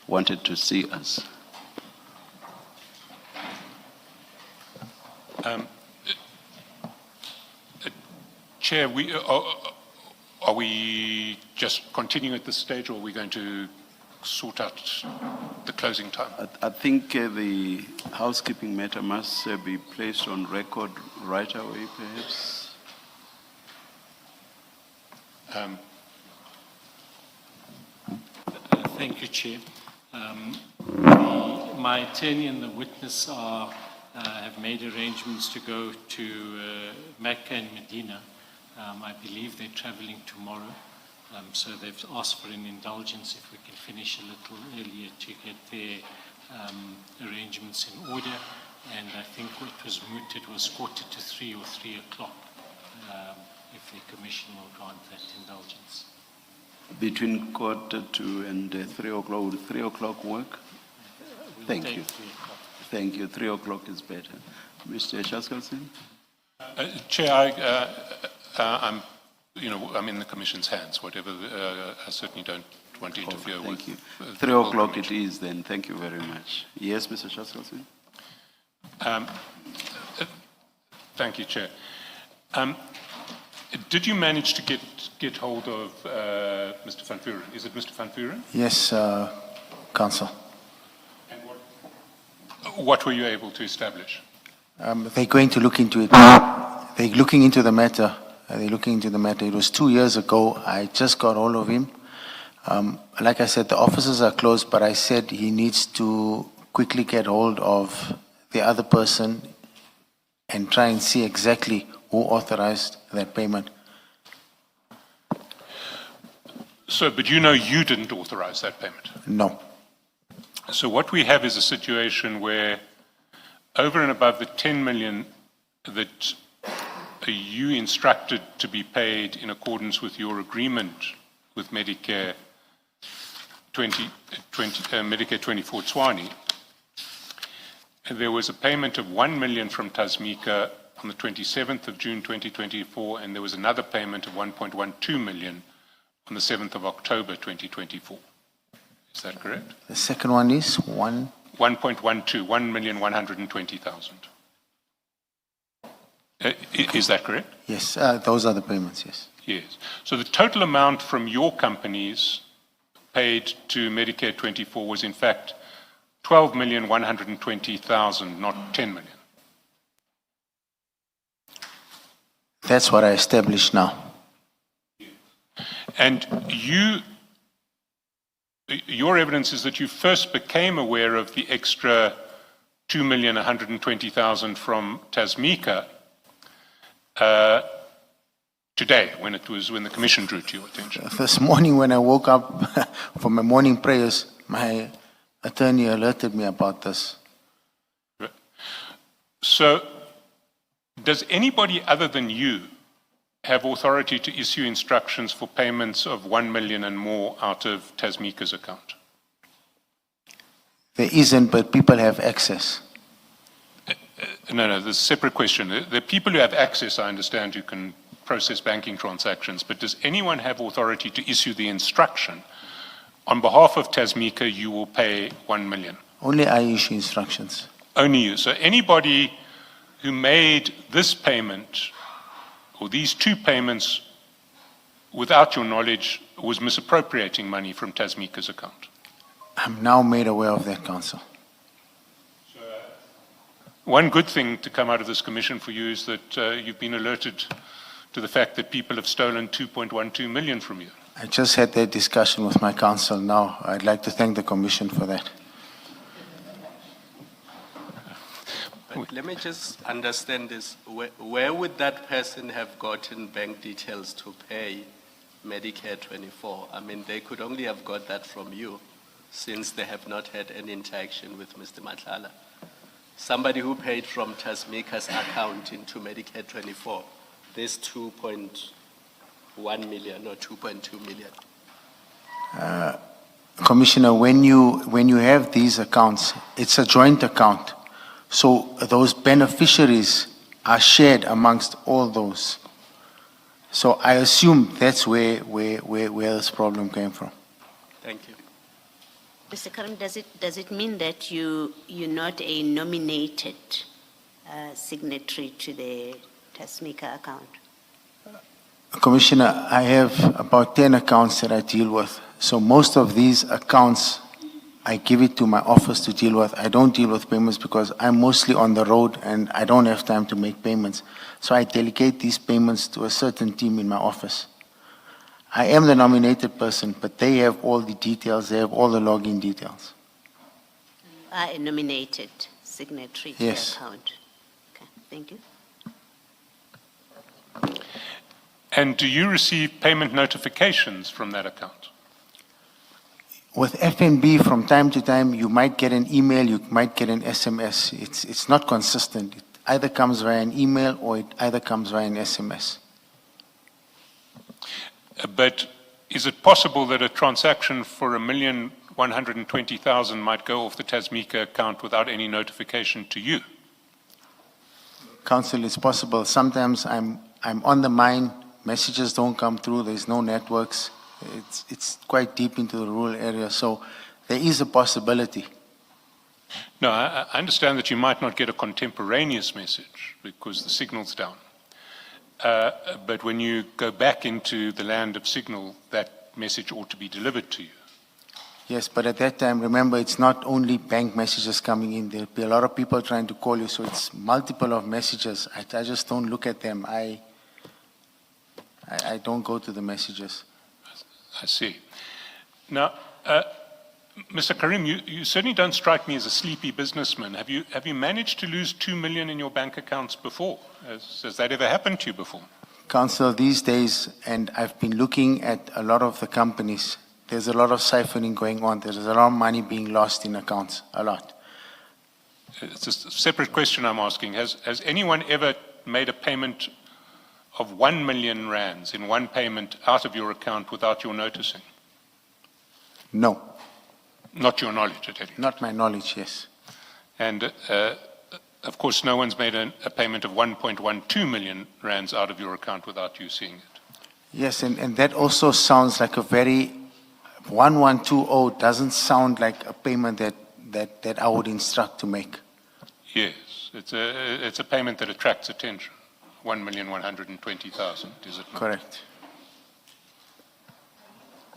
wanted to see us. Chair, are we just continuing at this stage, or are we going to sort out the closing time? I think the housekeeping matter must be placed on record right away, perhaps. Thank you, Chair. My attorney and the witness have made arrangements to go to Mecca and Medina. I believe they're traveling tomorrow. So they've asked for an indulgence if we can finish a little earlier to get their arrangements in order. And I think what was mooted was 2:45 or 3 o'clock, if the Commission will grant that indulgence. Between 2:45 and 3 o'clock, would 3 o'clock work? We'll Thank take you. 3 o'clock. Thank you. 3 o'clock is better. Mr. Shaskalson? Chair, I'm in the Commission's hands. Whatever, I certainly don't want to interfere with. Thank you. the 3 full o'clock it Commission. is then. Thank you very much. Yes, Mr. Shaskalson? Thank you, Chair. Did you manage to get hold of Mr. Van Vuren? Is it Mr. Van Vuren? Yes, Council. And what were you able to establish? They're going to look into it. They're looking into the matter. It was 2 years ago. I just got hold of him. Like I said, the offices are closed, but I said he needs to quickly get hold of the other person and try and see exactly who authorized that payment. So, but you didn't authorize that payment? No. So what we have is a situation where over and above the 10 million that you instructed to be paid in accordance with your agreement with Medicare 24 Tswani, there was a payment of 1 million from Tasmika on the 27th of June 2024, and there was another payment of 1.12 million on the 7th of October 2024. Is that correct? The second one is 1.12, 1,120,000. Is that correct? Yes, those are the payments, yes. Yes. So the total amount from your companies paid to Medicare 24 was in fact 12,120,000, not 10 million. That's what I established now. And your evidence is that you first became aware of the extra 2,120,000 from Tasmika today, when the Commission drew to your attention. This morning when I woke up for my morning prayers, my attorney alerted me about this. So, does anybody other than you have authority to issue instructions for payments of 1 million and more out of Tasmika's account? There isn't, but people have access. No, there's a separate question. The people who have access, I understand you can process banking transactions, but does anyone have authority to issue the instruction on behalf of Tasmika, you will pay 1 million? Only I issue instructions. Only you. So anybody who made this payment or these two payments without your knowledge was misappropriating money from Tasmika's account? I'm now made aware of that, Council. One good thing to come out of this commission for you is that you've been alerted to the fact that people have stolen 2.12 million from you. I just had that discussion with my counsel now. I'd like to thank the Commission for that. But let me just understand this. Where would that person have gotten bank details to pay Medicare 24? I mean, they could only have got that from you, since they have not had any interaction with Mr. Matlala. Somebody who paid from Tasmika's account into Medicare 24, this 2.1 million or 2.2 million. Commissioner, when you have these accounts, it's a joint account. So those beneficiaries are shared amongst all those. So I assume that's where this problem came from. Thank you. Mr. Carrim, does it mean that you're not a nominated signatory to the Tasmika account? Commissioner, I have about 10 accounts that I deal with. So most of these accounts, I give it to my office to deal with. I don't deal with payments because I'm mostly on the road and I don't have time to make payments. So I delegate these payments to a certain team in my office. I am the nominated person, but they have all the details, they have all the login details. Are a nominated signatory to Yes. the account? Okay, thank you. And do you receive payment notifications from that account? With FNB, from time to time, you might get an email, you might get an SMS. It's not consistent. It either comes via an email or it either comes via an SMS. But is it possible that a transaction for 1,120,000 might go off the Tasmika account without any notification to you? Council, it's possible. Sometimes I'm on the mine, messages don't come through, there's no networks. It's quite deep into the rural area, so there is a possibility. No, I understand that you might not get a contemporaneous message because the signal's down. But when you go back into the land of signal, that message ought to be delivered to you. Yes, but at that time, remember, it's not only bank messages coming in. There'll be a lot of people trying to call you, so it's multiple of messages. I just don't look at them. I don't go to the messages. I see. Now, Mr. Carrim, you certainly don't strike me as a sleepy businessman. Have you managed to lose 2 million in your bank accounts before? Has that ever happened to you before? Council, these days, and I've been looking at a lot of the companies, there's a lot of siphoning going on. There's a lot of money being lost in accounts, a lot. It's a separate question I'm asking. Has anyone ever made a payment of 1 million rands in one payment out of your account without your noticing? No, Not your knowledge, at any rate. not my knowledge, yes. And of course, no one's made a payment of 1.12 million rands out of your account without you seeing it. Yes, and that also sounds like a very, 1120 doesn't sound like a payment that I would instruct to make. Yes, it's a payment that attracts attention. 1,120,000, is it not? Correct.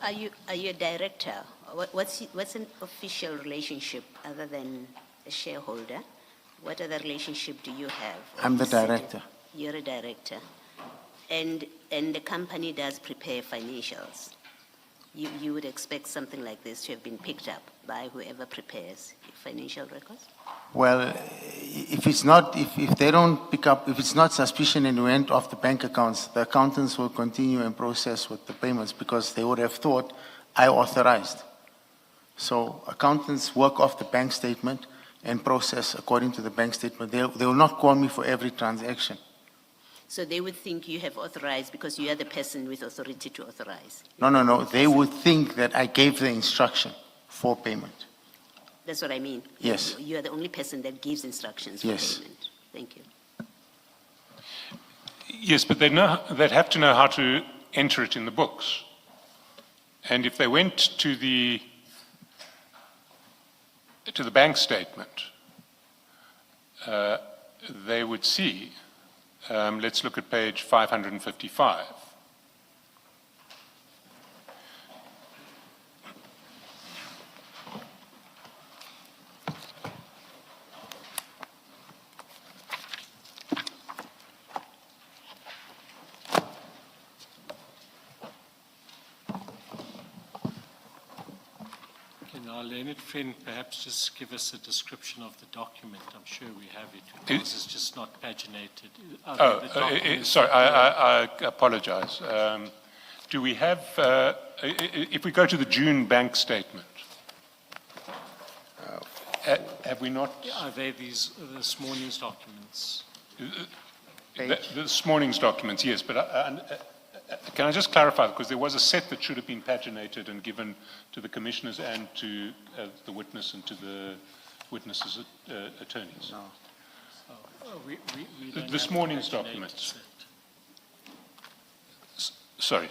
Are you a director? What's an official relationship other than a shareholder? What other relationship do you have? I'm the director. You're a director. And the company does prepare financials. You would expect something like this to have been picked up by whoever prepares financial records? Well, if it's not, if they don't pick up, if it's not suspicion and went off the bank accounts, the accountants will continue and process with the payments because they would have thought I authorized. So accountants work off the bank statement and process according to the bank statement. They will not call me for every transaction. So they would think you have authorized because you are the person with authority to authorize. No. They would think that I gave the instruction for payment. That's what I mean. Yes. You are the only person that gives instructions for Yes. payment. Thank you. Yes, but they'd have to know how to enter it in the books. And if they went to the bank statement, they would see, let's look at page 555. Can our learned friend perhaps just give us a description of the document? I'm sure we have it, because it's just not paginated. Sorry, I apologize. Do we have, if we go to the June bank statement, have we not? Are they this morning's documents? This morning's documents, yes, but can I just clarify, because there was a set that should have been paginated and given to the commissioners and to the witness and to the witnesses' attorneys. No. We don't This have morning's paginated documents. set. Sorry.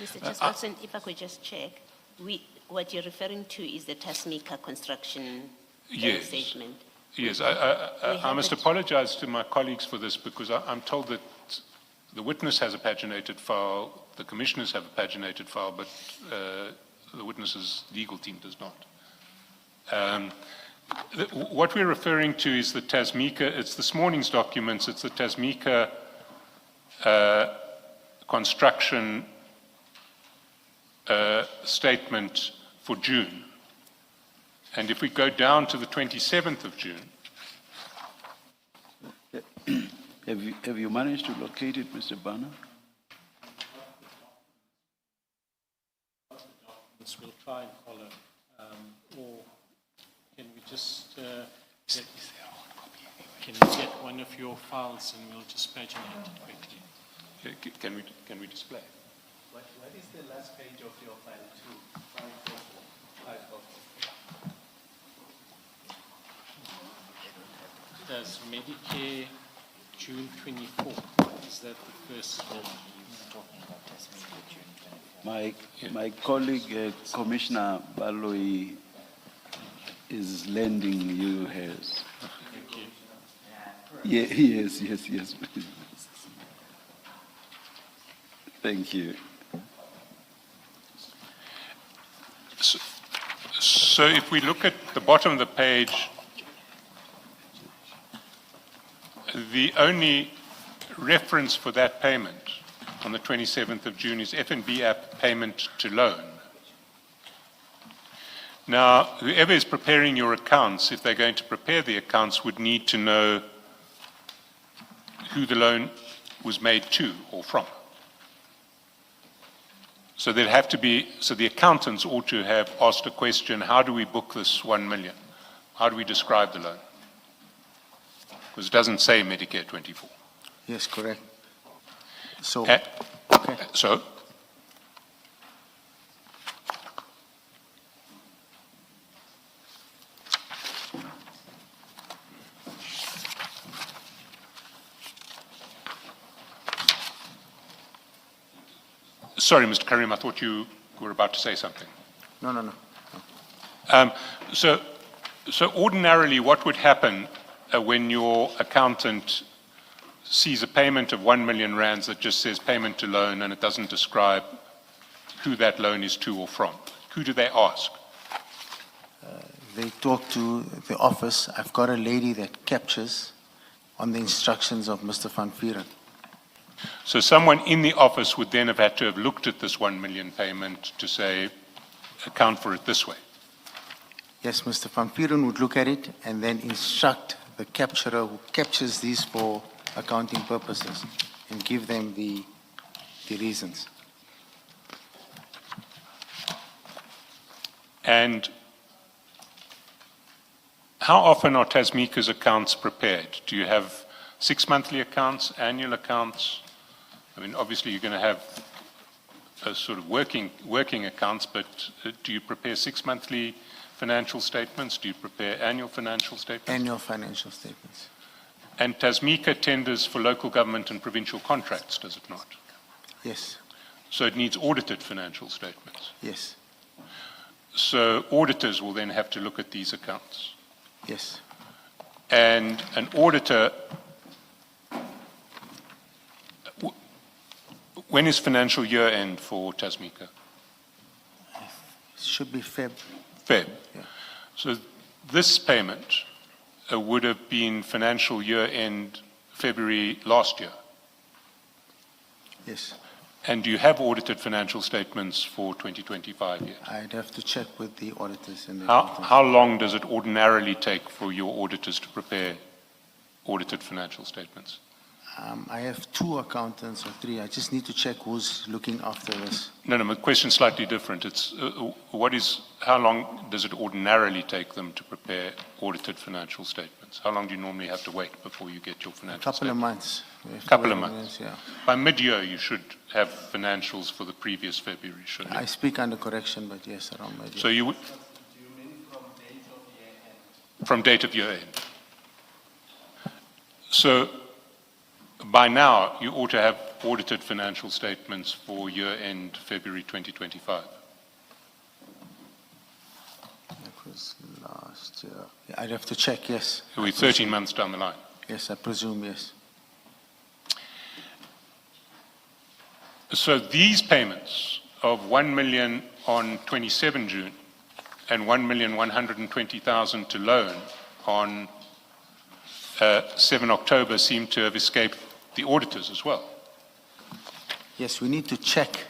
Mr. Chairperson, if I could just check, what you're referring to is the Tasmika construction Yes. statement. Yes, We I have must it- apologize to my colleagues for this because I'm told that the witness has a paginated file, the commissioners have a paginated file, but the witness's legal team does not. What we're referring to is the Tasmika, it's this morning's documents, it's the Tasmika construction statement for June. And if we go down to the 27th of June, Have you managed to locate it, Mr. Bana? This we'll try and follow. Or can we just can we get one of your files and we'll just paginate it quickly? can we display? What is the last page of your file two? 544. Does Medicare June 24? Is that the first one? My colleague, Commissioner Baloi, is lending you hers. Thank you. Yeah, yes. Thank you. So if we look at the bottom of the page, the only reference for that payment on the 27th of June is FNB app payment to loan. Now, whoever is preparing your accounts, if they're going to prepare the accounts, would need to know who the loan was made to or from. So there'd have to be, so the accountants ought to have asked a question, how do we book this 1 million? How do we describe the loan? Because it doesn't say Medicare 24. Yes, correct. So, Okay. So, sorry, Mr. Carrim, I thought you were about to say something. no. So ordinarily, what would happen when your accountant sees a payment of 1 million rands that just says payment to loan and it doesn't describe who that loan is to or from? Who do they ask? They talk to the office. I've got a lady that captures on the instructions of Mr. Van Vieren. So someone in the office would then have had to have looked at this 1 million payment to say, account for it this way. Yes, Mr. Van Vieren would look at it and then instruct the capturer who captures these for accounting purposes and give them the reasons. And how often are Tasmika's accounts prepared? Do you have 6 monthly accounts, annual accounts? I mean, obviously you're going to have a sort of working accounts, but do you prepare 6 monthly financial statements? Do you prepare annual financial statements? Annual financial statements. And Tasmika tenders for local government and provincial contracts, does it not? Yes, So it needs audited financial statements. yes, So auditors will then have to look at these accounts. yes. And an auditor, when is financial year end for Tasmika? Should be Feb. Feb. Yeah. So this payment would have been financial year end February last year. Yes. And do you have audited financial statements for 2025 yet? I'd have to check with the auditors and the How long does it ordinarily take for your auditors to prepare audited financial statements? I have 2 accountants or 3. I just need to check who's looking after this. No, my question's slightly different. It's how long does it ordinarily take them to prepare audited financial statements? How long do you normally have to wait before you get your A financial couple of statements? months. We have to Couple wait of a months. minute, yeah. By mid-year, you should have financials for the previous February, shouldn't I you? speak under correction, but yes, around mid-year. So you would... From date of year end. So by now, you ought to have audited financial statements for year end February 2025. That was last year. Yeah, I'd have to check, yes. We're 13 months down the line. Yes, I presume, yes. So these payments of 1 million on 27 June and 1,120,000 to loan on 7 October seem to have escaped the auditors as well. Yes, we need to check.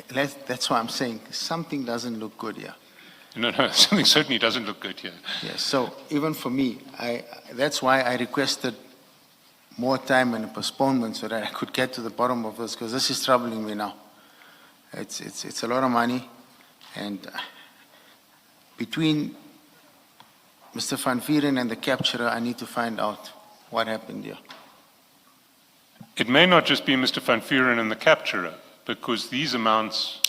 That's why I'm saying something doesn't look good here. No, something certainly doesn't look good here. Yes, so even for me, that's why I requested more time and a postponement so that I could get to the bottom of this, because this is troubling me now. It's a lot of money, and between Mr. Van Vieren and the capturer, I need to find out what happened here. It may not just be Mr. Van Vuren and the capturer, because these amounts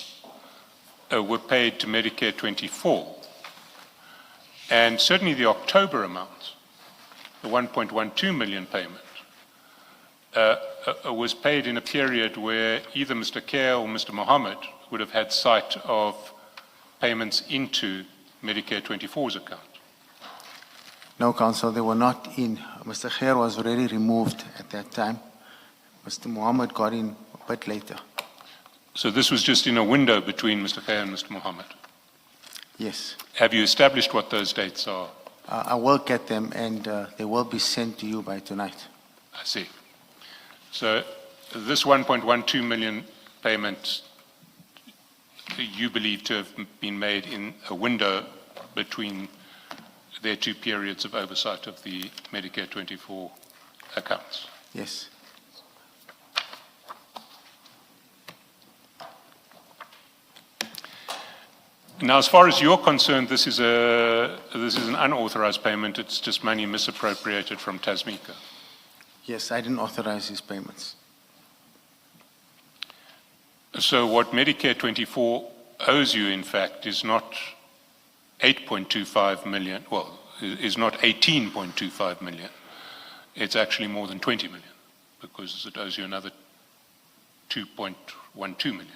were paid to Medicare 24. And certainly the October amount, the 1.12 million payment, was paid in a period where either Mr. Kerr or Mr. Mohammed would have had sight of payments into Medicare 24's account. No, Council, they were not in. Mr. Khair was already removed at that time. Mr. Mohammed got in a bit later. So this was just in a window between Mr. Khair and Mr. Mohammed. Yes. Have you established what those dates are? I will get them, and they will be sent to you by tonight. I see. So this 1.12 million payment you believe to have been made in a window between their 2 periods of oversight of the Medicare 24 accounts. Yes. Now, as far as you're concerned, this is an unauthorized payment. It's just money misappropriated from Tasmika. Yes, I didn't authorize these payments. So what Medicare 24 owes you, in fact, is not 8.25 million, well, is not 18.25 million. It's actually more than 20 million, because it owes you another 2.12 million.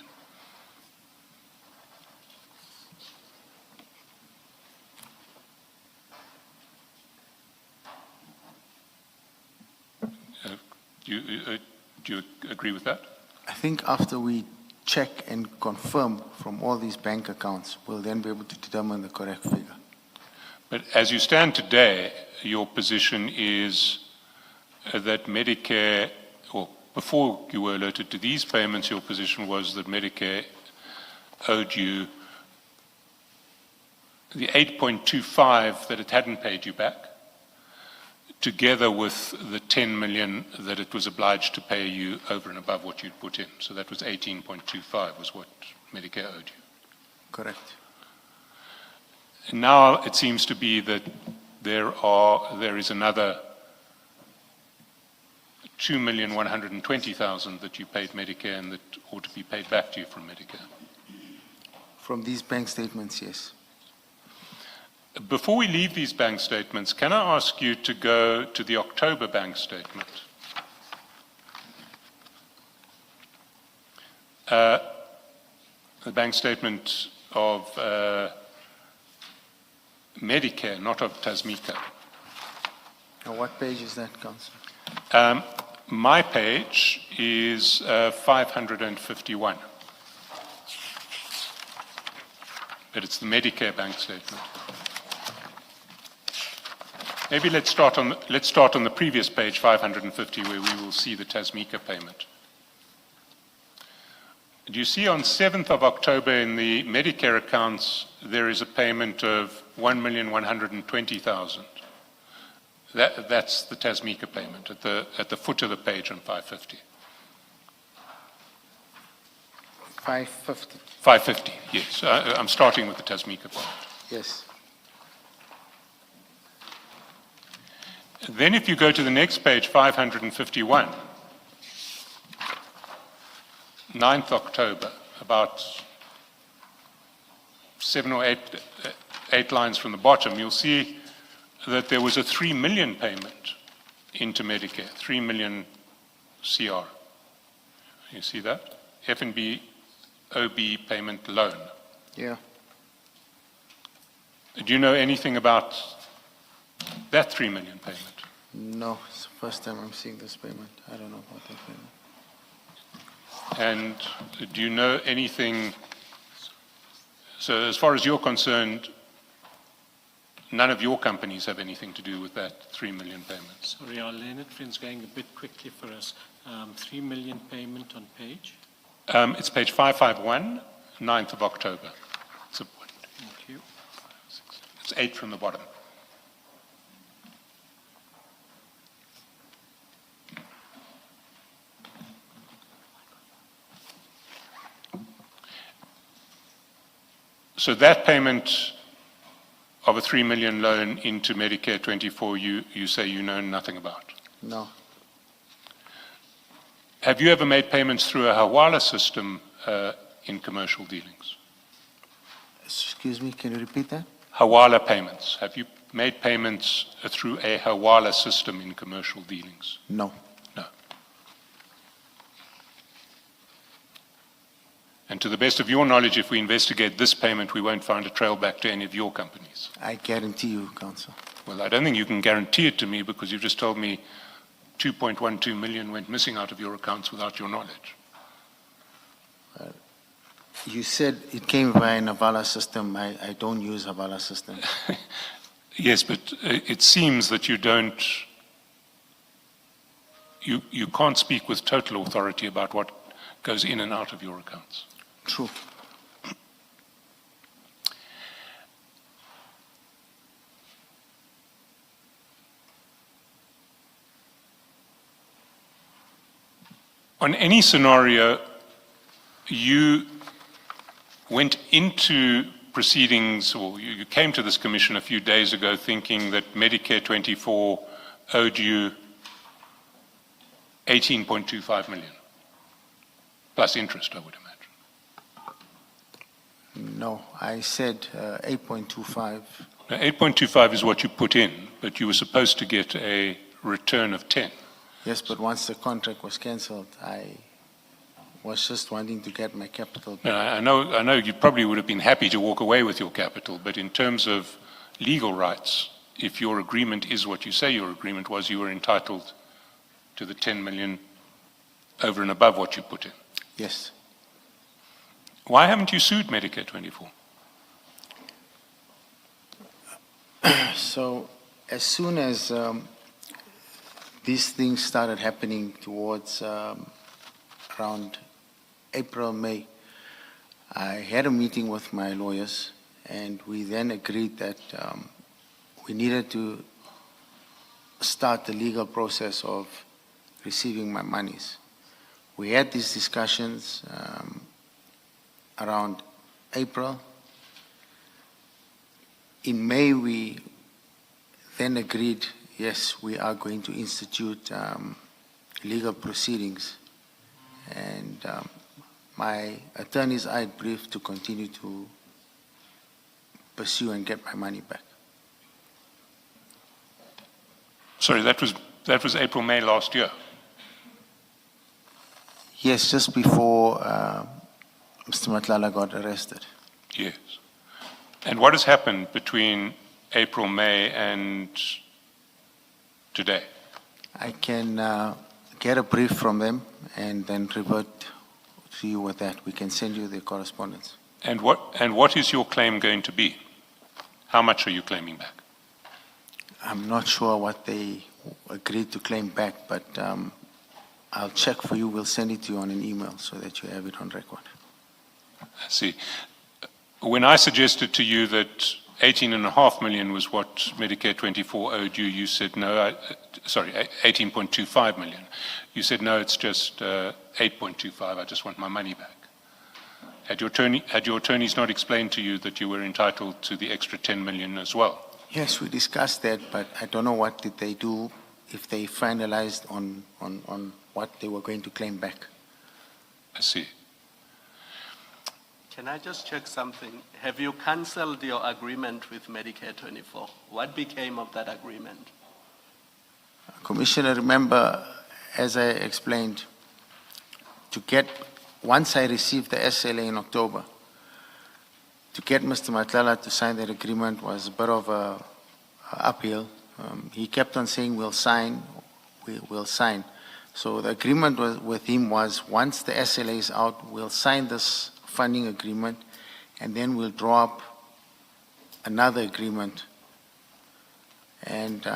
Do you agree with that? I think after we check and confirm from all these bank accounts, we'll then be able to determine the correct figure. But as you stand today, your position is that Medicare, or before you were alerted to these payments, your position was that Medicare owed you the 8.25 that it hadn't paid you back, together with the 10 million that it was obliged to pay you over and above what you'd put in. So that was 18.25 was what Medicare owed you. Correct. Now it seems to be that there is another 2,120,000 that you paid Medicare and that ought to be paid back to you from Medicare. From these bank statements, yes. Before we leave these bank statements, can I ask you to go to the October bank statement? The bank statement of Medicare, not of Tasmika. Now, what page is that, Councillor? My page is 551. But it's the Medicare bank statement. Maybe let's start on the previous page, 550, where we will see the Tasmika payment. Do you see on 7th of October in the Medicare accounts, there is a payment of 1,120,000 That's the Tasmeka payment at the foot of the page on 550. 550, 550, yes. I'm starting with the Tasmeka payment. yes. Then if you go to the next page, 551, 9th October, about 7 or 8 lines from the bottom, you'll see that there was a 3 million payment into Medicare, 3 million CR. You see that? F&B OB payment loan. Yeah. Do you know anything about that 3 million payment? No, it's the first time I'm seeing this payment. I don't know about that payment. And do you know anything, so as far as you're concerned, none of your companies have anything to do with that 3 million payment? Sorry, our learned friend's going a bit quickly for us. 3 million payment on page. It's page 551, 9th of October. Thank you. It's 8 from the bottom. So that payment of a 3 million loan into Medicare 24, you say you know nothing about. No, Have you ever made payments through a Hawala system in commercial dealings? excuse me, can you repeat that? Hawala payments. Have you made payments through a Hawala system in commercial dealings? No, No. And to the best of your knowledge, if we investigate this payment, we won't find a trail back to any of your companies. I guarantee you, Council. Well, I don't think you can guarantee it to me because you've just told me 2.12 million went missing out of your accounts without your knowledge. You said it came via an Havala system. I don't use Havala system. Yes, but it seems that you don't, you can't speak with total authority about what goes in and out of your accounts. True. On any scenario, you went into proceedings, or you came to this commission a few days ago thinking that Medicare24 owed you 18.25 million, plus interest, I would imagine. No, I said 8.25. Now, 8.25 is what you put in, but you were supposed to get a return of 10. Yes, but once the contract was cancelled, I was just wanting to get my capital back. Now, I know you probably would have been happy to walk away with your capital, but in terms of legal rights, if your agreement is what you say your agreement was, you were entitled to the 10 million over and above what you put in. Yes. Why haven't you sued Medicare24? So as soon as these things started happening towards around April, May, I had a meeting with my lawyers, and we then agreed that we needed to start the legal process of receiving my monies. We had these discussions around April. In May, we then agreed, yes, we are going to institute legal proceedings. And my attorneys are briefed to continue to pursue and get my money back. Sorry, that was April, May last year. Yes, just before Mr. Matlala got arrested. Yes. And what has happened between April, May, and today? I can get a brief from them and then revert to you with that. We can send you the correspondence. And what is your claim going to be? How much are you claiming back? I'm not sure what they agreed to claim back, but I'll check for you. We'll send it to you on an email so that you have it on record. I see. When I suggested to you that 18.5 million was what Medicare24 owed you. You said no, sorry, 18.25 million. You said no, it's just 8.25. I just want my money back. Had your attorneys not explained to you that you were entitled to the extra 10 million as well? Yes, we discussed that, but I don't know what did they do, if they finalized on what they were going to claim back. I see. Can I just check something? Have you cancelled your agreement with Medicare24? What became of that agreement? Commissioner, remember, as I explained, once I received the SLA in October, to get Mr. Matlala to sign that agreement was a bit of a uphill. He kept on saying, we'll sign, we'll sign. So the agreement with him was, once the SLA is out, we'll sign this funding agreement, and then we'll draw up another agreement. And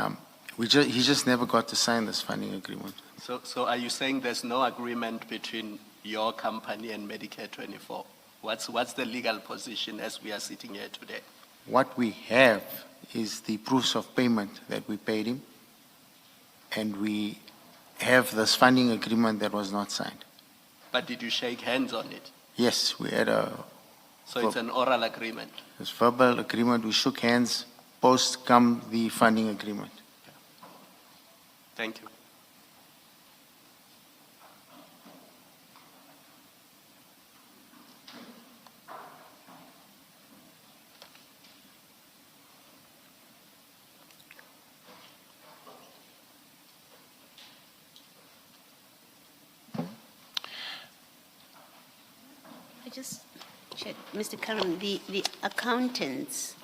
he just never got to sign this funding agreement. So are you saying there's no agreement between your company and Medicare24? What's the legal position as we are sitting here today? What we have is the proofs of payment that we paid him, and we have this funding agreement that was not signed. But did you shake hands on it? Yes, we had So it's an oral agreement? this verbal agreement. We shook hands, post come the funding agreement. Thank you. I just check, Mr. Carrim, the accountants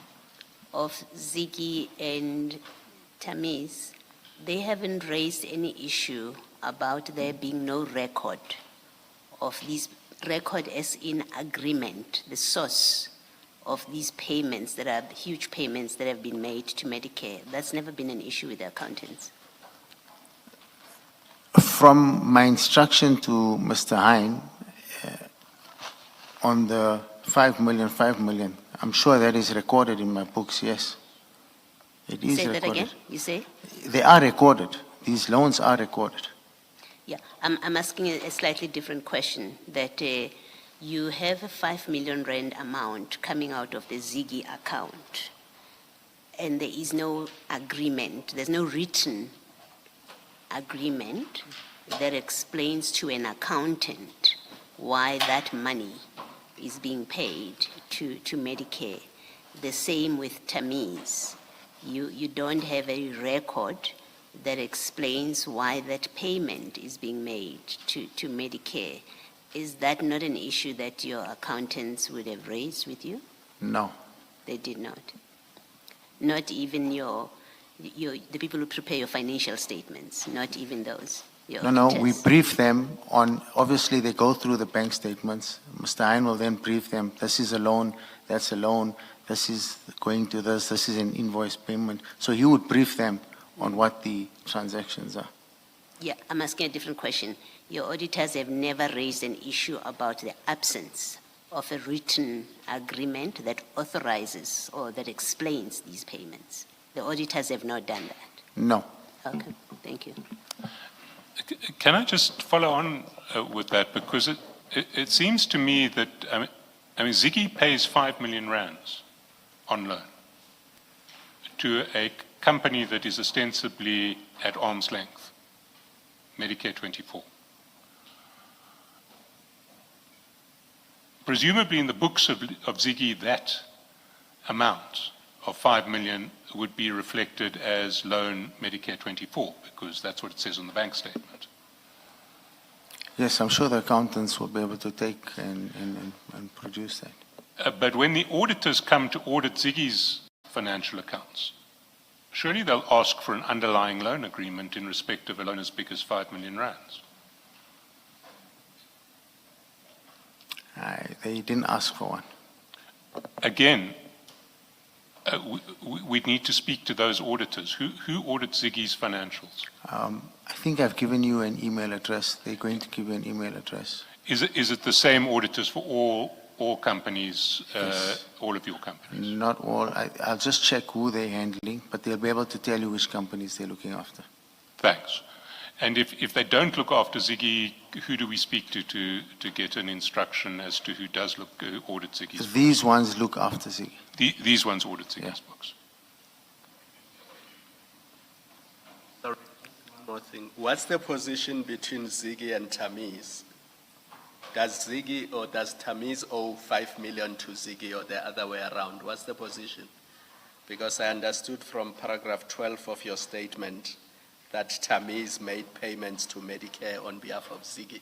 of Ziggy and Tamiz, they haven't raised any issue about there being no record of these, record as in agreement, the source of these payments that are huge payments that have been made to Medicare. That's never been an issue with the accountants. From my instruction to Mr. Hine, on the 5 million, I'm sure that is recorded in my books, yes. It is Say recorded. that again, you say? They are recorded. These loans are recorded. Yeah, I'm asking a slightly different question, that you have a 5 million rand amount coming out of the Ziggy account, and there is no agreement, there's no written agreement that explains to an accountant why that money is being paid to Medicare. The same with Tamiz. You don't have a record that explains why that payment is being made to Medicare. Is that not an issue that your accountants would have raised with you? No. They did not. Not even the people who prepare your financial statements, not even those. No, we brief them on, obviously they go through the bank statements. Mr. Hine will then brief them, this is a loan, that's a loan, this is going to this is an invoice payment. So he would brief them on what the transactions are. Yeah, I'm asking a different question. Your auditors have never raised an issue about the absence of a written agreement that authorizes or that explains these payments. The auditors have not done that. No. Okay, thank you. Can I just follow on with that? Because it seems to me that, I mean, Ziggy pays 5 million rands on loan to a company that is ostensibly at arm's length, Medicare24. Presumably in the books of Ziggy, that amount of 5 million would be reflected as loan Medicare24, because that's what it says on the bank statement. Yes, I'm sure the accountants will be able to take and produce that. But when the auditors come to audit Ziggy's financial accounts, surely they'll ask for an underlying loan agreement in respect of a loan as big as 5 million rands. They didn't ask for one. Again, we'd need to speak to those auditors. Who audits Ziggy's financials? I think I've given you an email address. They're going to give you an email address. Is it the same auditors for all all companies, Yes. all of your companies? Not all. I'll just check who they're handling, but they'll be able to tell you which companies they're looking after. Thanks. And if they don't look after Ziggy, who do we speak to get an instruction as to who does audit Ziggy's books? These ones look after Ziggy. These ones audit Ziggy's Yeah. books. Sorry, one more thing. What's the position between Ziggy and Tamiz? Does Ziggy or does Tamiz owe 5 million to Ziggy or the other way around? What's the position? Because I understood from paragraph 12 of your statement that Tamiz made payments to Medicare on behalf of Ziggy.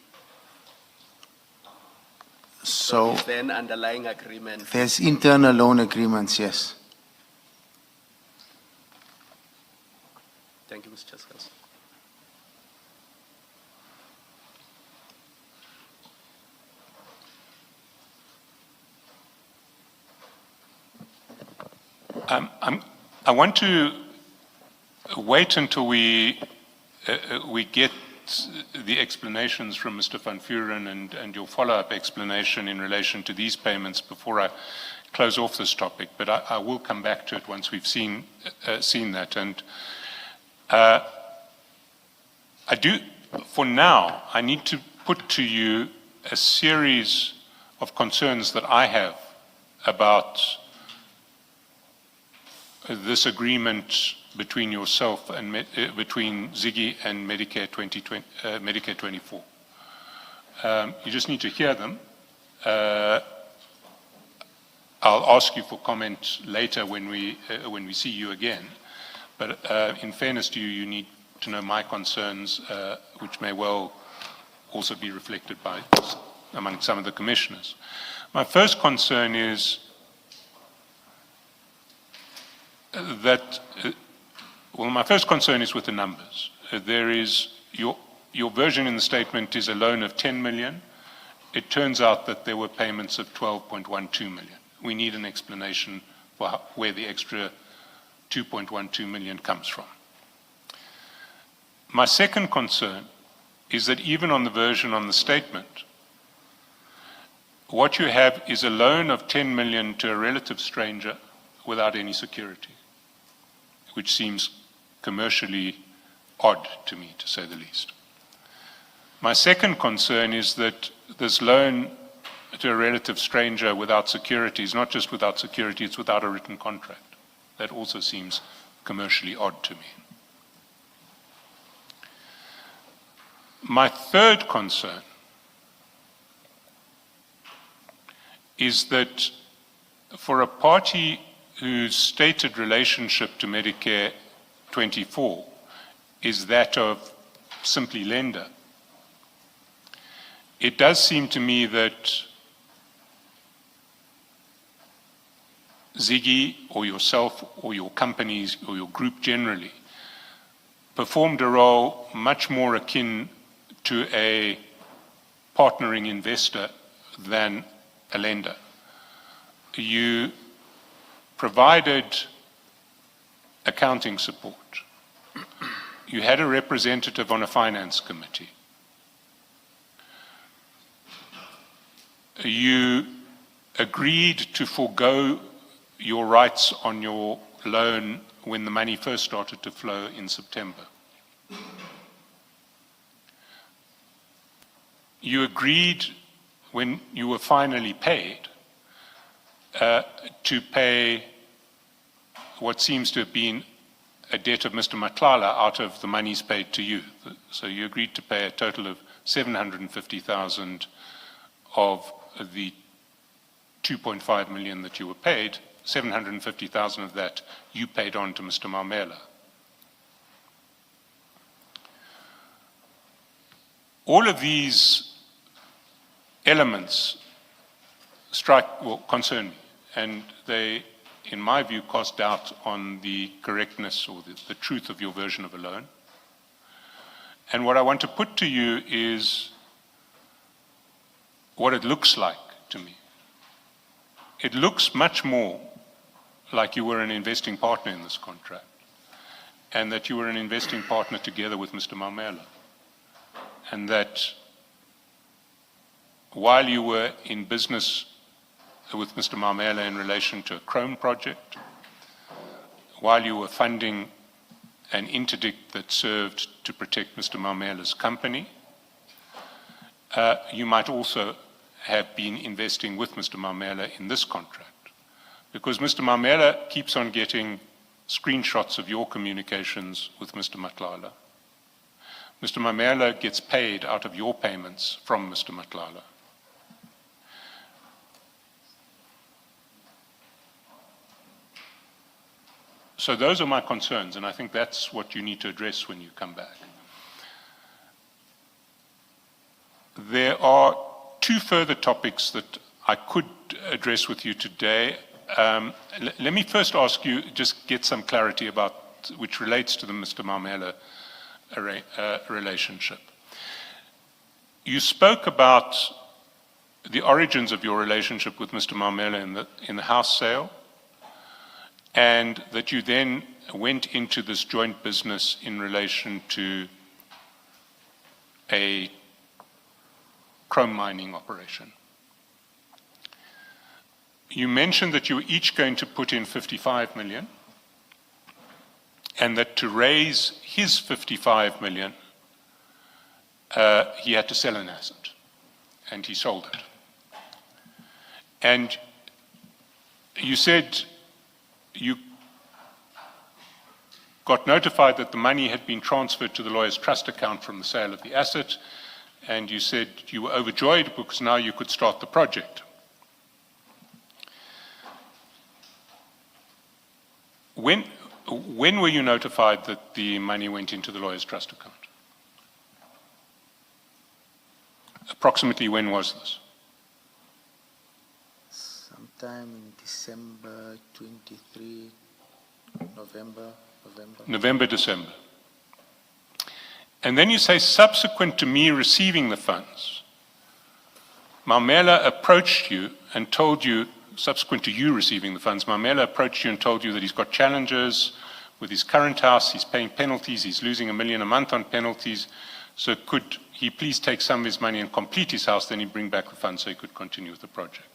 So Is there an underlying agreement? there's internal loan agreements, yes. Thank you, Mr. Chairperson. I want to wait until we get the explanations from Mr. Van Vuren and your follow-up explanation in relation to these payments before I close off this topic. But I will come back to it once we've seen that. And I do, for now, I need to put to you a series of concerns that I have about this agreement between yourself and between Ziggy and Medicare 24. You just need to hear them. I'll ask you for comment later when we see you again. But in fairness to you, you need to know my concerns, which may well also be reflected among some of the commissioners. My first concern is my first concern is with the numbers. There is, your version in the statement is a loan of 10 million. It turns out that there were payments of 12.12 million. We need an explanation for where the extra 2.12 million comes from. My second concern is that even on the version on the statement, what you have is a loan of 10 million to a relative stranger without any security, which seems commercially odd to me, to say the least. My second concern is that this loan to a relative stranger without security is not just without security, it's without a written contract. That also seems commercially odd to me. My third concern is that for a party whose stated relationship to Medicare 24 is that of simply lender, it does seem to me that Ziggy or yourself or your companies or your group generally performed a role much more akin to a partnering investor than a lender. You provided accounting support. You had a representative on a finance committee. You agreed to forego your rights on your loan when the money first started to flow in September. You agreed when you were finally paid to pay what seems to have been a debt of Mr. Matlala out of the monies paid to you. So you agreed to pay a total of 750,000 of the 2.5 million that you were paid. 750,000 of that you paid on to Mr. Mamela. All of these elements concern me, and they, in my view, cast doubt on the correctness or the truth of your version of a loan. And what I want to put to you is what it looks like to me. It looks much more like you were an investing partner in this contract, and that you were an investing partner together with Mr. Mamela, and that while you were in business with Mr. Mamela in relation to a Chrome project, while you were funding an interdict that served to protect Mr. Mamela's company. You might also have been investing with Mr. Mamela in this contract, because Mr. Mamela keeps on getting screenshots of your communications with Mr. Matlala. Mr. Mamela gets paid out of your payments from Mr. Matlala. So those are my concerns, and I think that's what you need to address when you come back. There are two further topics that I could address with you today. Let me first ask you, just get some clarity about, which relates to the Mr. Mamela relationship. You spoke about the origins of your relationship with Mr. Mamela in the house sale, and that you then went into this joint business in relation to a chrome mining operation. You mentioned that you were each going to put in 55 million, and that to raise his 55 million, he had to sell an asset, and he sold it. And you said you got notified that the money had been transferred to the lawyer's trust account from the sale of the asset, and you said you were overjoyed because now you could start the project. When were you notified that the money went into the lawyer's trust account? Approximately when was this? Sometime in December 23, November. November, December. And then you say, subsequent to me receiving the funds, Mamela approached you and told you, subsequent to you receiving the funds, Mamela approached you and told you that he's got challenges with his current house, he's paying penalties, he's losing $1 million a month on penalties, so could he please take some of his money and complete his house, then he'd bring back the funds so he could continue with the project.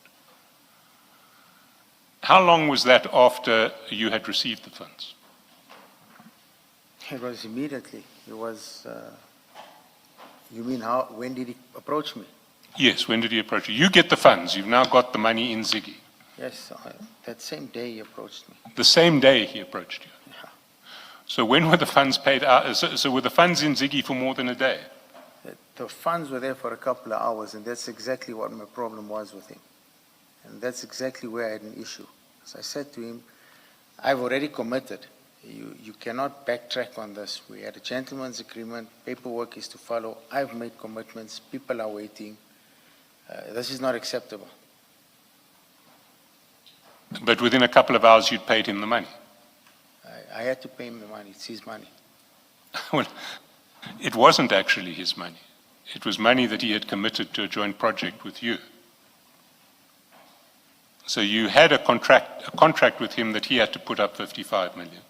How long was that after you had received the funds? It was immediately. It was, you mean when did he approach me? Yes, when did he approach you? You get the funds, you've now got the money in Ziggy. Yes, that same day he approached me. The same day he approached you? Yeah. So when were the funds paid out? So were the funds in Ziggy for more than a day? The funds were there for a couple of hours, and that's exactly what my problem was with him. And that's exactly where I had an issue. As I said to him, I've already committed. You cannot backtrack on this. We had a gentleman's agreement. Paperwork is to follow. I've made commitments. People are waiting. This is not acceptable. But within a couple of hours you'd paid him the money? I had to pay him the money. It's his money. Well, it wasn't actually his money. It was money that he had committed to a joint project with you. So you had a contract with him that he had to put up 55 million.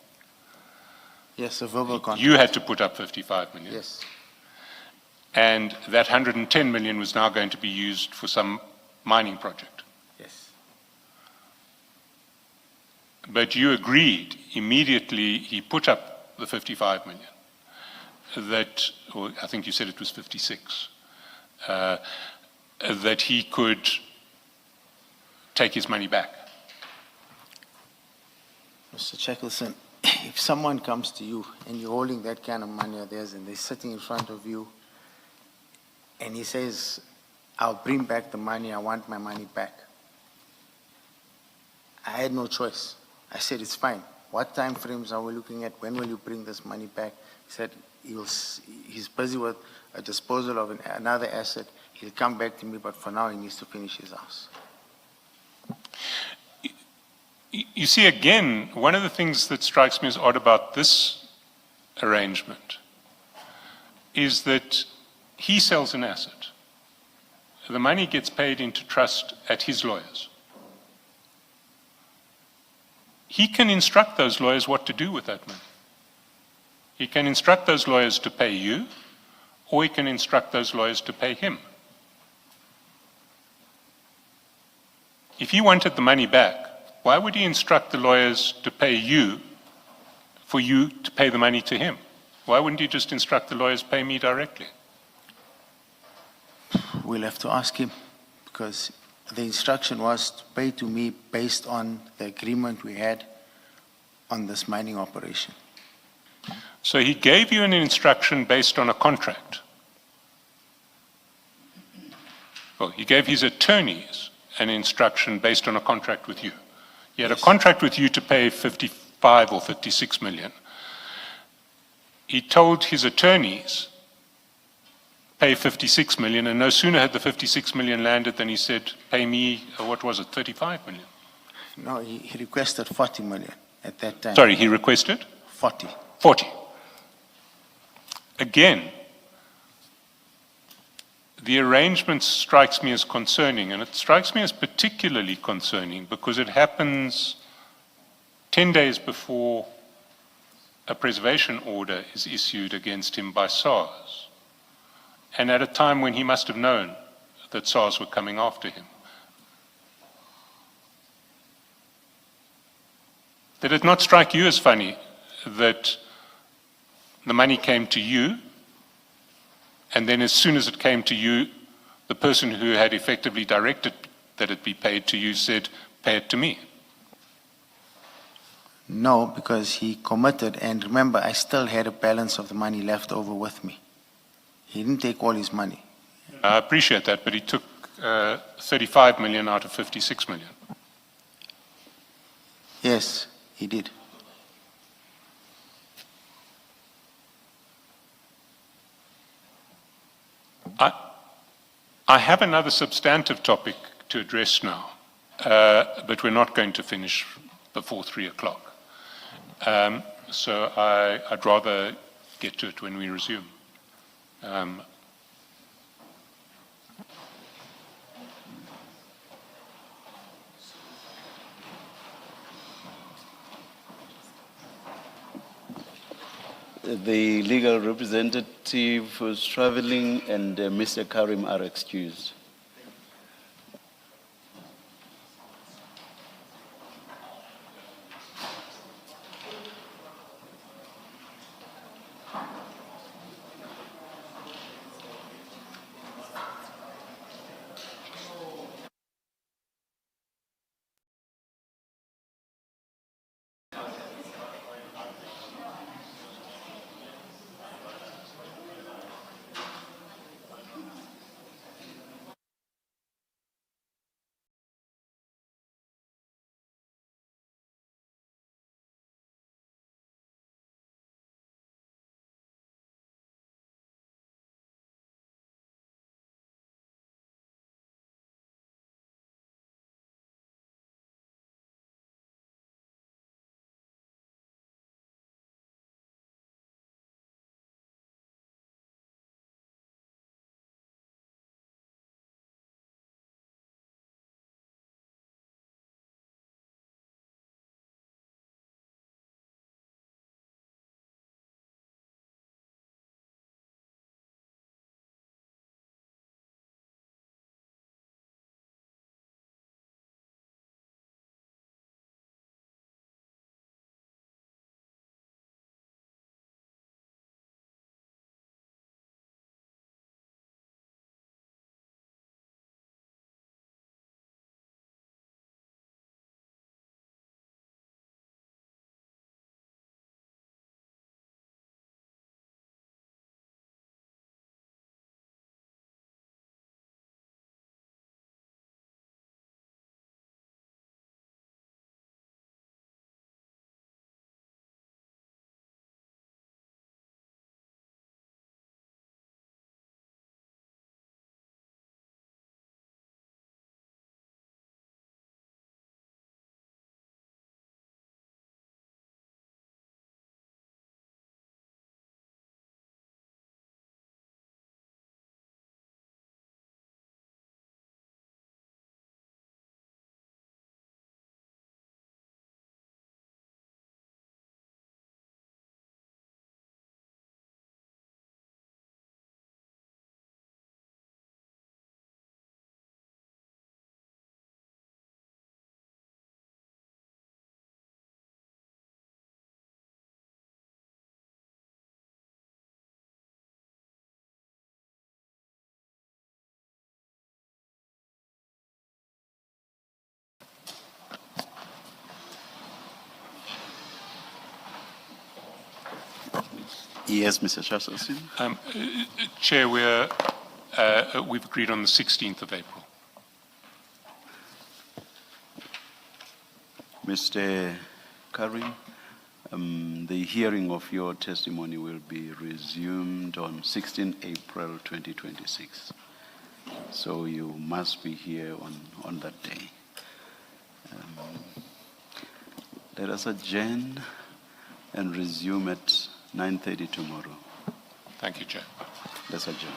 Yes, a verbal contract. You had to put up 55 million. Yes. And that 110 million was now going to be used for some mining project. Yes. But you agreed immediately he put up the 55 million. That, or I think you said it was 56, that he could take his money back. Mr. Chairperson, if someone comes to you and you're holding that kind of money of theirs and they're sitting in front of you and he says, I'll bring back the money, I want my money back. I had no choice. I said, it's fine. What time frames are we looking at? When will you bring this money back? He said, he's busy with a disposal of another asset. He'll come back to me, but for now he needs to finish his house. You see, again, one of the things that strikes me as odd about this arrangement is that he sells an asset. The money gets paid into trust at his lawyers. He can instruct those lawyers what to do with that money. He can instruct those lawyers to pay you, or he can instruct those lawyers to pay him. if he wanted the money back, why would he instruct the lawyers to pay you for you to pay the money to him? Why wouldn't he just instruct the lawyers pay me directly? We'll have to ask him, because the instruction was to pay to me based on the agreement we had on this mining operation. So he gave you an instruction based on a contract. Well, he gave his attorneys an instruction based on a contract with you. He had a contract with you to pay 55 or 56 million. He told his attorneys, pay 56 million, and no sooner had the 56 million landed than he said, pay me, what was it, 35 million? No, he requested 40 million at that time. Sorry, he requested? 40. 40. Again, the arrangement strikes me as concerning, and it strikes me as particularly concerning because it happens 10 days before a preservation order is issued against him by SARS, and at a time when he must have known that SARS were coming after him. Did it not strike you as funny that the money came to you, and then as soon as it came to you, the person who had effectively directed that it be paid to you said, pay it to me? No, because he committed, and remember, I still had a balance of the money left over with me. He didn't take all his money. I appreciate that, but he took 35 million out of 56 million. Yes, he did. I have another substantive topic to address now, but we're not going to finish before 3 o'clock. So I'd rather get to it when we resume. The legal representative was traveling, and Mr. Carrim are excused. Yes, Mr. Chairperson. Chair, we've agreed on the 16th of April. Mr. Carrim, the hearing of your testimony will be resumed on 16 April 2026. So you must be here on that day. Let us adjourn and resume at 9:30 tomorrow. Thank you, Chair. Let's adjourn.